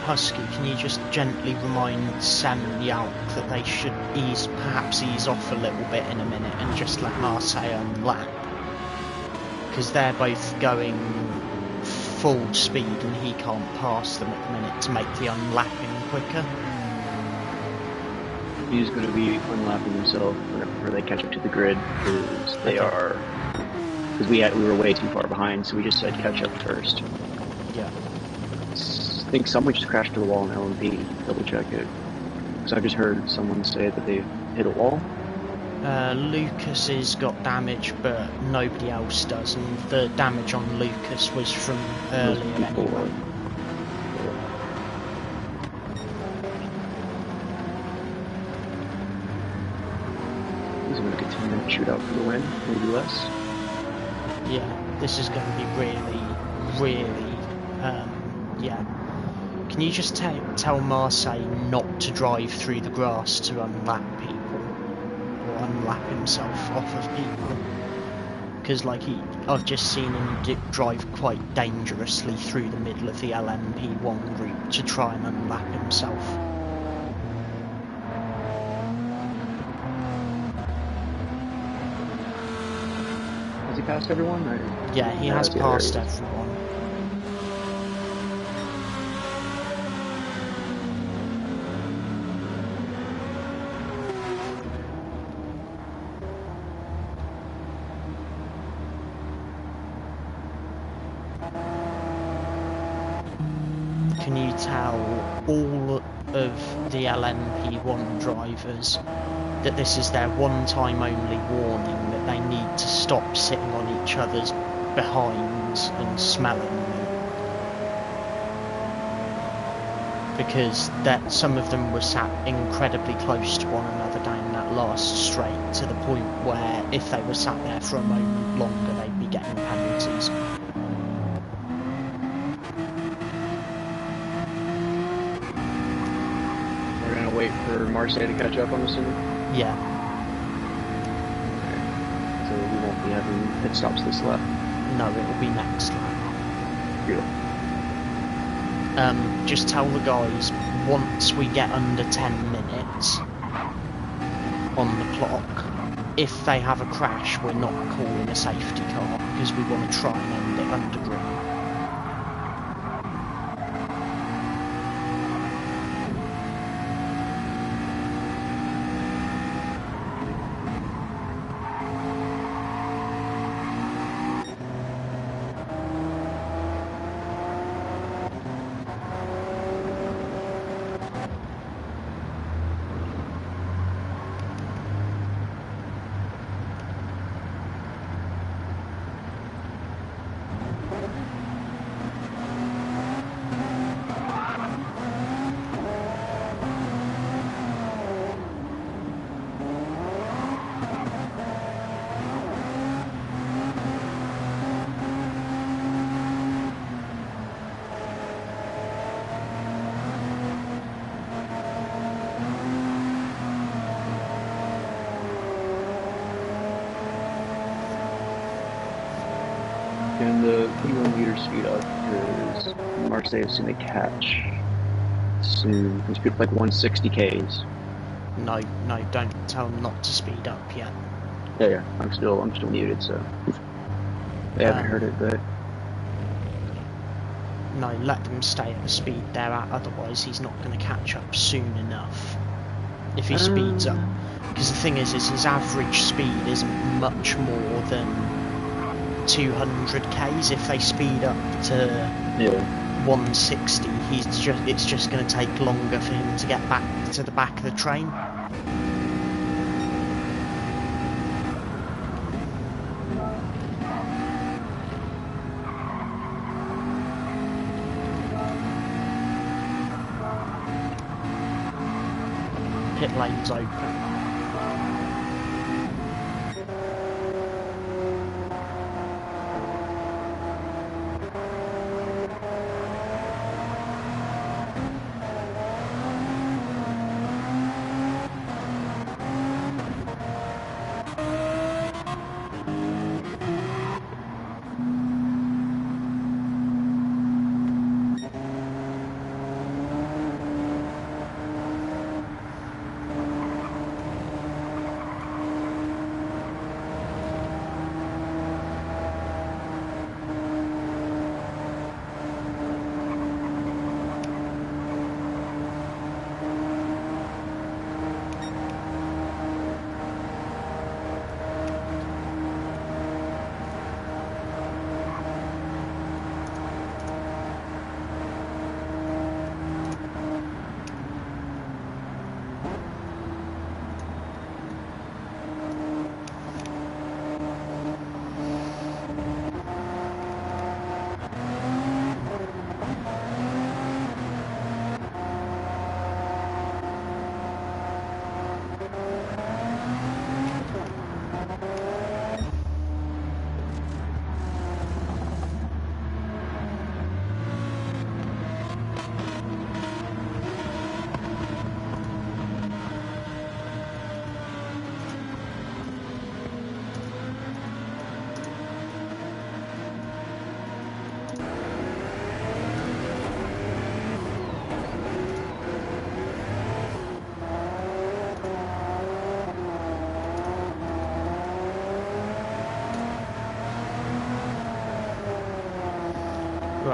Husky, can you just gently remind Sam and Yalk that they should perhaps ease off a little bit in a minute and just let Marseille unlap? Because they're both going full speed and he can't pass them at the minute to make the unlapping quicker. He's going to be unlapping himself whenever they catch up to the grid, because they are... Because we were way too far behind, so we just said catch up first. Yeah. I think someone just crashed to the wall in LMP. Double check it. Because I just heard someone say that they hit a wall. Lucas has got damage, but nobody else does, and the damage on Lucas was from earlier anyway. He's going to continue to shoot out for the win, maybe less. Yeah, this is going to be really, yeah. Can you just tell Marseille not to drive through the grass to unlap people, or unlap himself off of people? Because I've just seen him drive quite dangerously through the middle of the LMP1 route to try and unlap himself. Has he passed everyone? Or? Yeah, he has passed everyone. Can you tell all of the LMP1 drivers that this is their one-time only warning, that they need to stop sitting on each other's behinds and smelling them? Because some of them were sat incredibly close to one another down that last straight, to the point where if they were sat there for a moment longer they'd be getting penalties. We're gonna wait for Marseille to catch up, I'm assuming? Yeah. Okay. So we won't be having pit stops this lap? No, it'll be next lap. Beautiful. Just tell the guys, once we get under 10 minutes on the clock, if they have a crash, we're not calling a safety car, because we want to try and end it under green. And the 21 meter speed up is Marseille is going to catch soon. It's speed up like 160 Ks. No, don't tell them not to speed up yet. Yeah, I'm still muted, so they haven't heard it, but no, let them stay at the speed they're at, otherwise he's not going to catch up soon enough if he speeds up. Because the thing is his average speed isn't much more than 200 Ks. If they speed up to 160, it's just going to take longer for him to get back to the back of the train. Pit lane's open.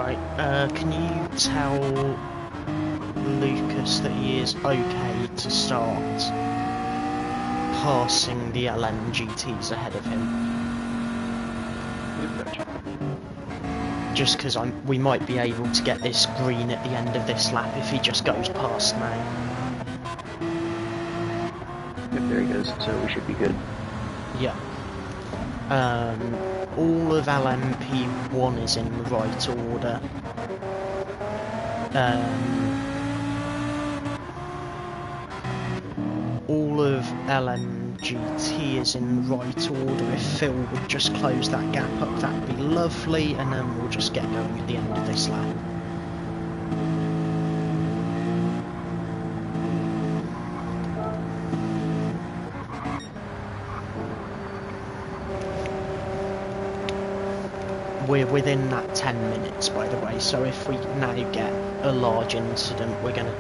Right, can you tell Lucas that he is okay to start passing the LMGTs ahead of him? Just because we might be able to get this green at the end of this lap if he just goes past now. Yep, there he goes, so we should be good. Yeah. All of LMP1 is in the right order. All of LMGT is in the right order. If Phil would just close that gap up, that'd be lovely, and then we'll just get going at the end of this lap. We're within that 10 minutes, by the way, so if we now get a large incident, we're going to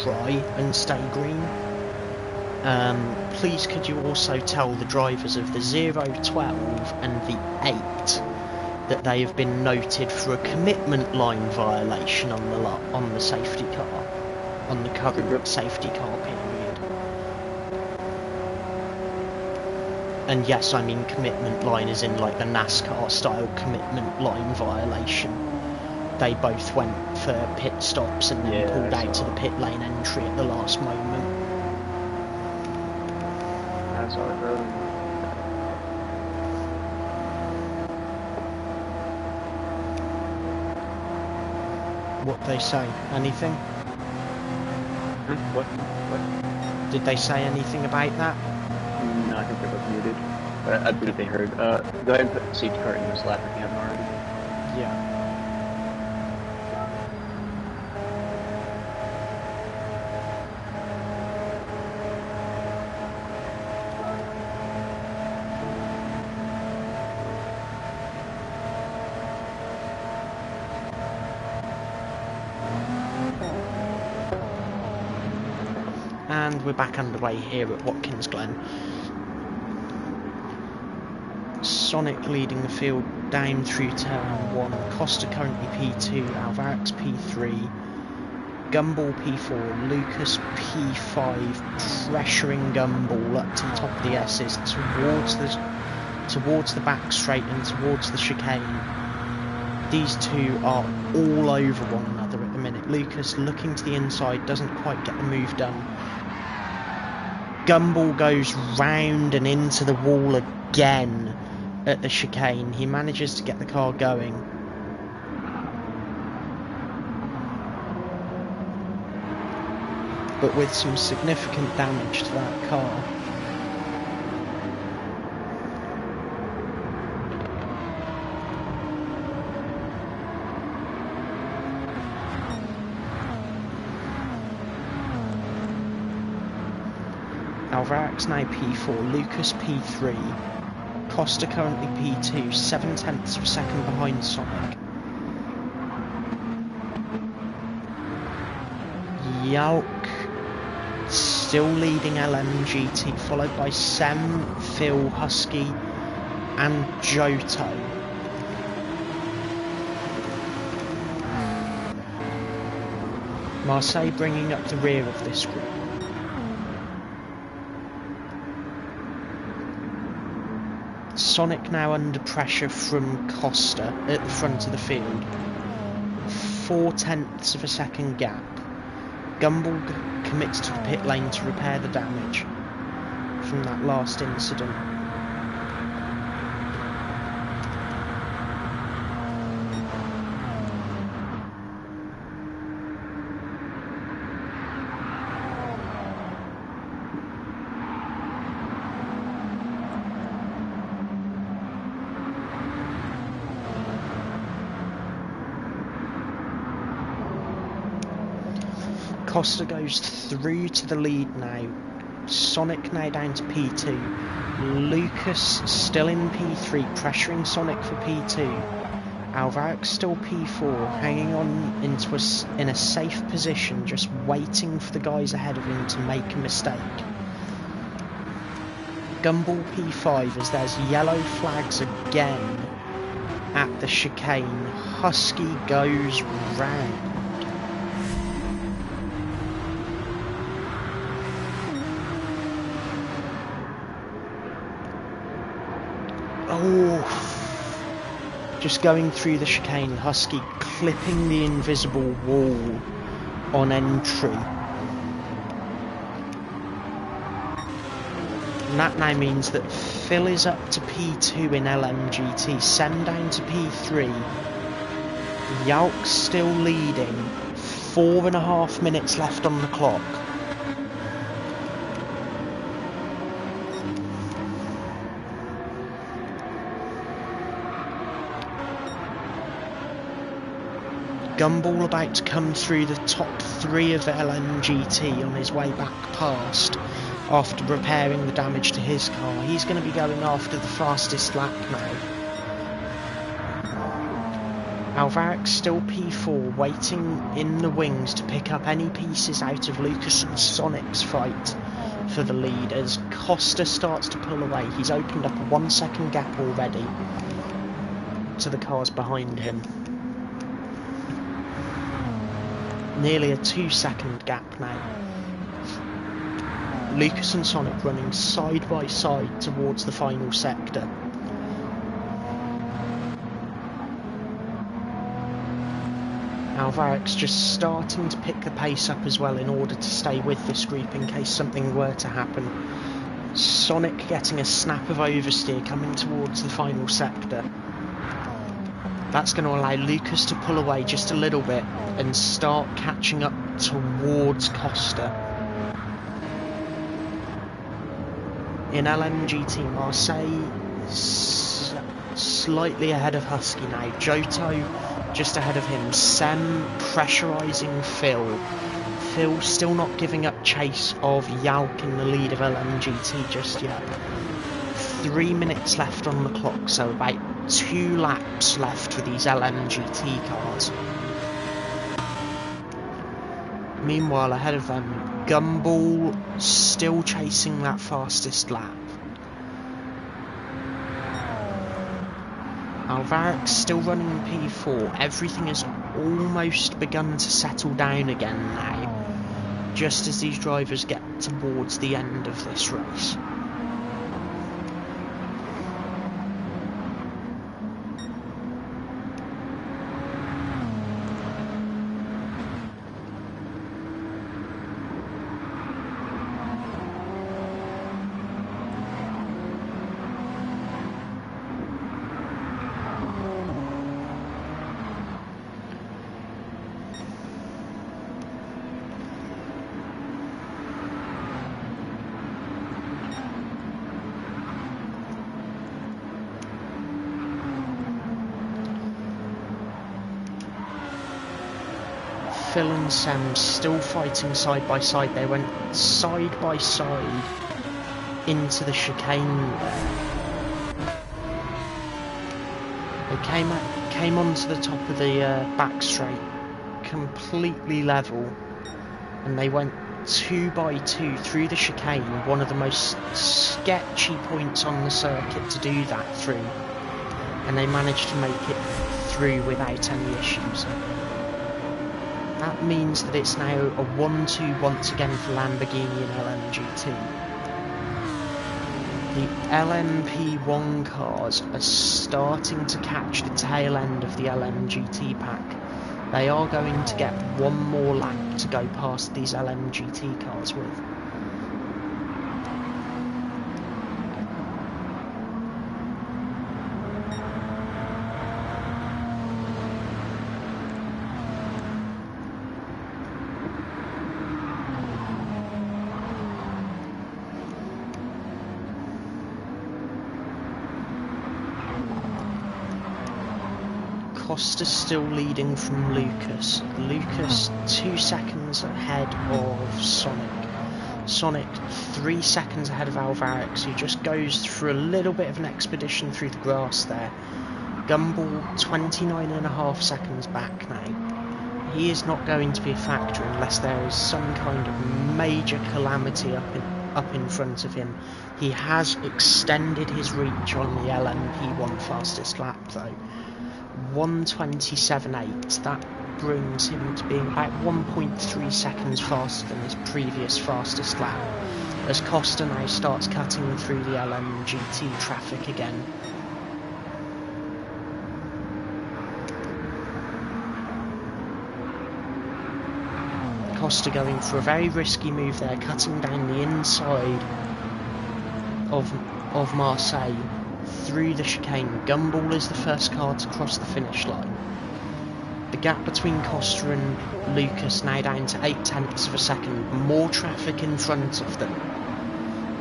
try and stay green. Please could you also tell the drivers of the 012 and the 8 that they have been noted for a commitment line violation on the safety car, on the current safety car period. And yes, I mean commitment line is in like the NASCAR style commitment line violation. They both went for pit stops and then pulled out to the pit lane entry at the last moment. I saw it, bro. What they say? Anything? What? Did they say anything about that? No, I think they're both muted. But I believe they heard. Go ahead and put the safety car in this lap if you haven't already. Yeah. And we're back underway here at Watkins Glen. Sonic leading the field down through turn 1, Costa currently P2, Alvarax P3, Gumball P4, Lucas P5, pressuring Gumball up to the top of the S's towards the back straight and towards the chicane. These two are all over one another at the minute. Lucas looking to the inside, doesn't quite get the move done. Gumball goes round and into the wall again at the chicane. He manages to get the car going. But with some significant damage to that car. Alvarax now P4, Lucas P3, Costa currently P2, 0.7 of a second behind Sonic. Yalk still leading LMGT, followed by Sem, Phil, Husky and Johto. Marseille bringing up the rear of this group. Sonic now under pressure from Costa at the front of the field. 0.4 of a second gap. Gumball commits to the pit lane to repair the damage from that last incident. Costa goes through to the lead now. Sonic now down to P2. Lucas still in P3, pressuring Sonic for P2. Alvarax still P4, hanging on in a safe position, just waiting for the guys ahead of him to make a mistake. Gumball P5 as there's yellow flags again at the chicane. Husky goes round. Oh, just going through the chicane, Husky clipping the invisible wall on entry. And that now means that Phil is up to P2 in LMGT, Sem down to P3. Yalk's still leading, 4.5 minutes left on the clock. Gumball about to come through the top 3 of LMGT on his way back past after repairing the damage to his car. He's going to be going after the fastest lap now. Alvarez still P4, waiting in the wings to pick up any pieces out of Lucas and Sonic's fight for the lead as Costa starts to pull away. He's opened up a 1 second gap already to the cars behind him. Nearly a 2 second gap now. Lucas and Sonic running side by side towards the final sector. Alvarez just starting to pick the pace up as well in order to stay with this group in case something were to happen. Sonic getting a snap of oversteer coming towards the final sector. That's going to allow Lucas to pull away just a little bit and start catching up towards Costa. In LMGT, Marseille slightly ahead of Husky now. Joto just ahead of him. Sem pressurising Phil. Phil still not giving up chase of Yalk in the lead of LMGT just yet. 3 minutes left on the clock, so about 2 laps left for these LMGT cars. Meanwhile, ahead of them, Gumball still chasing that fastest lap. Alvarez still running in P4. Everything has almost begun to settle down again now, just as these drivers get towards the end of this race. Phil and Sam still fighting side by side. They went side by side into the chicane there. They came onto the top of the back straight, completely level, and they went 2 by 2 through the chicane, one of the most sketchy points on the circuit to do that through, and they managed to make it through without any issues. That means that it's now a 1-2 once again for Lamborghini and LMGT. The LMP1 cars are starting to catch the tail end of the LMGT pack. They are going to get one more lap to go past these LMGT cars with. Costa's still leading from Lucas. Lucas 2 seconds ahead of Sonic. Sonic 3 seconds ahead of Alvarez, who just goes through a little bit of an expedition through the grass there. Gumball 29.5 seconds back now. He is not going to be a factor unless there is some kind of major calamity up in front of him. He has extended his reach on the LMP1 fastest lap though. 1:27.8. That brings him to being about 1.3 seconds faster than his previous fastest lap, as Costa now starts cutting through the LMGT traffic again. Costa going for a very risky move there, cutting down the inside of Marseille through the chicane. Gumball is the first car to cross the finish line. The gap between Costa and Lucas now down to 0.8 of a second. More traffic in front of them.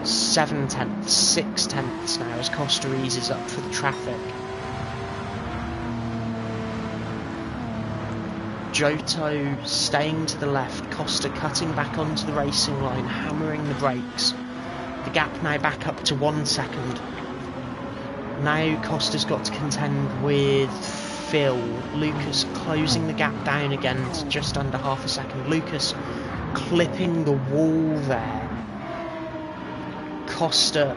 7 tenths, 6 tenths now as Costa eases up for the traffic. Giotto staying to the left, Costa cutting back onto the racing line, hammering the brakes. The gap now back up to 1 second. Now Costa's got to contend with Phil. Lucas closing the gap down again to just under half a second. Lucas clipping the wall there. Costa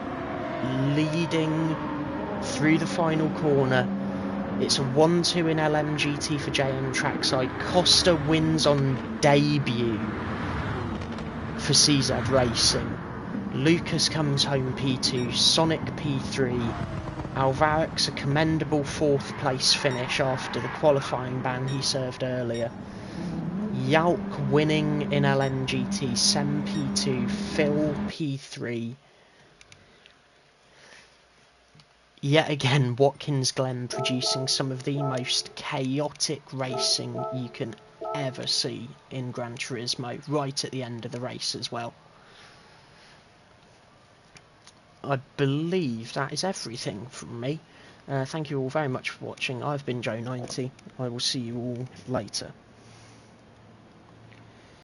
leading through the final corner. It's a 1-2 in LMGT for JM trackside. Costa wins on debut for CZ Racing. Lucas comes home P2, Sonic P3. Alvarez a commendable 4th place finish after the qualifying ban he served earlier. Yalk winning in LMGT, Sem P2, Phil P3. Yet again, Watkins Glen producing some of the most chaotic racing you can ever see in Gran Turismo, right at the end of the race as well. I believe that is everything from me. Thank you all very much for watching. I've been Joe90. I will see you all later.